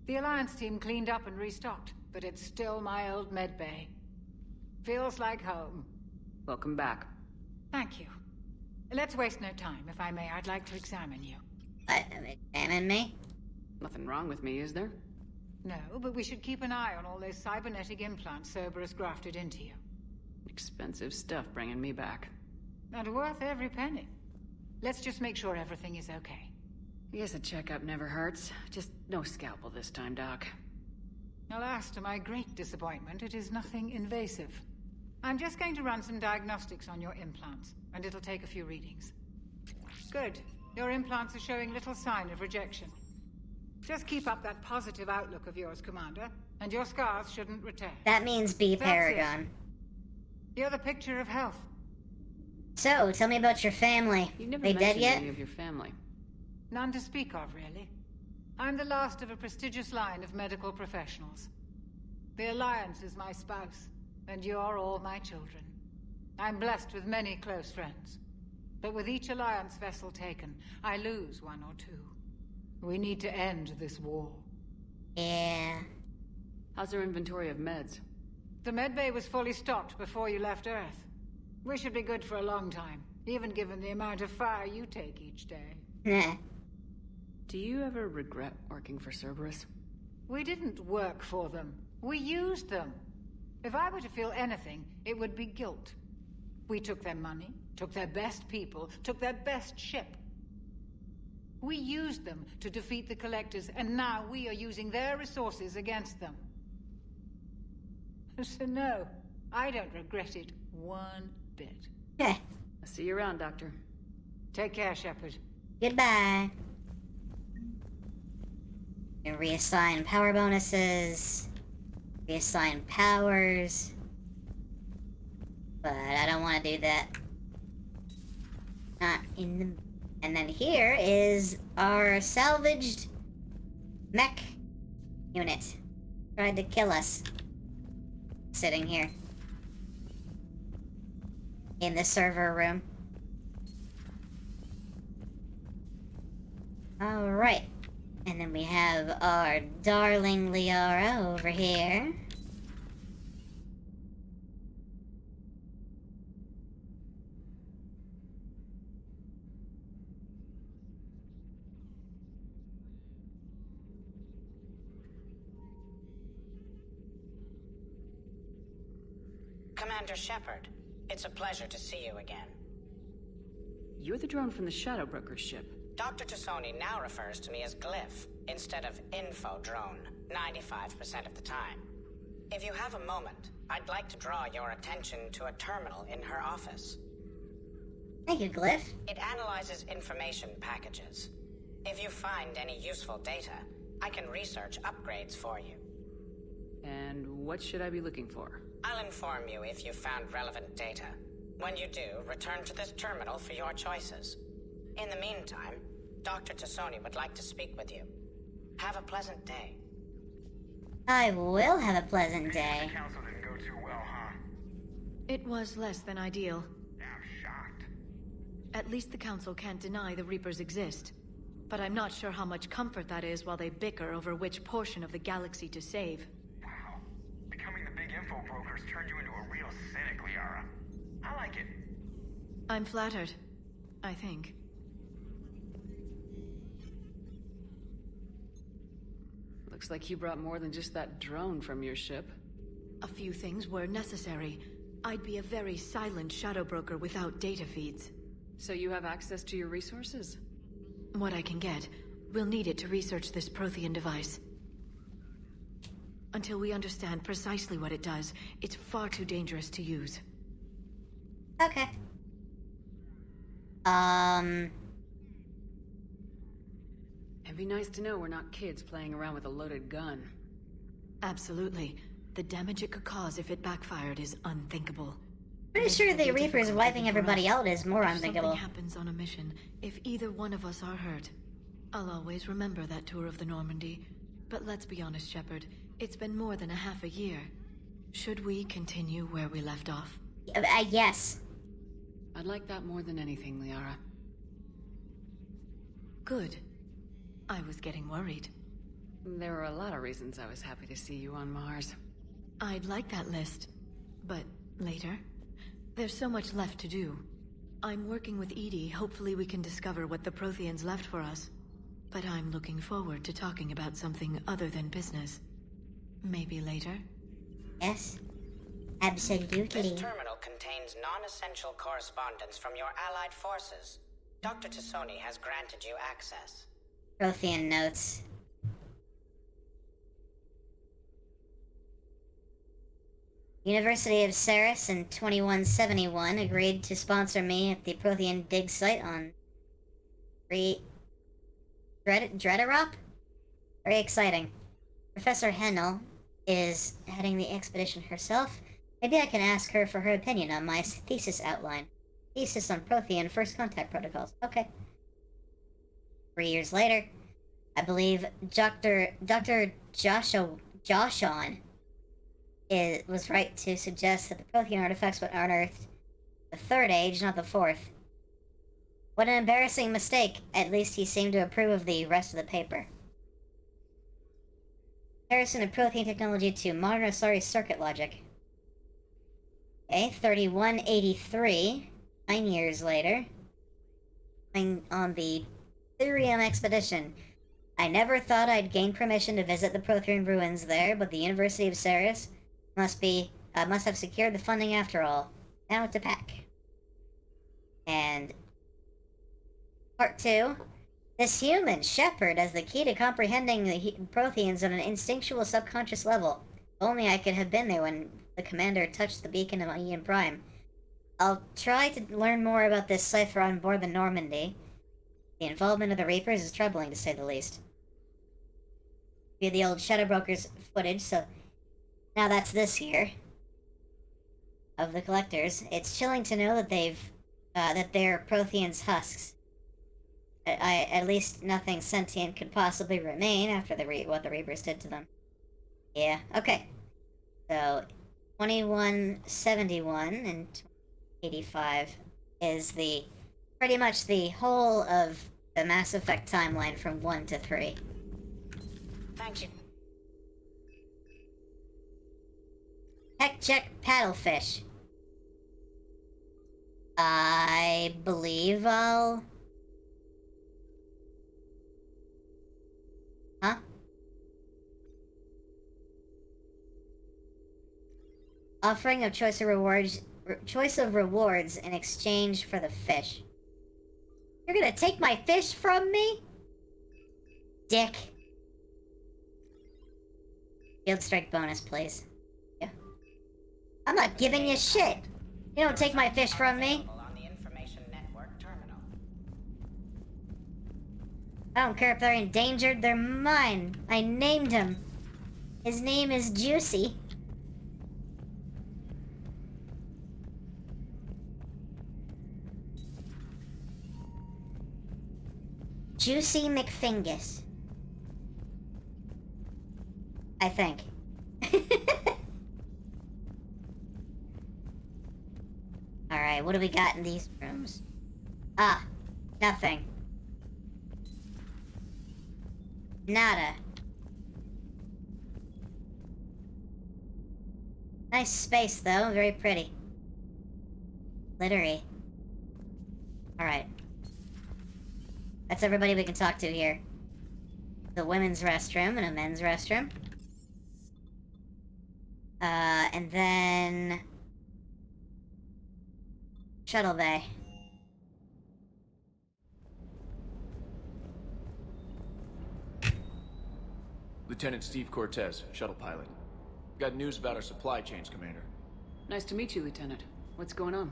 The Alliance team cleaned up and restocked, but it's still my old medbay. Feels like home. Welcome back. Thank you. Let's waste no time. If I may, I'd like to examine you. Examine me? Nothing wrong with me, is there? No, but we should keep an eye on all those cybernetic implants Cerberus grafted into you. Expensive stuff bringing me back. And worth every penny. Let's just make sure everything is okay. Guess a checkup never hurts. Just no scalpel this time, Doc. Alas, to my great disappointment, it is nothing invasive. I'm just going to run some diagnostics on your implants, and it'll take a few readings. Good. Your implants are showing little sign of rejection. Just keep up that positive outlook of yours, Commander, and your scars shouldn't return. That means be That's Paragon. it. You're the picture of health. So, tell me about your family. You never They dead mentioned yet? any of your family. None to speak of, really. I'm the last of a prestigious line of medical professionals. The Alliance is my spouse, and you're all my children. I'm blessed with many close friends. But with each Alliance vessel taken, I lose one or two. We need to end this war. Yeah. How's our inventory of meds? The medbay was fully stocked before you left Earth. We should be good for a long time, even given the amount of fire you take each day. Nah. Do you ever regret working for Cerberus? We didn't work for them. We used them. If I were to feel anything, it would be guilt. We took their money, took their best people, took their best ship. We used them to defeat the Collectors, and now we are using their resources against them. So no, I don't regret it one bit. Okay. I'll see you around, Doctor. Take care, Shepard. Goodbye. And reassign power bonuses. Reassign powers. But I don't want to do that. Not in the... And then here is our salvaged mech unit. Tried to kill us. Sitting here. In the server room. Alright. And then we have our darling Liara over here. Commander Shepard, it's a pleasure to see you again. You're the drone from the Shadow Broker's ship. Dr. Tassoni now refers to me as Glyph instead of Info Drone 95% of the time. If you have a moment, I'd like to draw your attention to a terminal in her office. Thank you, Glyph. It analyzes information packages. If you find any useful data, I can research upgrades for you. And what should I be looking for? I'll inform you if you found relevant data. When you do, return to this terminal for your choices. In the meantime, Dr. Tassoni would like to speak with you. Have a pleasant day. I will have a pleasant day. The council didn't go too well, huh? It was less than ideal. Yeah, I'm shocked. At least the Council can't deny the Reapers exist. But I'm not sure how much comfort that is while they bicker over which portion of the galaxy to save. Wow. Becoming the big info brokers turned you into a real cynic, Liara. I like it. I'm flattered. I think. Looks like you brought more than just that drone from your ship. A few things were necessary. I'd be a very silent shadow broker without data feeds. So you have access to your resources? What I can get. We'll need it to research this Prothean device. Until we understand precisely what it does, it's far too dangerous to use. Okay. It'd be nice to know we're not kids playing around with a loaded gun. Absolutely. The damage it could cause if it backfired is unthinkable. Pretty sure the Reapers wiping everybody out is more If unthinkable. something happens on a mission, if either one of us are hurt, I'll always remember that tour of the Normandy. But let's be honest, Shepard. It's been more than a half a year. Should we continue where we left off? Yes. I'd like that more than anything, Liara. Good. I was getting worried. There were a lot of reasons I was happy to see you on Mars. I'd like that list. But later? There's so much left to do. I'm working with EDI. Hopefully we can discover what the Protheans left for us. But I'm looking forward to talking about something other than business. Maybe later? Yes. Absolutely. This terminal contains non-essential correspondence from your allied forces. Dr. Tassoni has granted you access. Prothean notes. University of Ceres in 2171 agreed to sponsor me at the Prothean dig site on Dreadarop? Very exciting. Professor Hennel is heading the expedition herself. Maybe I can ask her for her opinion on my thesis outline. Thesis on Prothean First Contact Protocols. Okay. 3 years later, I believe Dr. Joshon was right to suggest that the Prothean artifacts were unearthed the third age, not the fourth. What an embarrassing mistake. At least he seemed to approve of the rest of the paper. Comparison of Prothean technology to modern Asari circuit logic. Okay, 3183. 9 years later. On the Thurium expedition. I never thought I'd gain permission to visit the Prothean ruins there, but the University of Ceres must have secured the funding after all. Now to pack. And Part 2. This human, Shepard, as the key to comprehending the Protheans on an instinctual subconscious level. If only I could have been there when the commander touched the beacon of Ian Prime. I'll try to learn more about this cipher on board the Normandy. The involvement of the Reapers is troubling, to say the least. We had the old Shadow Brokers footage, so now that's this here. Of the Collectors. It's chilling to know that they're Prothean's husks. At least nothing sentient could possibly remain after what the Reapers did to them. Yeah, okay. So, 2171 and 85 is pretty much the whole of the Mass Effect timeline from 1 to 3. Thank you. Tech check paddlefish. I believe I'll... Huh? Offering of choice of rewards in exchange for the fish. You're gonna take my fish from me? Dick. Field strike bonus, please. Yeah. I'm not giving you shit. You don't take my fish from me. I don't care if they're endangered, they're mine. I named him. His name is Juicy. Juicy McFingus. I think. Alright, what do we got in these rooms? Ah, nothing. Nada. Nice space, though. Very pretty. Glittery. Alright. That's everybody we can talk to here. The women's restroom and a men's restroom. And then... Shuttle bay. Lieutenant Steve Cortez, shuttle pilot. Got news about our supply chains, Commander. Nice to meet you, Lieutenant. What's going on?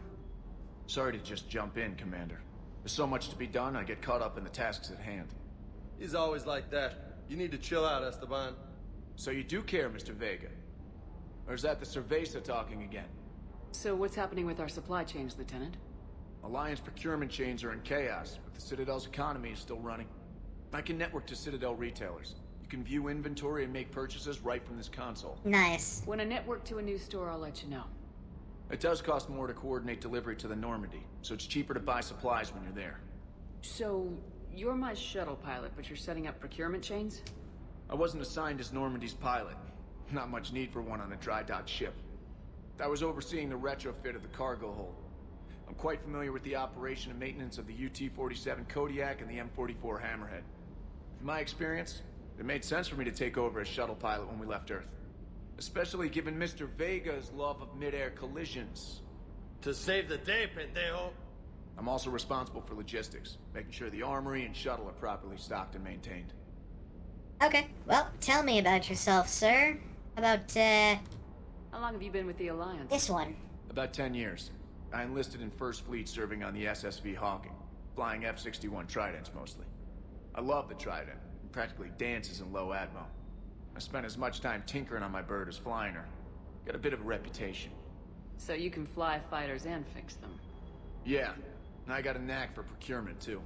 Sorry to just jump in, Commander. There's so much to be done, I get caught up in the tasks at hand. He's always like that. You need to chill out, Esteban. So you do care, Mr. Vega? Or is that the Cerveza talking again? So what's happening with our supply chains, Lieutenant? Alliance procurement chains are in chaos, but the Citadel's economy is still running. I can network to Citadel retailers. You can view inventory and make purchases right from this console. Nice. When I network to a new store, I'll let you know. It does cost more to coordinate delivery to the Normandy, so it's cheaper to buy supplies when you're there. So, you're my shuttle pilot, but you're setting up procurement chains? I wasn't assigned as Normandy's pilot. Not much need for one on a dry dock ship. I was overseeing the retrofit of the cargo hold. I'm quite familiar with the operation and maintenance of the UT-47 Kodiak and the M44 Hammerhead. In my experience, it made sense for me to take over as shuttle pilot when we left Earth. Especially given Mr. Vega's love of mid-air collisions. To save the day, pendejo. I'm also responsible for logistics, making sure the armory and shuttle are properly stocked and maintained. Okay, well, tell me about yourself, sir. About, How long have you been with the Alliance? this one. About 10 years. I enlisted in First Fleet serving on the SSV Hawking, flying F-61 Tridents mostly. I love the Trident. Practically dances in low atmo. I spent as much time tinkering on my bird as flying her. Got a bit of a reputation. So you can fly fighters and fix them. Yeah, and I got a knack for procurement, too.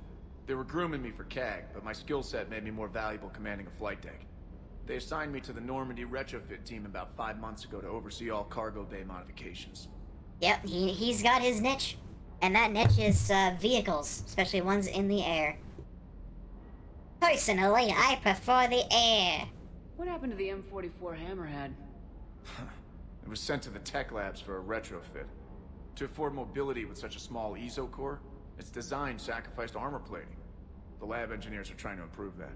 They were grooming me for CAG, but my skill set made me more valuable commanding a flight deck. They assigned me to the Normandy retrofit team about 5 months ago to oversee all cargo bay modifications. Yep, he's got his niche. And that niche is vehicles, especially ones in the air. Personally, I prefer the air. What happened to the M44 Hammerhead? It was sent to the tech labs for a retrofit. To afford mobility with such a small ESO core, its design sacrificed armor plating. The lab engineers are trying to improve that.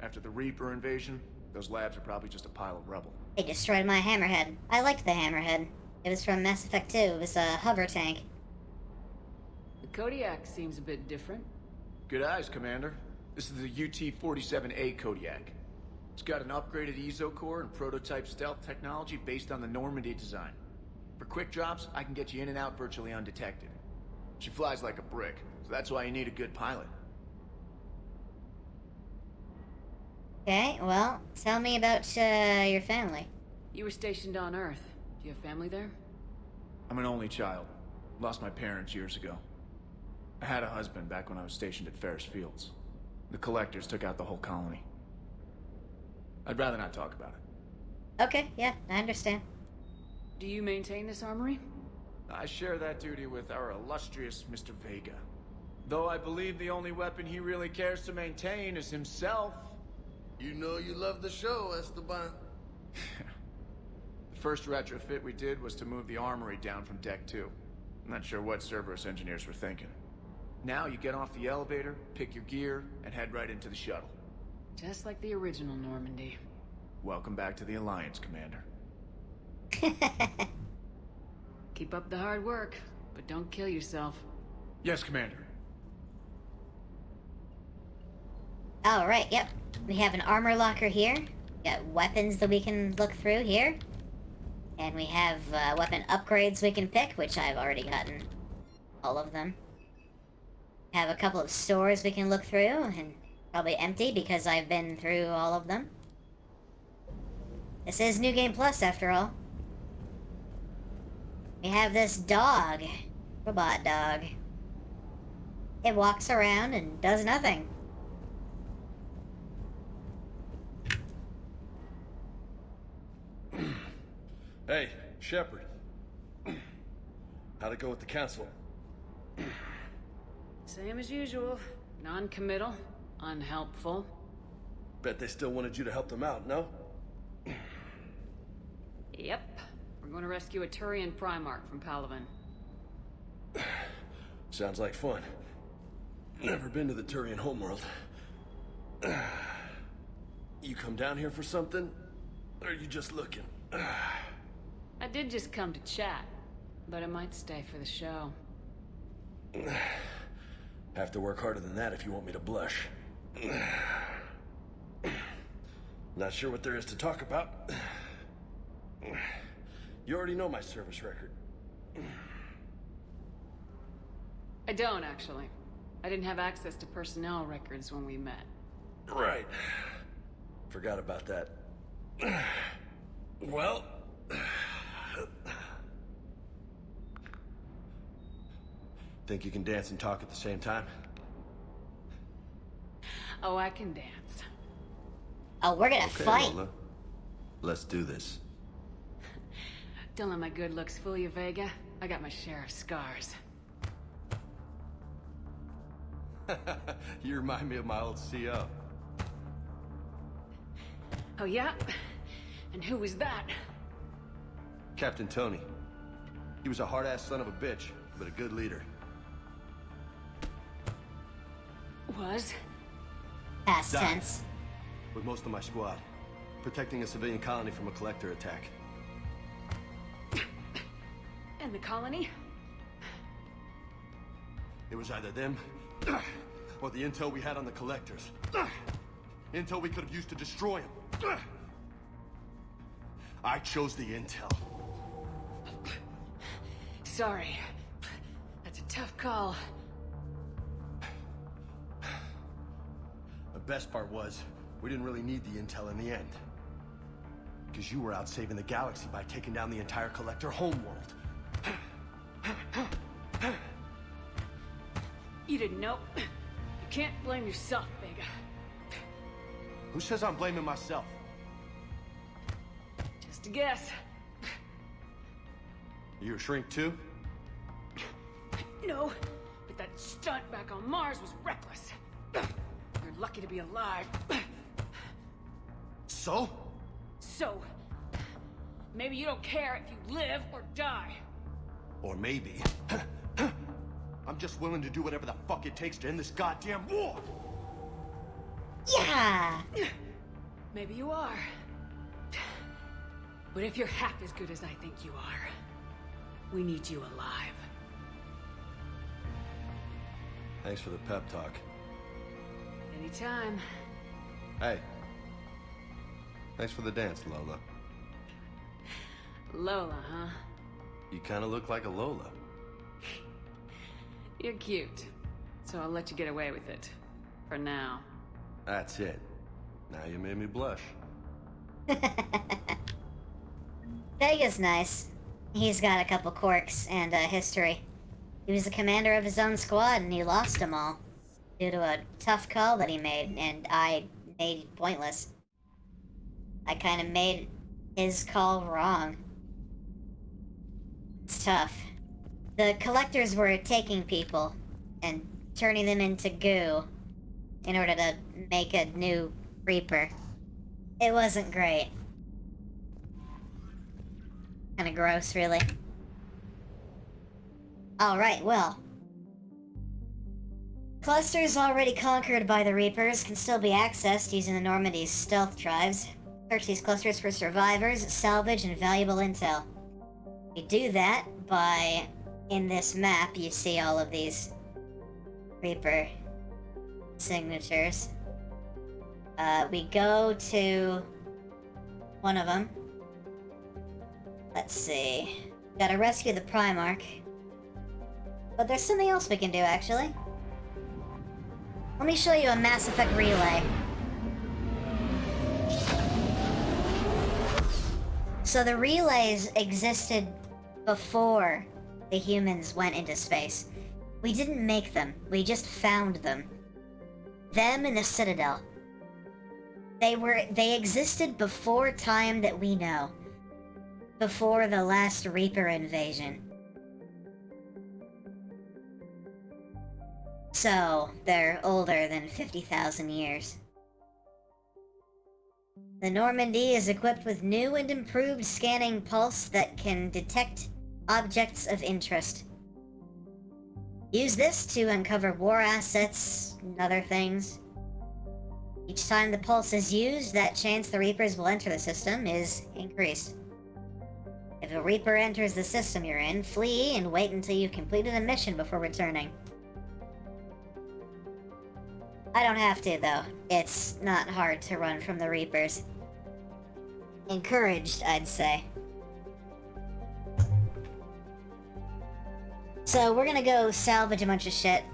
After the Reaper invasion, those labs are probably just a pile of rubble. They destroyed my Hammerhead. I liked the Hammerhead. It was from Mass Effect 2. It was a hover tank. The Kodiak seems a bit different. Good eyes, Commander. This is the UT-47A Kodiak. It's got an upgraded ESO core and prototype stealth technology based on the Normandy design. For quick drops, I can get you in and out virtually undetected. She flies like a brick, so that's why you need a good pilot. Okay, well, tell me about your family. You were stationed on Earth. Do you have family there? I'm an only child. Lost my parents years ago. I had a husband back when I was stationed at Ferris Fields. The Collectors took out the whole colony. I'd rather not talk about it. Okay, yeah, I understand. Do you maintain this armory? I share that duty with our illustrious Mr. Vega. Though I believe the only weapon he really cares to maintain is himself. You know you love the show, Esteban. The first retrofit we did was to move the armory down from Deck 2. I'm not sure what Cerberus engineers were thinking. Now you get off the elevator, pick your gear, and head right into the shuttle. Just like the original Normandy. Welcome back to the Alliance, Commander. Keep up the hard work, but don't kill yourself. Yes, Commander. Alright, yep. We have an armor locker here. We got weapons that we can look through here. And we have weapon upgrades we can pick, which I've already gotten all of them. Have a couple of stores we can look through, and probably empty because I've been through all of them. This is New Game Plus, after all. We have this dog. Robot dog. It walks around and does nothing. Hey, Shepard. How'd it go with the council? Same as usual. Non-committal. Unhelpful. Bet they still wanted you to help them out, no? Yep. We're going to rescue a Turian Primarch from Palaven. Sounds like fun. Never been to the Turian homeworld. You come down here for something? Or are you just looking? I did just come to chat, but I might stay for the show. Have to work harder than that if you want me to blush. Not sure what there is to talk about. You already know my service record. I don't, actually. I didn't have access to personnel records when we met. Right. Forgot about that. Well... Think you can dance and talk at the same time? Oh, I can dance. Oh, we're gonna fight. Lola. Let's do this. Don't let my good looks fool you, Vega. I got my share of scars. You remind me of my old CO. Oh, yeah? And who was that? Captain Tony. He was a hard-ass son of a bitch, but a good leader. Was? Past Died. tense. With most of my squad. Protecting a civilian colony from a collector attack. And the colony? It was either them, or the intel we had on the collectors. Intel we could have used to destroy them. I chose the intel. Sorry. That's a tough call. The best part was, We didn't really need the intel in the end. Because you were out saving the galaxy by taking down the entire Collector homeworld. You didn't know. You can't blame yourself, Vega. Who says I'm blaming myself? Just a guess. You a shrink too? No, but that stunt back on Mars was reckless. You're lucky to be alive. So? So, maybe you don't care if you live or die. Or maybe... I'm just willing to do whatever the fuck it takes to end this goddamn war! Yeah! Maybe you are. But if you're half as good as I think you are, we need you alive. Thanks for the pep talk. Anytime. Hey. Thanks for the dance, Lola. Lola, huh? You kinda look like a Lola. You're cute, so I'll let you get away with it. For now. That's it. Now you made me blush. Vega's nice. He's got a couple quirks and a history. He was the commander of his own squad and he lost them all. Due to a tough call that he made, and I made pointless. I kind of made his call wrong. It's tough. The Collectors were taking people and turning them into goo in order to make a new Reaper. It wasn't great. Kinda gross, really. Alright, well. Clusters already conquered by the Reapers can still be accessed using the Normandy's stealth drives. Search these clusters for survivors, salvage, and valuable intel. You do that by... In this map, you see all of these Reaper signatures. We go to one of them. Let's see. Gotta rescue the Primarch. But there's something else we can do, actually. Let me show you a Mass Effect relay. So the relays existed before the humans went into space. We didn't make them, we just found them. Them and the Citadel. They existed before time that we know. Before the last Reaper invasion. So, they're older than 50,000 years. The Normandy is equipped with new and improved scanning pulse that can detect objects of interest. Use this to uncover war assets and other things. Each time the pulse is used, that chance the Reapers will enter the system is increased. If a Reaper enters the system you're in, flee and wait until you've completed a mission before returning. I don't have to, though. It's not hard to run from the Reapers. Encouraged, I'd say. So, we're gonna go salvage a bunch of shit.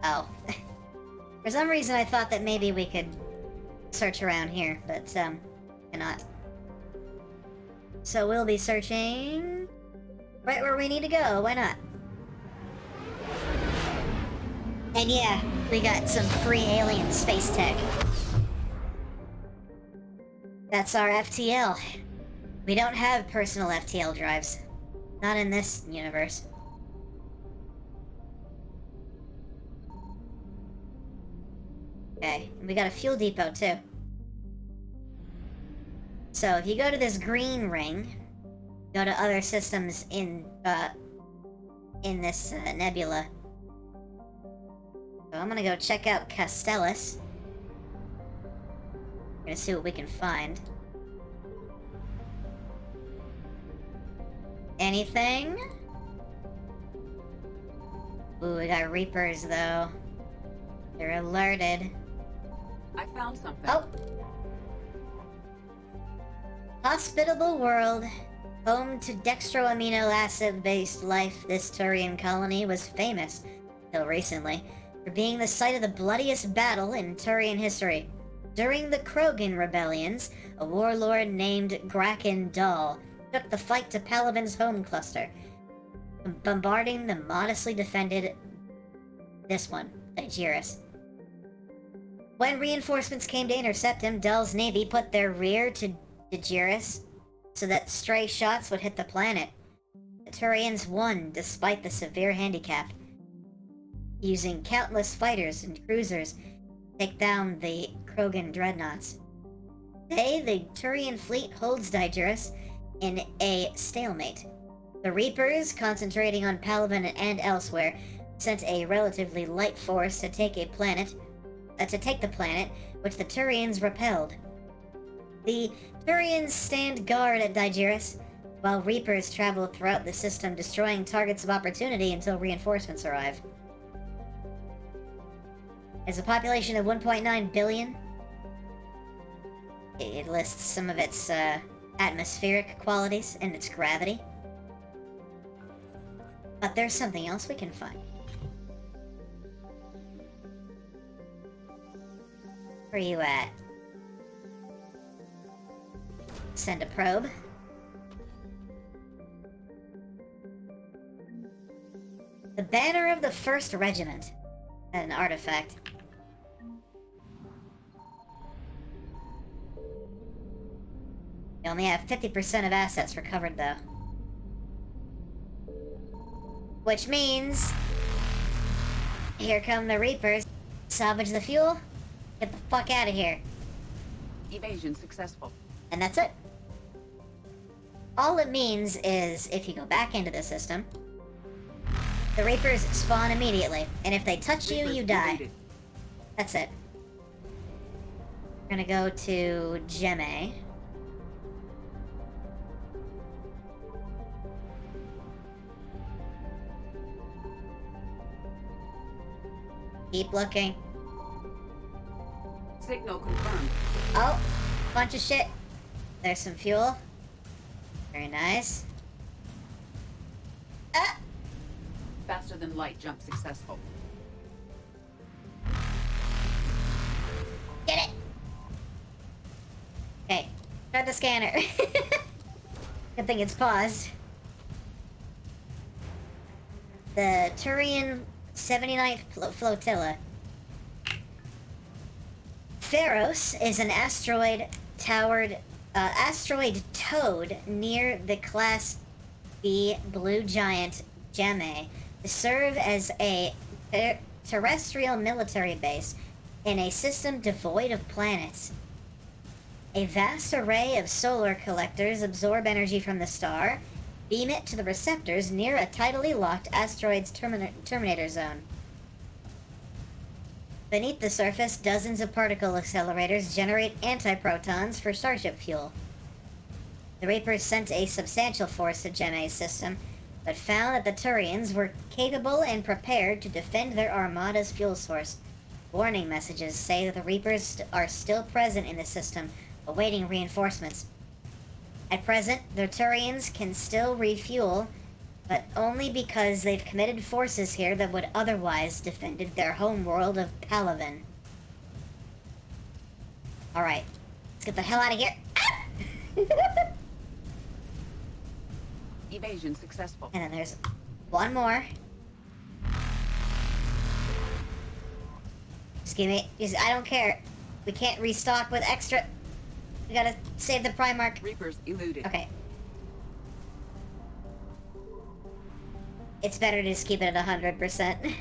Oh. For some reason I thought that maybe we could search around here, but, cannot. So we'll be searching right where we need to go, why not? And yeah, we got some free alien space tech. That's our FTL. We don't have personal FTL drives. Not in this universe. Okay, and we got a fuel depot too. So if you go to this green ring, go to other systems in this nebula. So I'm gonna go check out Castellus. Gonna see what we can find. Anything? Ooh, we got Reapers though. They're alerted. I found something. Oh! Hospitable world. Home to dextroamino acid-based life, this Turian colony was famous, till recently, for being the site of the bloodiest battle in Turian history. During the Krogan rebellions, a warlord named Graken Dahl took the fight to Palaven's home cluster, bombarding the modestly defended Digeris. When reinforcements came to intercept him, Dahl's navy put their rear to Digeris so that stray shots would hit the planet. The Turians won despite the severe handicap, using countless fighters and cruisers to take down the Krogan dreadnoughts. Today, the Turian fleet holds Digeris in a stalemate. The Reapers, concentrating on Palaven and elsewhere, sent a relatively light force to take the planet, which the Turians repelled. The Turians stand guard at Digeris, while Reapers travel throughout the system, destroying targets of opportunity until reinforcements arrive. As a population of 1.9 billion, it lists some of its atmospheric qualities and its gravity. But there's something else we can find. Where are you at? Send a probe. The banner of the 1st Regiment. An artifact. You only have 50% of assets recovered, though. Which means... here come the Reapers. Salvage the fuel. Get the fuck out of here. Evasion successful. And that's it. All it means is, if you go back into the system, the Reapers spawn immediately, and if they touch you, you die. Deleted. That's it. We're gonna go to Jeme. Keep looking. Signal confirmed. Oh, bunch of shit. There's some fuel. Very nice. Ah! Faster than light jump successful. Get it! Okay, start the scanner. Good thing it's paused. The Turian 79th Flotilla. Pharos is an asteroid towed near the Class B Blue Giant Jeme to serve as a terrestrial military base in a system devoid of planets. A vast array of solar collectors absorb energy from the star, beam it to the receptors near a tidally locked asteroid's terminator zone. Beneath the surface, dozens of particle accelerators generate antiprotons for starship fuel. The Reapers sent a substantial force to Jeme's system, but found that the Turians were capable and prepared to defend their armada's fuel source. Warning messages say that the Reapers are still present in the system, awaiting reinforcements. At present, the Turians can still refuel, but only because they've committed forces here that would otherwise defended their home world of Palaven. Alright, let's get the hell out of here. Evasion successful. And then there's one more. Just give me... I don't care. We can't restock with extra... We gotta save the Primarch. Reapers eluded. Okay. It's better to just keep it at 100%.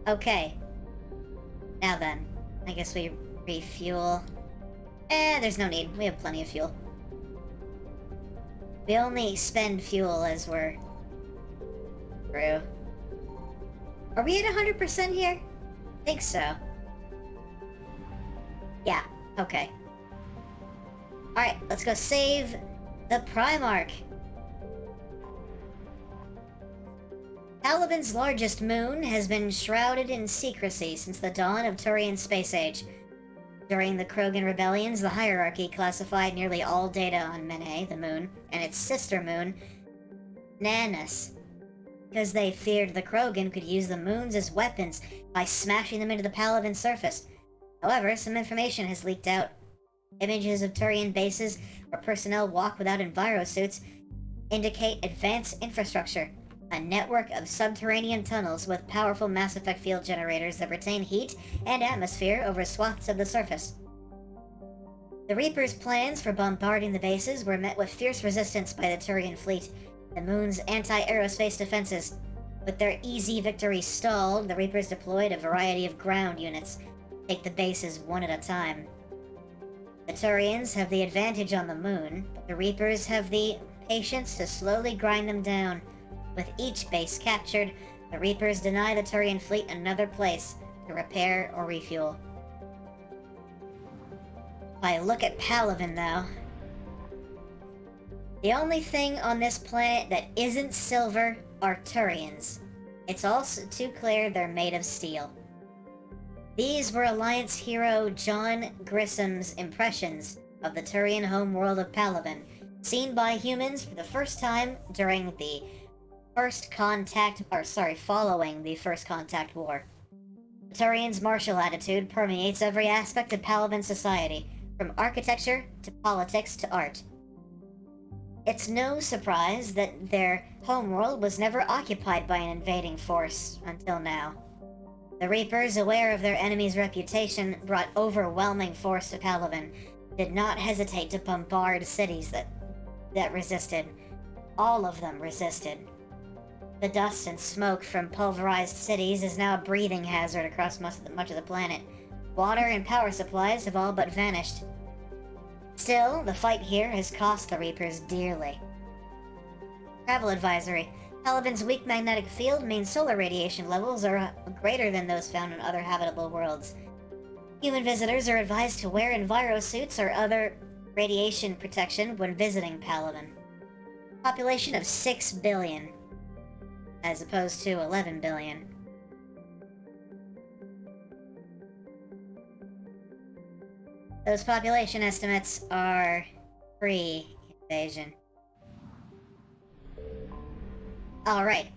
Okay. Now then. I guess we refuel. There's no need. We have plenty of fuel. We only spend fuel as we're through. Are we at 100% here? I think so. Yeah, okay. Alright, let's go save the Primarch. Palaven's largest moon has been shrouded in secrecy since the dawn of Turian space age. During the Krogan rebellions, the hierarchy classified nearly all data on Mene, the moon, and its sister moon, Nanus, because they feared the Krogan could use the moons as weapons by smashing them into the Palaven surface. However, some information has leaked out. Images of Turian bases where personnel walk without envirosuits indicate advanced infrastructure, a network of subterranean tunnels with powerful Mass Effect field generators that retain heat and atmosphere over swaths of the surface. The Reapers' plans for bombarding the bases were met with fierce resistance by the Turian fleet, the moon's anti-aerospace defenses. With their easy victory stalled, the Reapers deployed a variety of ground units to take the bases one at a time. The Turians have the advantage on the moon, but the Reapers have the patience to slowly grind them down. With each base captured, the Reapers deny the Turian fleet another place to repair or refuel. If I look at Palaven, though, the only thing on this planet that isn't silver are Turians. It's also too clear they're made of steel. These were Alliance hero John Grissom's impressions of the Turian homeworld of Palaven, seen by humans for the first time during the following the First Contact War. The Turians' martial attitude permeates every aspect of Palaven society, from architecture to politics to art. It's no surprise that their homeworld was never occupied by an invading force until now. The Reapers, aware of their enemy's reputation, brought overwhelming force to Palaven, did not hesitate to bombard cities that resisted. All of them resisted. The dust and smoke from pulverized cities is now a breathing hazard across much of the planet. Water and power supplies have all but vanished. Still, the fight here has cost the Reapers dearly. Travel advisory. Palaven's weak magnetic field means solar radiation levels are greater than those found in other habitable worlds. Human visitors are advised to wear envirosuits or other radiation protection when visiting Palaven. Population of 6 billion, as opposed to 11 billion. Those population estimates are pre-invasion. Alright.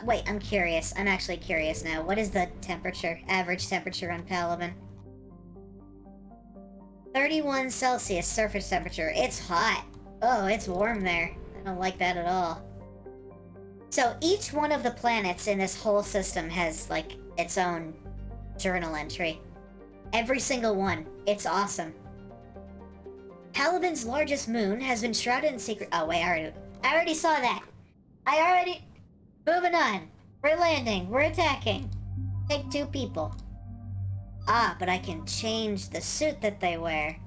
Wait, I'm curious. I'm actually curious now. What is the temperature, average temperature on Palaven? 31 Celsius surface temperature. It's hot. Oh, it's warm there. I don't like that at all. So each one of the planets in this whole system has, like, its own journal entry. Every single one. It's awesome. Palaven's largest moon has been shrouded in secret— oh wait, I already saw that. Moving on. We're landing. We're attacking. Take 2 people. Ah, but I can change the suit that they wear.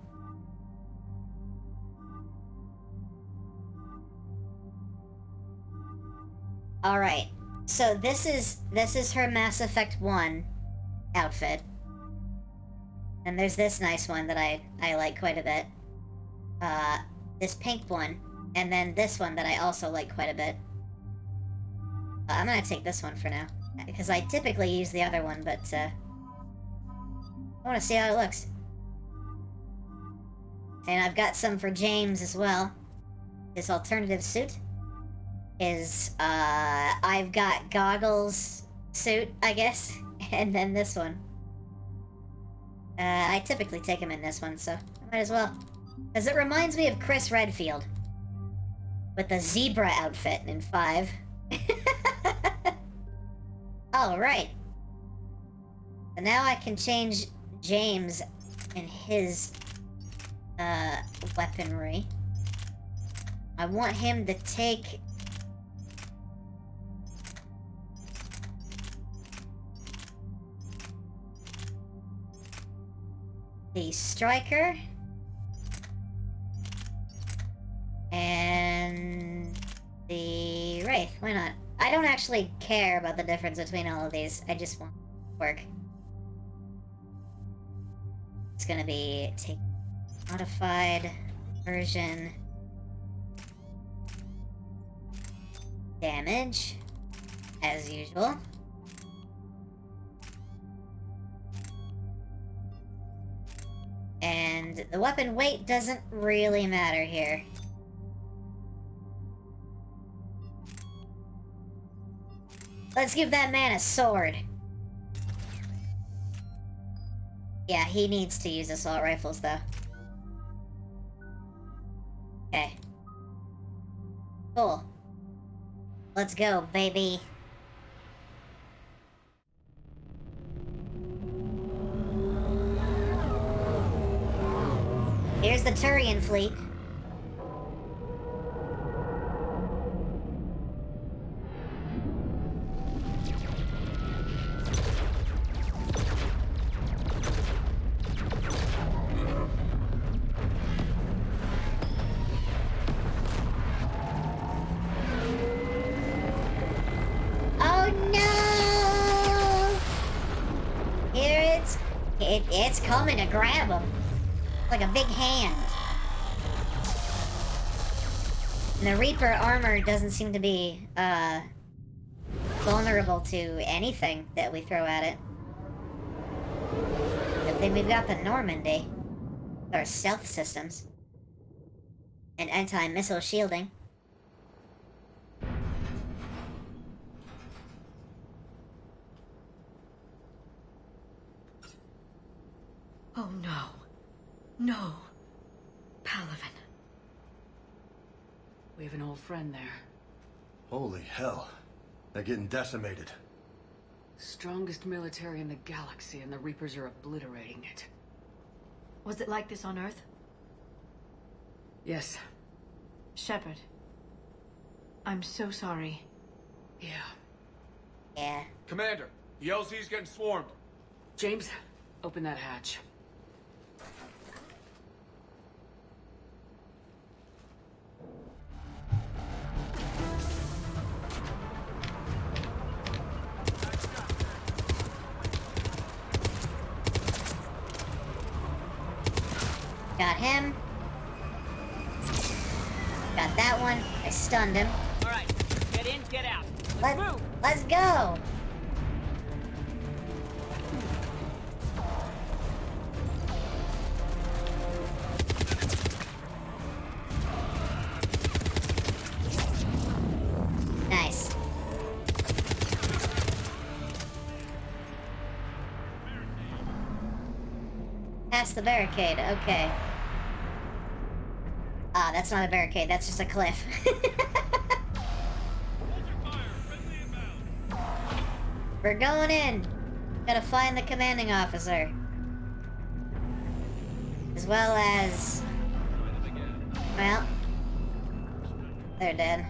Alright. So this is her Mass Effect 1 outfit. And there's this nice one that I like quite a bit. This pink one. And then this one that I also like quite a bit. I'm gonna take this one for now. Because I typically use the other one, but, I wanna see how it looks. And I've got some for James as well. This alternative suit is, I've got Goggles suit, I guess. And then this one. I typically take him in this one, so I might as well. Because it reminds me of Chris Redfield. With the zebra outfit in 5. Alright. So now I can change James in his, weaponry. I want him to take... the Striker. And the Wraith. Why not? I don't actually care about the difference between all of these. I just want it to work. It's gonna be take modified version damage as usual. And the weapon weight doesn't really matter here. Let's give that man a sword. Yeah, he needs to use assault rifles, though. Okay. Cool. Let's go, baby. Here's the Turian fleet. It's coming to grab him. Like a big hand. And the Reaper armor doesn't seem to be, vulnerable to anything that we throw at it. Good thing we've got the Normandy. Or stealth systems. And anti-missile shielding. Oh no. No. Palaven. We have an old friend there. Holy hell. They're getting decimated. Strongest military in the galaxy, and the Reapers are obliterating it. Was it like this on Earth? Yes. Shepard. I'm so sorry. Yeah. Yeah. Commander, the LZ's getting swarmed. James, open that hatch. Got him. Got that one. I stunned him. Alright, get in, get out. Let's go! Nice. Past the barricade, okay. Ah, that's not a barricade, that's just a cliff. We're going in! Gotta find the commanding officer. As well as... well... they're dead.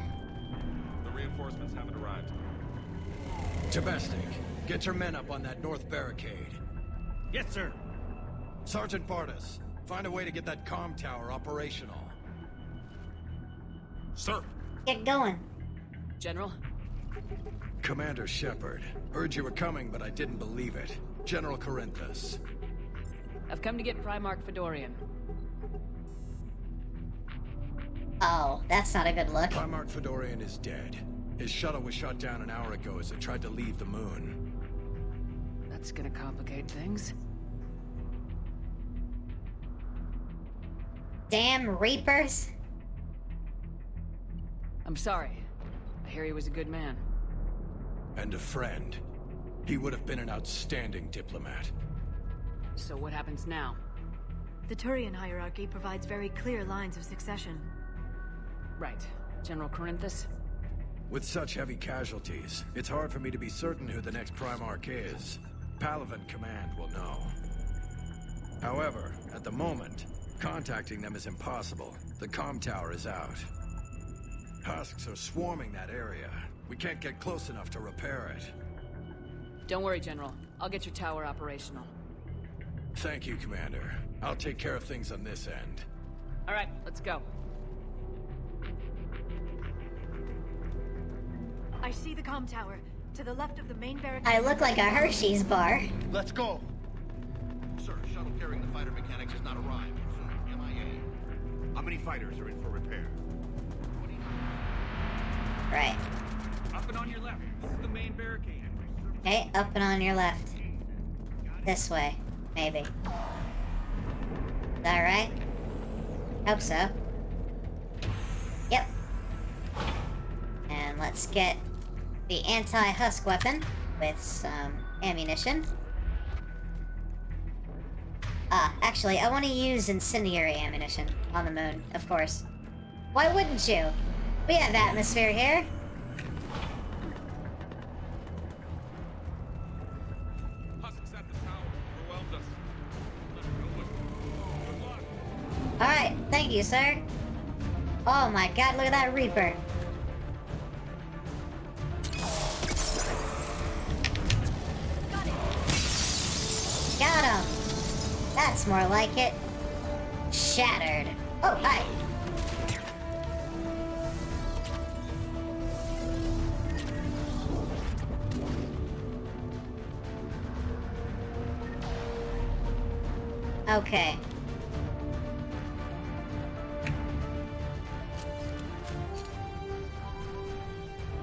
The reinforcements haven't arrived. Tabestic, get your men up on that north barricade. Yes, sir. Sergeant Bartas, find a way to get that comm tower operational. Sir. Get going. General? Commander Shepard. Heard you were coming, but I didn't believe it. General Corinthus. I've come to get Primarch Fedorian. Oh, that's not a good look. Primarch Fedorian is dead. His shuttle was shot down an hour ago as it tried to leave the moon. That's gonna complicate things. Damn Reapers. I'm sorry. I hear he was a good man. And a friend. He would have been an outstanding diplomat. So what happens now? The Turian hierarchy provides very clear lines of succession. Right. General Corinthus? With such heavy casualties, it's hard for me to be certain who the next Primarch is. Palaven Command will know. However, at the moment, contacting them is impossible. The comm tower is out. Husks are swarming that area. We can't get close enough to repair it. Don't worry, General. I'll get your tower operational. Thank you, Commander. I'll take care of things on this end. All right, let's go. I see the comm tower. To the left of the main barricade. I look like a Hershey's bar. Let's go. Sir, shuttle carrying the fighter mechanics has not arrived. Soon MIA. How many fighters are in for repair? Right. Up and on your left. This is the main barricade. Okay, up and on your left. This way, maybe. Is that right? Hope so. Yep. And let's get the anti-husk weapon with some ammunition. Actually, I want to use incendiary ammunition on the moon, of course. Why wouldn't you? We have atmosphere here. Alright, thank you, sir. Oh my god, look at that Reaper. Got him. That's more like it. Shattered. Oh, hi. Okay.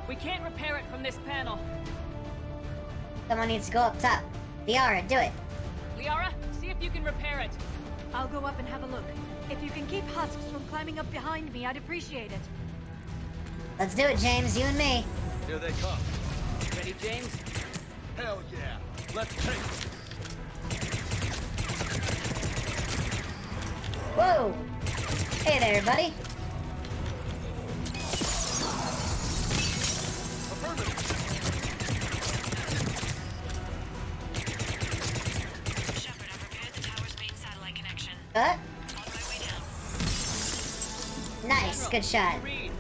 We can't repair it from this panel. Someone needs to go up top. Liara, do it. Liara, see if you can repair it. I'll go up and have a look. If you can keep husks from climbing up behind me, I'd appreciate it. Let's do it, James. You and me. Here they come. Ready, James? Hell yeah. Let's take it. Whoa! Hey there, buddy. Shepard, I've repaired the tower's main satellite connection. What? On my way down. Nice, good shot. Reed,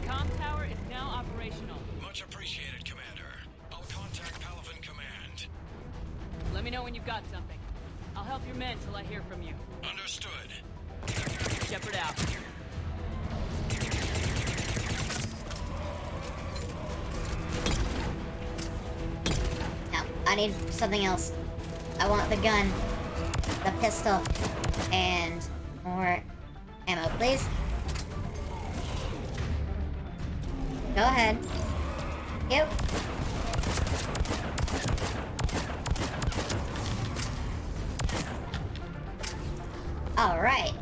comm tower is now operational. Much appreciated, Commander. I'll contact Palaven Command. Let me know when you've got something. I'll help your men till I hear from you. Understood. Shepard out. No, I need something else. I want the gun, the pistol, and more ammo, please. Go ahead. Yep. All right.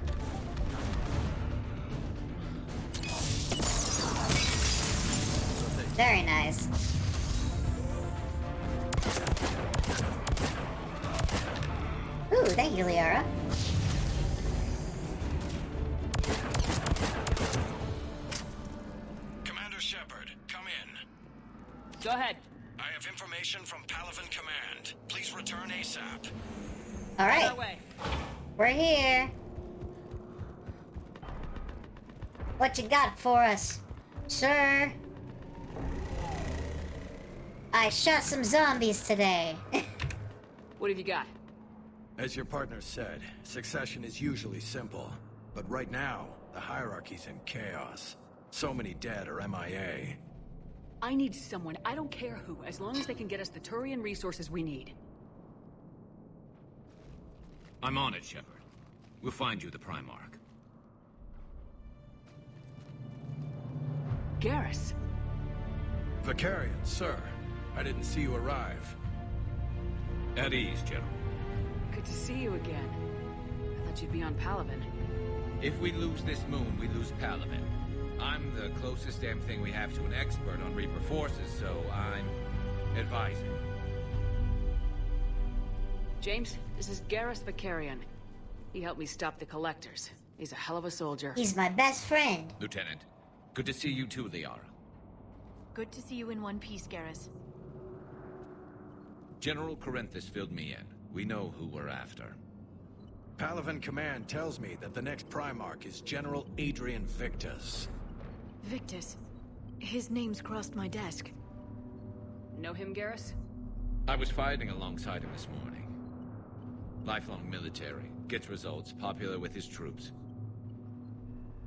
Very nice. Ooh, thank you, Liara. Commander Shepard, come in. Go ahead. I have information from Palaven Command. Please return ASAP. All right. That way. We're here. What you got for us, sir? I shot some zombies today. What have you got? As your partner said, succession is usually simple. But right now, the hierarchy's in chaos. So many dead or MIA. I need someone, I don't care who, as long as they can get us the Turian resources we need. I'm on it, Shepard. We'll find you the Primarch. Garrus. Vicarian, sir. I didn't see you arrive. At ease, General. Good to see you again. I thought you'd be on Palaven. If we lose this moon, we lose Palaven. I'm the closest damn thing we have to an expert on Reaper forces, so I'm advising. James, this is Garrus Vicarian. He helped me stop the Collectors. He's a hell of a soldier. He's my best friend. Lieutenant, good to see you too, Liara. Good to see you in one piece, Garrus. General Corinthus filled me in. We know who we're after. Palaven Command tells me that the next Primarch is General Adrian Victus. Victus. His name's crossed my desk. Know him, Garrus? I was fighting alongside him this morning. Lifelong military, gets results, popular with his troops.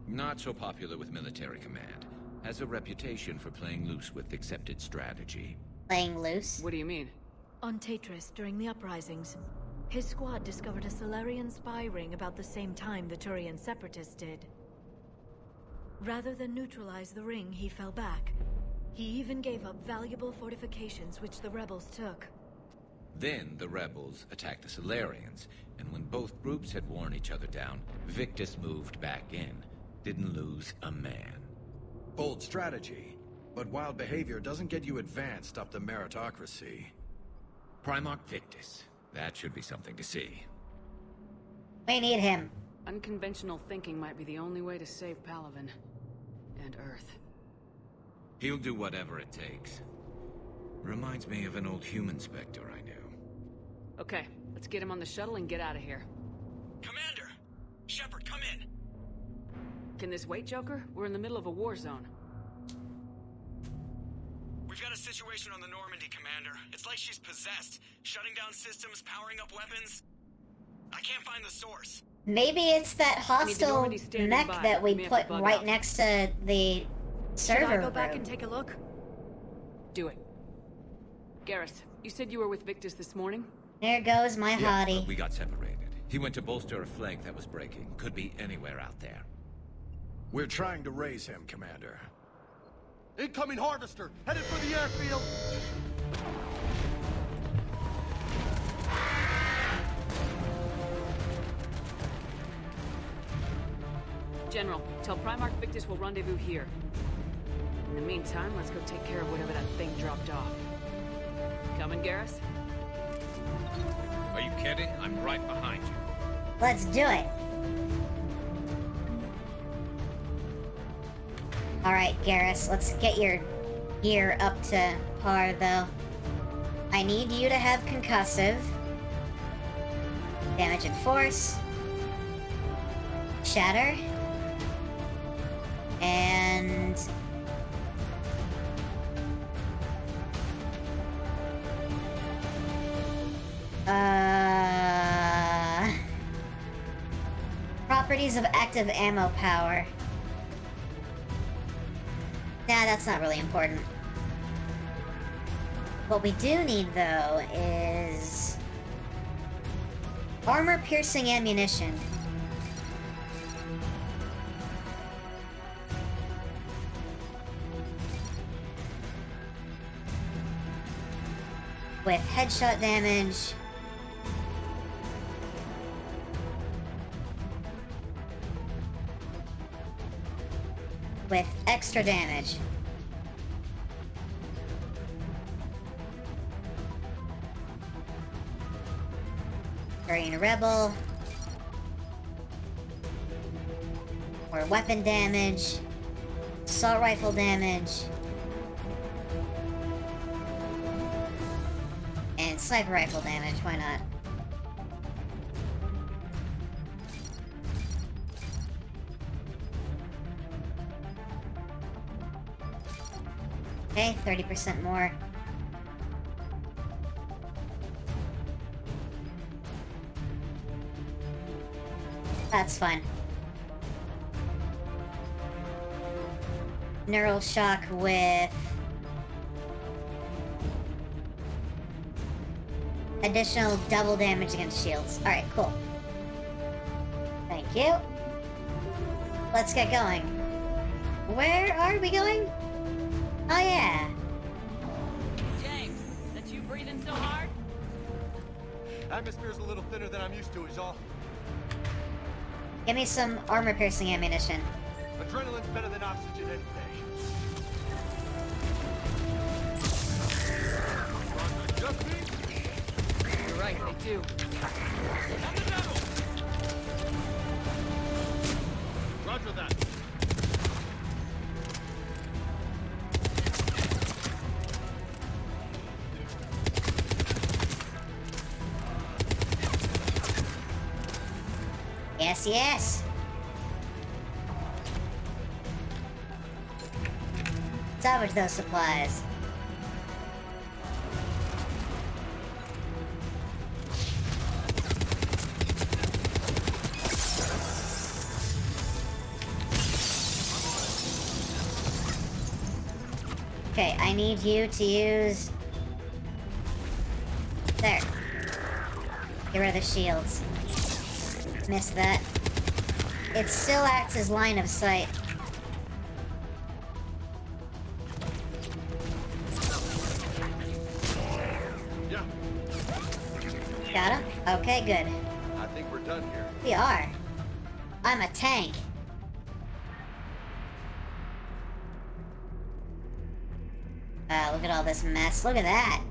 Not so popular with military command. Has a reputation for playing loose with accepted strategy. Playing loose? What do you mean? On Tatris, during the uprisings, his squad discovered a Solarian spy ring about the same time the Turian Separatists did. Rather than neutralize the ring, he fell back. He even gave up valuable fortifications which the rebels took. Then the rebels attacked the Solarians, and when both groups had worn each other down, Victus moved back in. Didn't lose a man. Bold strategy, but wild behavior doesn't get you advanced up the meritocracy. Primarch Victus. That should be something to see. We need him. Unconventional thinking might be the only way to save Palaven. And Earth. He'll do whatever it takes. Reminds me of an old human Spectre I knew. Okay, let's get him on the shuttle and get out of here. Commander! Shepard, come in! Can this wait, Joker? We're in the middle of a war zone. We've got a situation on the Normandy, Commander. It's like she's possessed. Shutting down systems, powering up weapons. I can't find the source. Maybe it's that hostile mech that we put right next to the server room. Should I go back and take a look? Do it. Garrus, you said you were with Victus this morning? There goes my hottie. But we got separated. He went to bolster a flank that was breaking. Could be anywhere out there. We're trying to raise him, Commander. Incoming Harvester! Headed for the airfield! General, tell Primarch Victus we'll rendezvous here. In the meantime, let's go take care of whatever that thing dropped off. Coming, Garrus? Are you kidding? I'm right behind you. Let's do it. Alright, Garrus, let's get your gear up to par, though. I need you to have concussive, damage and force, shatter, and properties of active ammo power. Nah, that's not really important. What we do need, though, is armor-piercing ammunition. With headshot damage. With extra damage. Green Rebel. Or weapon damage. Assault rifle damage. And sniper rifle damage, why not? Okay, 30% more. That's fine. Neural shock with additional double damage against shields. Alright, cool. Thank you. Let's get going. Where are we going? Oh yeah. James, that you breathing so hard? Atmosphere's a little thinner than I'm used to, is all. Give me some armor-piercing ammunition. Adrenaline's better than oxygen any day. Just me? You're right, they do. On the double! Roger that. Yes, yes. Salvage those supplies. Okay, I need you to use... There. Get rid of the shields. Missed that. It still acts as line of sight. Yeah. Got him? Okay, good. I think we're done here. We are. I'm a tank. Look at all this mess. Look at that.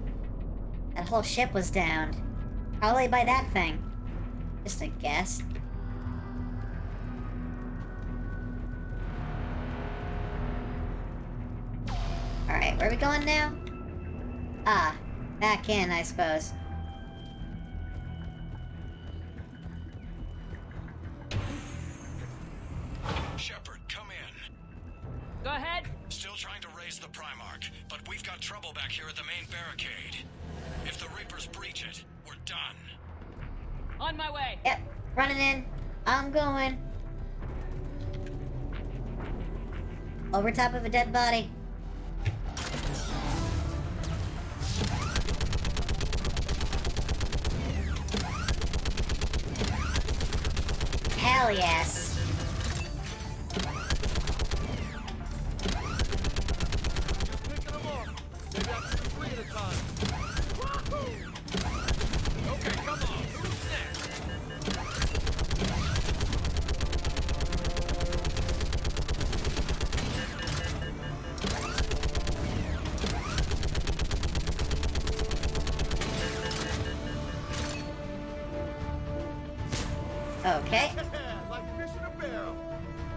That whole ship was downed. Probably by that thing. Just a guess. Where are we going now? Ah, back in, I suppose. Shepard, come in. Go ahead. Still trying to raise the Primarch, but we've got trouble back here at the main barricade. If the Reapers breach it, we're done. On my way. Yep, running in. I'm going. Over top of a dead body. Hell yes. Okay. Like fish in a barrel.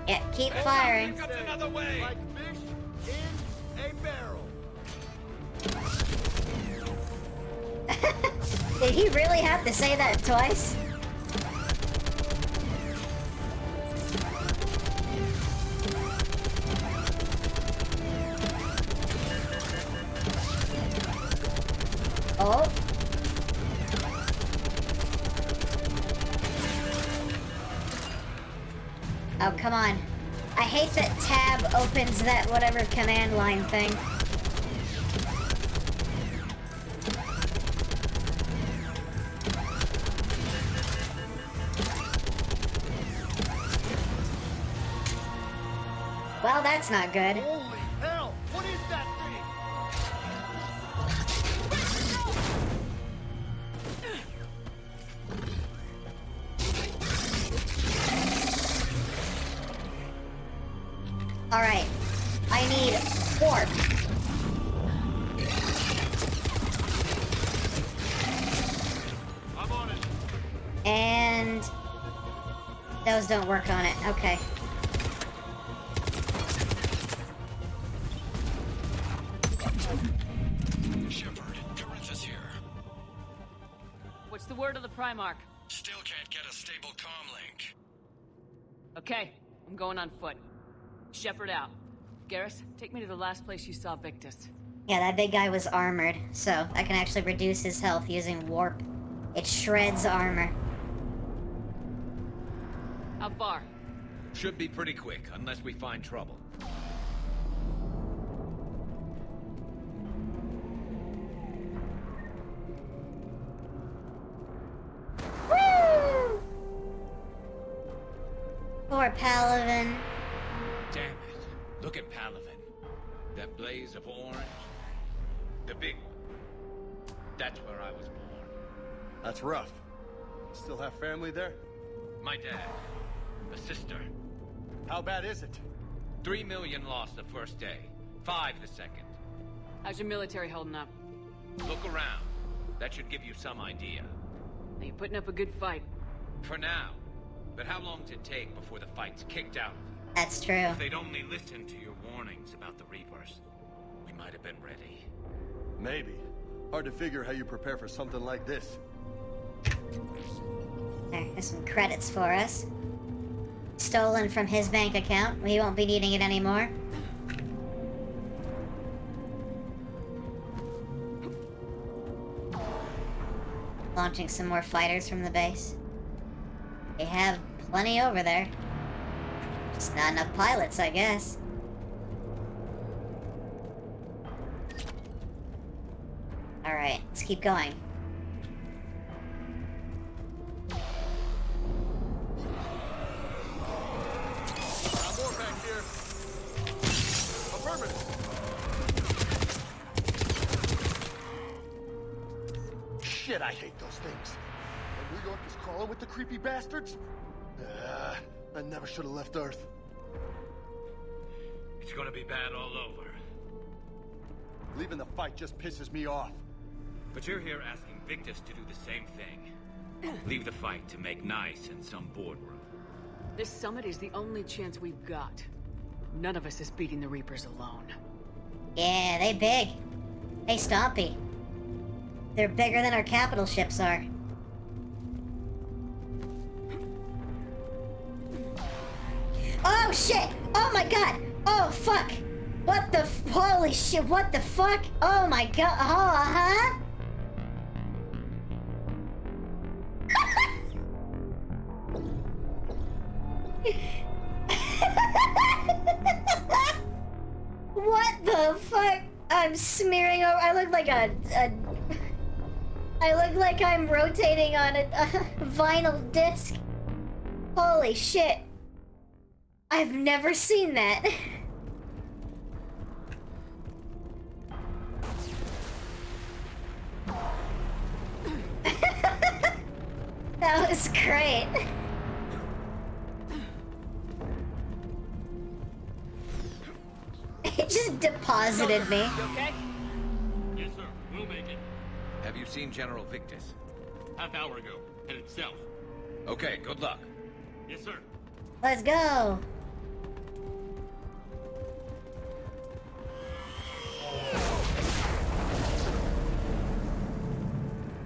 Yeah, keep firing. That's another way. Like fish in a barrel. Did he really have to say that twice? Oh. Oh, come on. I hate that tab opens that whatever command line thing. Well, that's not good. Holy hell! What is that thing? Alright. I need warp. I'm on it. And those don't work on it. Okay. Shepard, Corinthus here. What's the word of the Primarch? Still can't get a stable comm link. Okay, I'm going on foot. Shepard out. Garrus, take me to the last place you saw Victus. Yeah, that big guy was armored, so I can actually reduce his health using warp. It shreds armor. How far? Should be pretty quick, unless we find trouble. Woo! Poor Palaven. Damn it. Look at Palaven. That blaze of orange. The big one. That's where I was born. That's rough. Still have family there? My dad. A sister. How bad is it? 3 million lost the first day. 5 the second. How's your military holding up? Look around. That should give you some idea. You're putting up a good fight. For now. But how long does it take before the fight's kicked out? That's true. If they'd only listened to your warnings about the Reapers, we might have been ready. Maybe. Hard to figure how you prepare for something like this. There's some credits for us. Stolen from his bank account. We won't be needing it anymore. Launching some more fighters from the base. They have plenty over there. Just not enough pilots, I guess. Alright, let's keep going. More back here. Affirmative. Shit, I hate those things. And New York is crawling with the creepy bastards? I never should have left Earth. It's gonna be bad all over. Leaving the fight just pisses me off. But you're here asking Victus to do the same thing. Leave the fight to make nice in some boardroom. This summit is the only chance we've got. None of us is beating the Reapers alone. Yeah, they big. Hey, Stompy. They're bigger than our capital ships are. Oh, shit! Oh, my God! Oh, fuck! What the holy shit, what the fuck? Oh, my God. Oh, huh? What the fuck? I'm smearing over. I look like I look like I'm rotating on a vinyl disc. Holy shit. I've never seen that. That was great. It just deposited me. You okay? Yes, sir. We'll make it. Have you seen General Victus? Half hour ago. Headed south. Okay, good luck. Yes, sir. Let's go.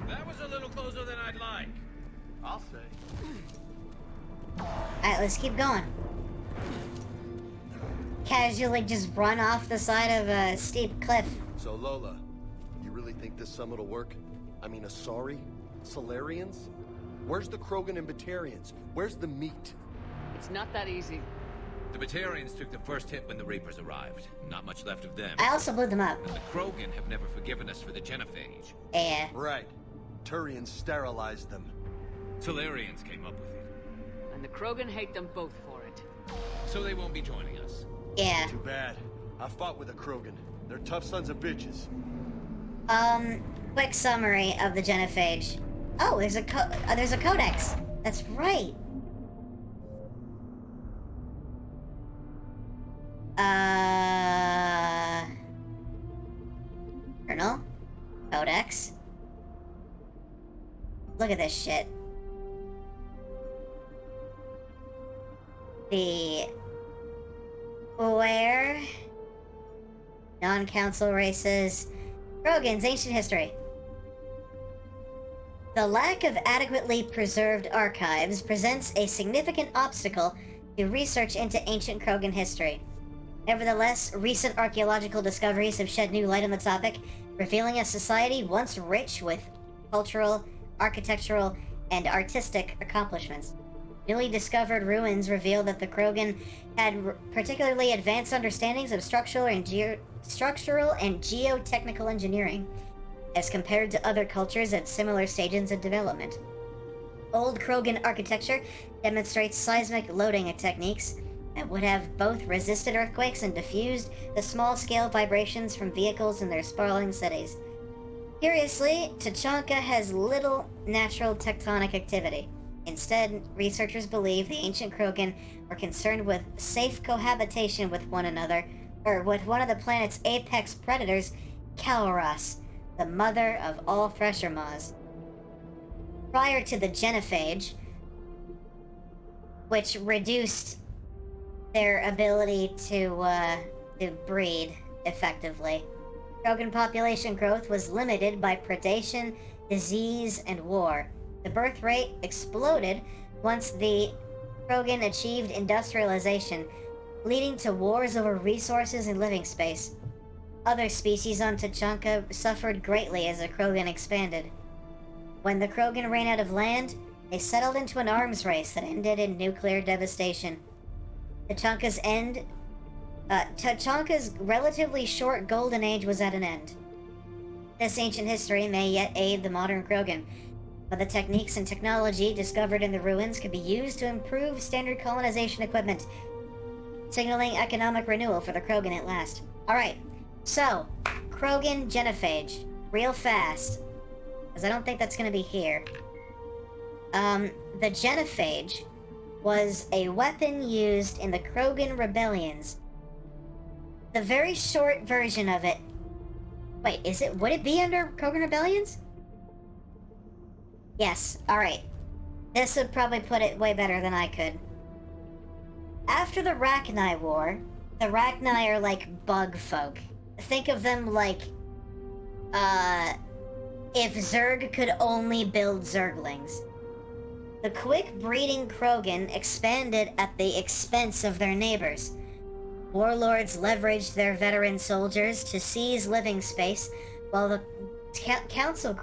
That was a little closer than I'd like. I'll say. Alright, let's keep going. Casually just run off the side of a steep cliff. So Lola, you really think this summit will work? I mean, Asari? Solarians? Where's the Krogan and Batarians? Where's the meat? It's not that easy. The Batarians took the first hit when the Reapers arrived. Not much left of them. I also blew them up. And the Krogan have never forgiven us for the Genophage. Yeah. Right. Turians sterilized them. Solarians came up with it. And the Krogan hate them both for it. So they won't be joining us. Yeah. Too bad. I fought with a Krogan. They're tough sons of bitches. Quick summary of the Genophage. Oh, there's a codex. That's right. Colonel? Codex? Look at this shit. The... Where? Non-council races. Krogan's ancient history. The lack of adequately preserved archives presents a significant obstacle to research into ancient Krogan history. Nevertheless, recent archaeological discoveries have shed new light on the topic, revealing a society once rich with cultural, architectural, and artistic accomplishments. Newly discovered ruins reveal that the Krogan had particularly advanced understandings of structural and geotechnical engineering, as compared to other cultures at similar stages of development. Old Krogan architecture demonstrates seismic loading techniques that would have both resisted earthquakes and diffused the small-scale vibrations from vehicles in their sprawling cities. Curiously, Tuchanka has little natural tectonic activity. Instead, researchers believe the ancient Krogan were concerned with safe cohabitation with one another, or with one of the planet's apex predators, Kalros, the mother of all Thresher Maws. Prior to the Genophage, which reduced their ability to breed effectively, Krogan population growth was limited by predation, disease, and war. The birth rate exploded once the Krogan achieved industrialization, leading to wars over resources and living space. Other species on Tuchanka suffered greatly as the Krogan expanded. When the Krogan ran out of land, they settled into an arms race that ended in nuclear devastation. Tuchanka's relatively short golden age was at an end. This ancient history may yet aid the modern Krogan, but the techniques and technology discovered in the ruins could be used to improve standard colonization equipment, signaling economic renewal for the Krogan at last. Alright, so, Krogan Genophage. Real fast, because I don't think that's going to be here. The Genophage was a weapon used in the Krogan rebellions. The very short version of it... Wait, would it be under Krogan rebellions? Yes, alright. This would probably put it way better than I could. After the Rachni War, the Rachni are like bug folk. think of them like, if Zerg could only build Zerglings. The quick breeding Krogan expanded at the expense of their neighbors. Warlords leveraged their veteran soldiers to seize living space, while the council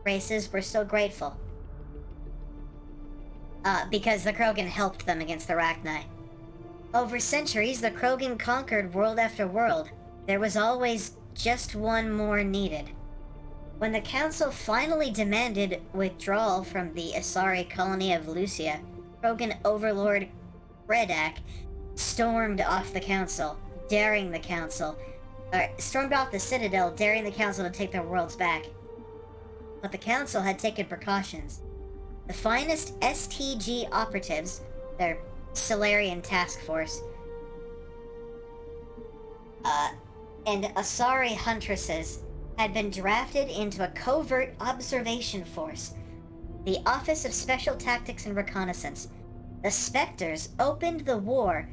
races were so grateful. Because the Krogan helped them against the Rachni. Over centuries, the Krogan conquered world after world. There was always just one more needed. When the Council finally demanded withdrawal from the Asari colony of Lucia, Krogan overlord Redak stormed off the Council, stormed off the Citadel, daring the Council to take their worlds back. But the Council had taken precautions. The finest STG operatives, their Solarian task force, and Asari huntresses had been drafted into a covert observation force, the Office of Special Tactics and Reconnaissance. The Spectres opened the war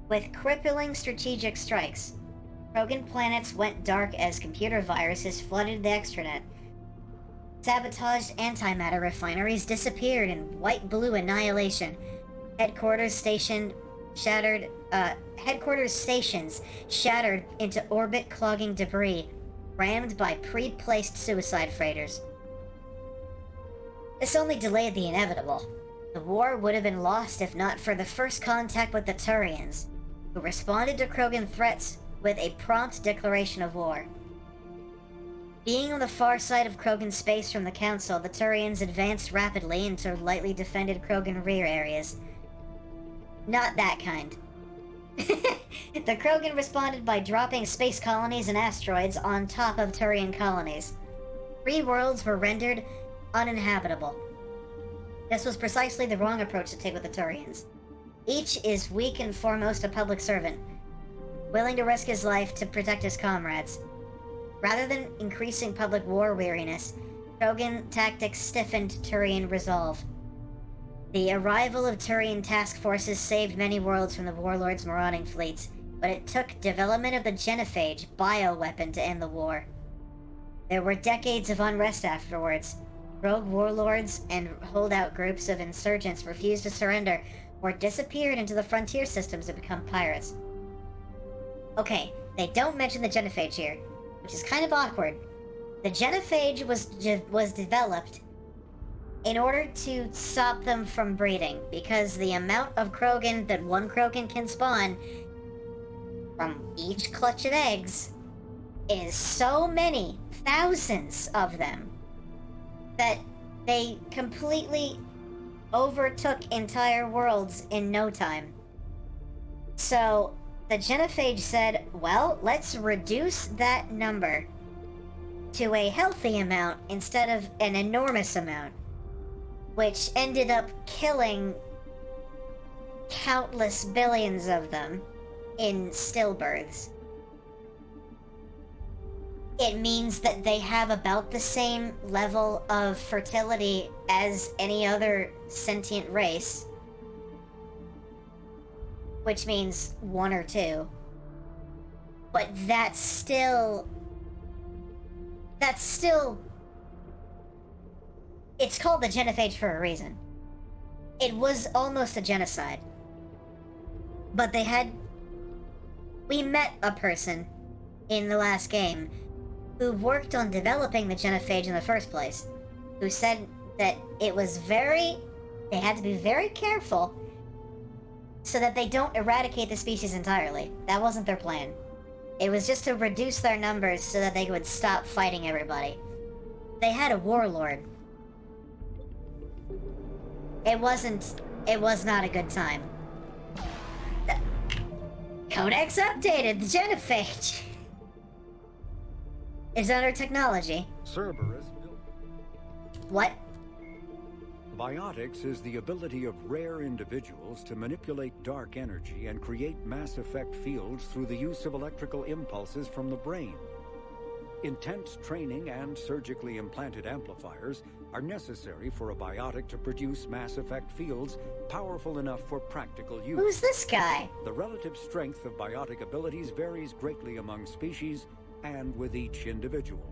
with crippling strategic strikes. Krogan planets went dark as computer viruses flooded the extranet. Sabotaged antimatter refineries disappeared in white-blue annihilation. Headquarters stations shattered into orbit-clogging debris, rammed by pre-placed suicide freighters. This only delayed the inevitable. The war would have been lost if not for the first contact with the Turians, who responded to Krogan threats with a prompt declaration of war. Being on the far side of Krogan space from the Council, the Turians advanced rapidly into lightly defended Krogan rear areas. Not that kind. The Krogan responded by dropping space colonies and asteroids on top of Turian colonies. 3 worlds were rendered uninhabitable. This was precisely the wrong approach to take with the Turians. Each is weak and foremost a public servant, willing to risk his life to protect his comrades. Rather than increasing public war weariness, Krogan tactics stiffened Turian resolve. The arrival of Turian task forces saved many worlds from the Warlords' marauding fleets, but it took development of the Genophage bioweapon to end the war. There were decades of unrest afterwards. Rogue warlords and holdout groups of insurgents refused to surrender or disappeared into the frontier systems to become pirates. Okay, they don't mention the Genophage here, which is kind of awkward. The Genophage was developed in order to stop them from breeding, because the amount of Krogan that one Krogan can spawn from each clutch of eggs is so many, thousands of them, that they completely overtook entire worlds in no time. So the Genophage said, well, let's reduce that number to a healthy amount instead of an enormous amount, which ended up killing countless billions of them in stillbirths. It means that they have about the same level of fertility as any other sentient race, which means 1 or 2. But that's still... It's called the Genophage for a reason. It was almost a genocide. But they had... We met a person in the last game who worked on developing the Genophage in the first place, who said that it was they had to be very careful so that they don't eradicate the species entirely. That wasn't their plan. It was just to reduce their numbers so that they would stop fighting everybody. They had a warlord. It was not a good time. Codex updated, the Genophage is under technology. Cerberus built. What? Biotics is the ability of rare individuals to manipulate dark energy and create mass effect fields through the use of electrical impulses from the brain. Intense training and surgically implanted amplifiers are necessary for a biotic to produce mass effect fields powerful enough for practical use. Who's this guy? The relative strength of biotic abilities varies greatly among species and with each individual.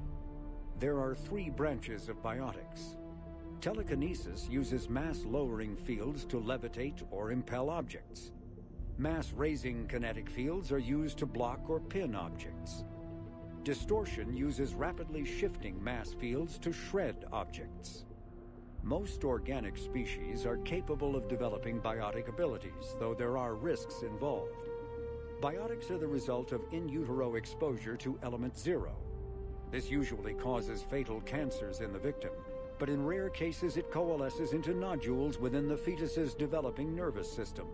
There are 3 branches of biotics. Telekinesis uses mass-lowering fields to levitate or impel objects. Mass-raising kinetic fields are used to block or pin objects. Distortion uses rapidly shifting mass fields to shred objects. Most organic species are capable of developing biotic abilities, though there are risks involved. Biotics are the result of in utero exposure to element 0. This usually causes fatal cancers in the victim, but in rare cases it coalesces into nodules within the fetus's developing nervous system.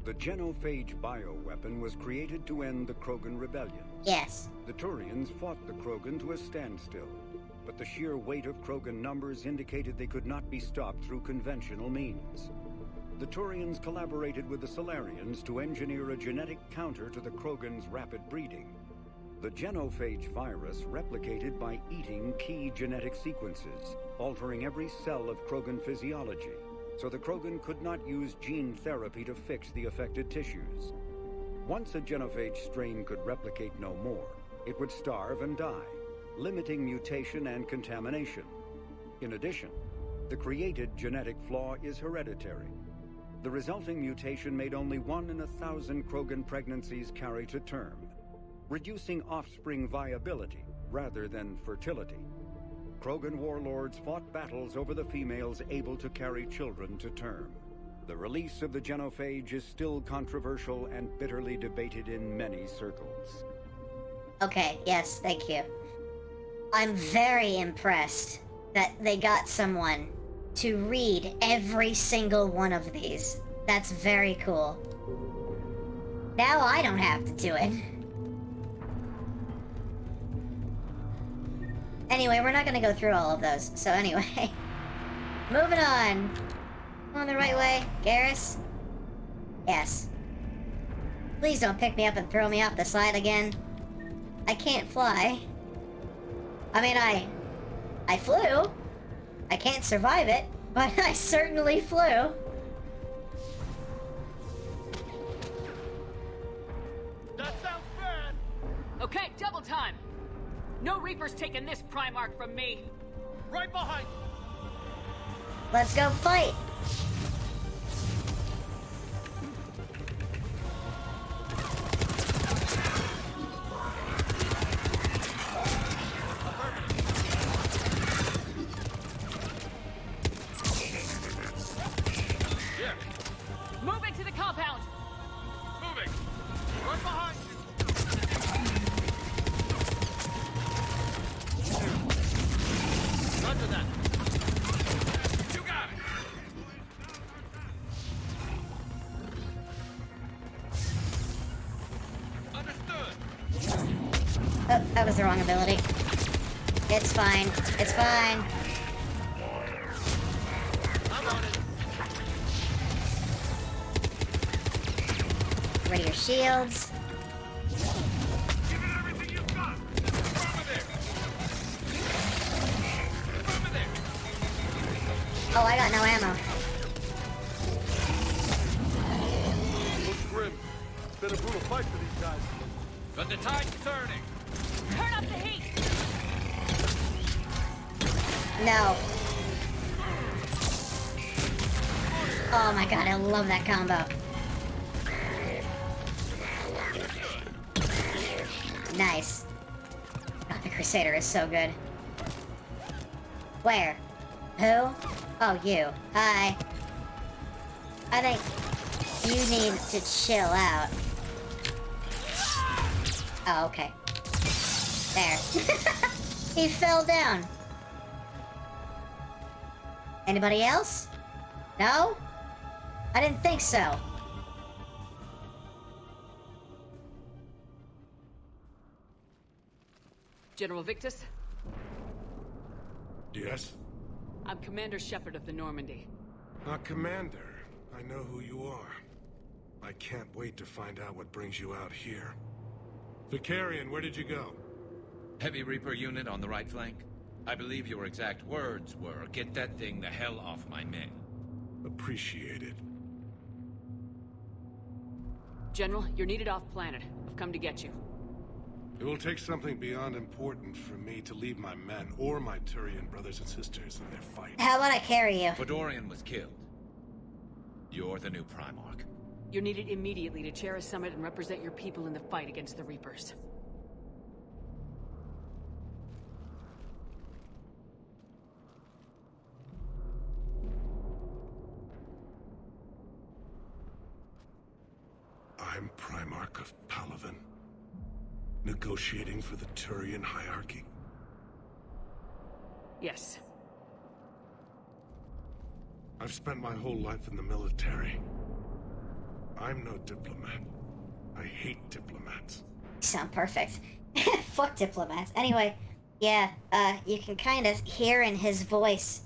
The genophage bioweapon was created to end the Krogan rebellion. Yes. The Turians fought the Krogan to a standstill, but the sheer weight of Krogan numbers indicated they could not be stopped through conventional means. The Turians collaborated with the Solarians to engineer a genetic counter to the Krogan's rapid breeding. The genophage virus replicated by eating key genetic sequences, altering every cell of Krogan physiology, so the Krogan could not use gene therapy to fix the affected tissues. Once a genophage strain could replicate no more, it would starve and die, limiting mutation and contamination. In addition, the created genetic flaw is hereditary. The resulting mutation made only 1 in 1,000 Krogan pregnancies carry to term, reducing offspring viability rather than fertility. Krogan warlords fought battles over the females able to carry children to term. The release of the genophage is still controversial and bitterly debated in many circles. Okay, yes, thank you. I'm very impressed that they got someone to read every single one of these. That's very cool. Now I don't have to do it. Anyway, we're not gonna go through all of those, so anyway. Moving on. On the right way, Garrus? Yes. Please don't pick me up and throw me off the side again. I can't fly. I mean, I flew. I can't survive it, but I certainly flew. That sounds bad! Okay, double time! No Reaper's taking this Primarch from me! Right behind you! Let's go fight! Move into the compound! Moving! Right behind you! Roger that! You got it! Understood! Oh, that was the wrong ability. It's fine. It's fine. I'm on it! Ready your shields. Give it everything you've got! Over there! Over there! Oh, I got no ammo. Looks grim. It's been a brutal fight for these guys. But the tide's turning. Turn up the heat! No. Oh my god, I love that combo. Nice. God, the Crusader is so good. Where? Who? Oh, you. Hi. I think you need to chill out. Oh, okay. There. He fell down. Anybody else? No? I didn't think so. General Victus, Yes? I'm Commander Shepard of the Normandy. Commander, I know who you are. I can't wait to find out what brings you out here. Vicarian, where did you go? Heavy Reaper unit on the right flank. I believe your exact words were, "Get that thing the hell off my men." Appreciated. General, you're needed off-planet. I've come to get you. It will take something beyond important for me to leave my men or my Turian brothers and sisters in their fight. How about I carry you? Fedorian was killed. You're the new Primarch. You're needed immediately to chair a summit and represent your people in the fight against the Reapers. I'm Primarch of Palaven. Negotiating for the Turian hierarchy. Yes. I've spent my whole life in the military. I'm no diplomat. I hate diplomats. You sound perfect. Fuck diplomats. Anyway, yeah, you can kind of hear in his voice.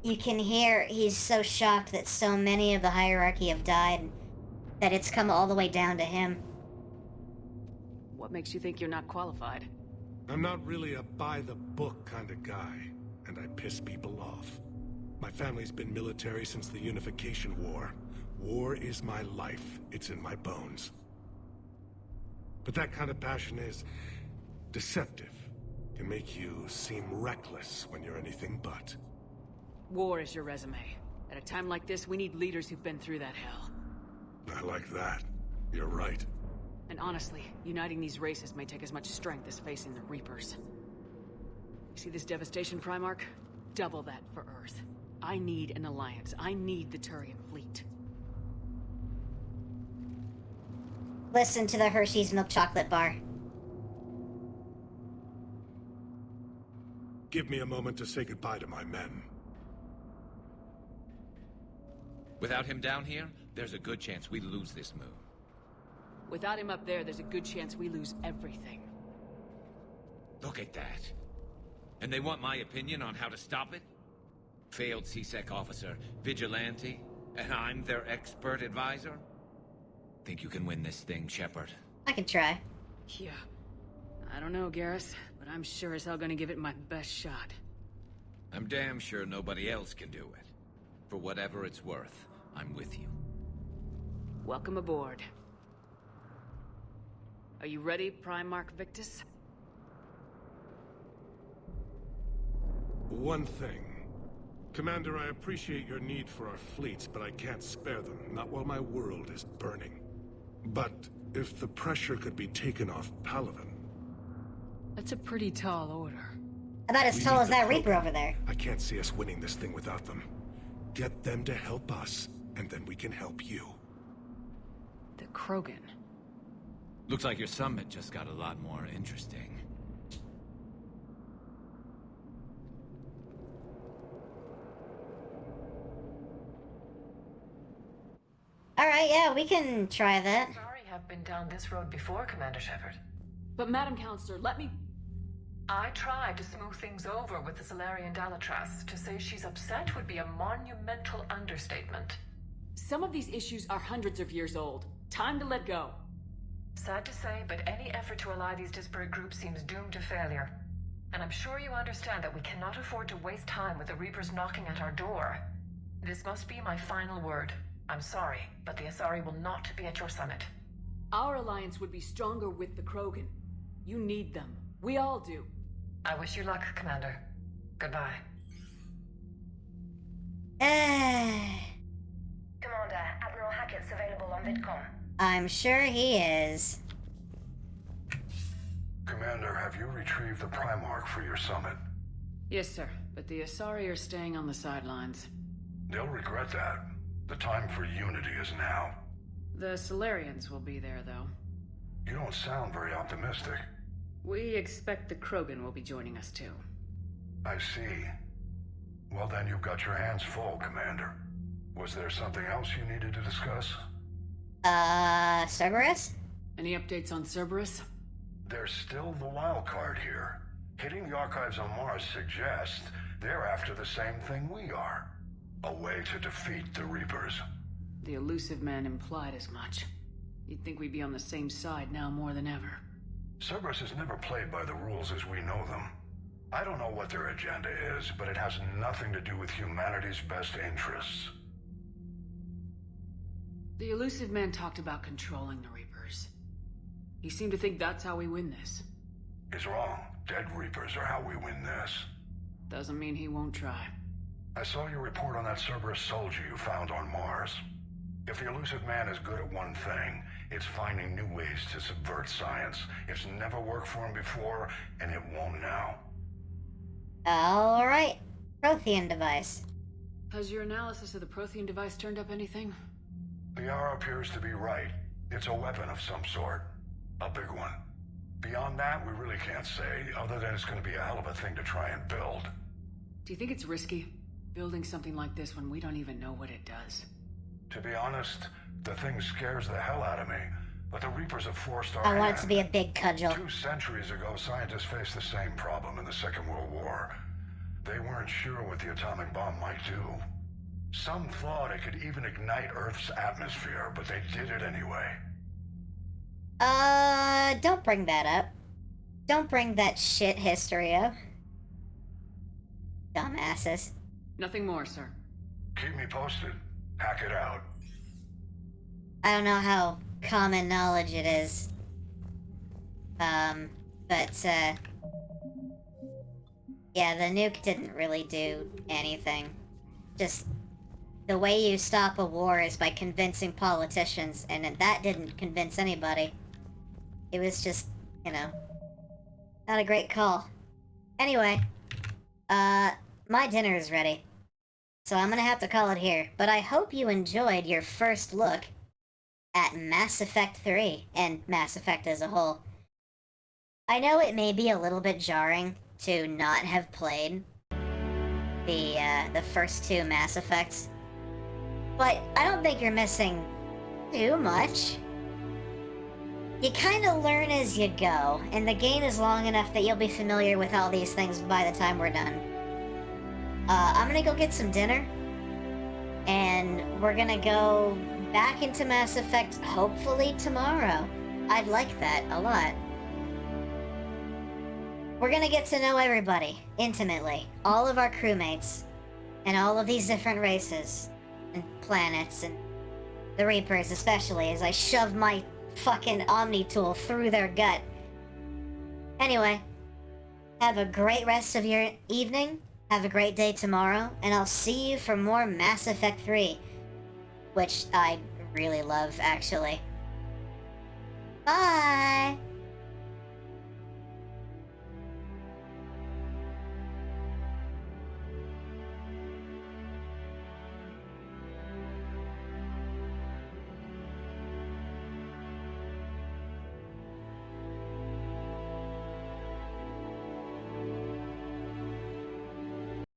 You can hear he's so shocked that so many of the hierarchy have died, that it's come all the way down to him. What makes you think you're not qualified? I'm not really a by-the-book kind of guy, and I piss people off. My family's been military since the Unification War. War is my life. It's in my bones. But that kind of passion is deceptive. Can make you seem reckless when you're anything but. War is your resume. At a time like this, we need leaders who've been through that hell. I like that. You're right. And honestly, uniting these races may take as much strength as facing the Reapers. See this devastation, Primarch? Double that for Earth. I need an alliance. I need the Turian fleet. Listen to the Hershey's milk chocolate bar. Give me a moment to say goodbye to my men. Without him down here, there's a good chance we lose this move. Without him up there, there's a good chance we lose everything. Look at that. And they want my opinion on how to stop it? Failed C-Sec officer, vigilante, and I'm their expert advisor? Think you can win this thing, Shepard? I can try. Yeah. I don't know, Garrus, but I'm sure as hell gonna give it my best shot. I'm damn sure nobody else can do it. For whatever it's worth, I'm with you. Welcome aboard. Are you ready, Primarch Victus? One thing. Commander, I appreciate your need for our fleets, but I can't spare them, not while my world is burning. But if the pressure could be taken off Palaven... That's a pretty tall order. About as tall as that Reaper over there. I can't see us winning this thing without them. Get them to help us, and then we can help you. The Krogan. Looks like your summit just got a lot more interesting. Alright, yeah, we can try that. Sorry, I've been down this road before, Commander Shepard. But Madam Counselor, let me... I tried to smooth things over with the Salarian Dalatras. To say she's upset would be a monumental understatement. Some of these issues are hundreds of years old. Time to let go. Sad to say, but any effort to ally these disparate groups seems doomed to failure. And I'm sure you understand that we cannot afford to waste time with the Reapers knocking at our door. This must be my final word. I'm sorry, but the Asari will not be at your summit. Our alliance would be stronger with the Krogan. You need them. We all do. I wish you luck, Commander. Goodbye. Commander, Admiral Hackett's available on VidCom. I'm sure he is. Commander, have you retrieved the Primarch for your summit? Yes, sir. But the Asari are staying on the sidelines. They'll regret that. The time for unity is now. The Salarians will be there, though. You don't sound very optimistic. We expect the Krogan will be joining us, too. I see. Well, then you've got your hands full, Commander. Was there something else you needed to discuss? Cerberus? Any updates on Cerberus? They're still the wild card here. Hitting the archives on Mars suggests they're after the same thing we are. A way to defeat the Reapers. The elusive man implied as much. You'd think we'd be on the same side now more than ever. Cerberus has never played by the rules as we know them. I don't know what their agenda is, but it has nothing to do with humanity's best interests. The Illusive Man talked about controlling the Reapers. He seemed to think that's how we win this. He's wrong. Dead Reapers are how we win this. Doesn't mean he won't try. I saw your report on that Cerberus soldier you found on Mars. If the Illusive Man is good at one thing, it's finding new ways to subvert science. It's never worked for him before, and it won't now. Alright. Prothean device. Has your analysis of the Prothean device turned up anything? The R appears to be right. It's a weapon of some sort. A big one. Beyond that, we really can't say, other than it's going to be a hell of a thing to try and build. Do you think it's risky, building something like this when we don't even know what it does? To be honest, the thing scares the hell out of me, but the Reapers have forced our I want hand. it to be a big cudgel. 2 centuries ago, scientists faced the same problem in the Second World War. They weren't sure what the atomic bomb might do. Some thought it could even ignite Earth's atmosphere, but they did it anyway. Don't bring that up. Don't bring that shit history up. Dumbasses. Nothing more, sir. Keep me posted. Hack it out. I don't know how common knowledge it is. Yeah, the nuke didn't really do anything. Just, the way you stop a war is by convincing politicians, and that didn't convince anybody. It was just, you know, not a great call. Anyway, my dinner is ready. So I'm gonna have to call it here, but I hope you enjoyed your first look at Mass Effect 3, and Mass Effect as a whole. I know it may be a little bit jarring to not have played the first 2 Mass Effects, but I don't think you're missing too much. You kind of learn as you go, and the game is long enough that you'll be familiar with all these things by the time we're done. I'm gonna go get some dinner, and we're gonna go back into Mass Effect hopefully tomorrow. I'd like that a lot. We're gonna get to know everybody, intimately. All of our crewmates, and all of these different races, and planets, and the Reapers especially, as I shove my fucking Omni tool through their gut. Anyway, have a great rest of your evening, have a great day tomorrow, and I'll see you for more Mass Effect 3, which I really love, actually.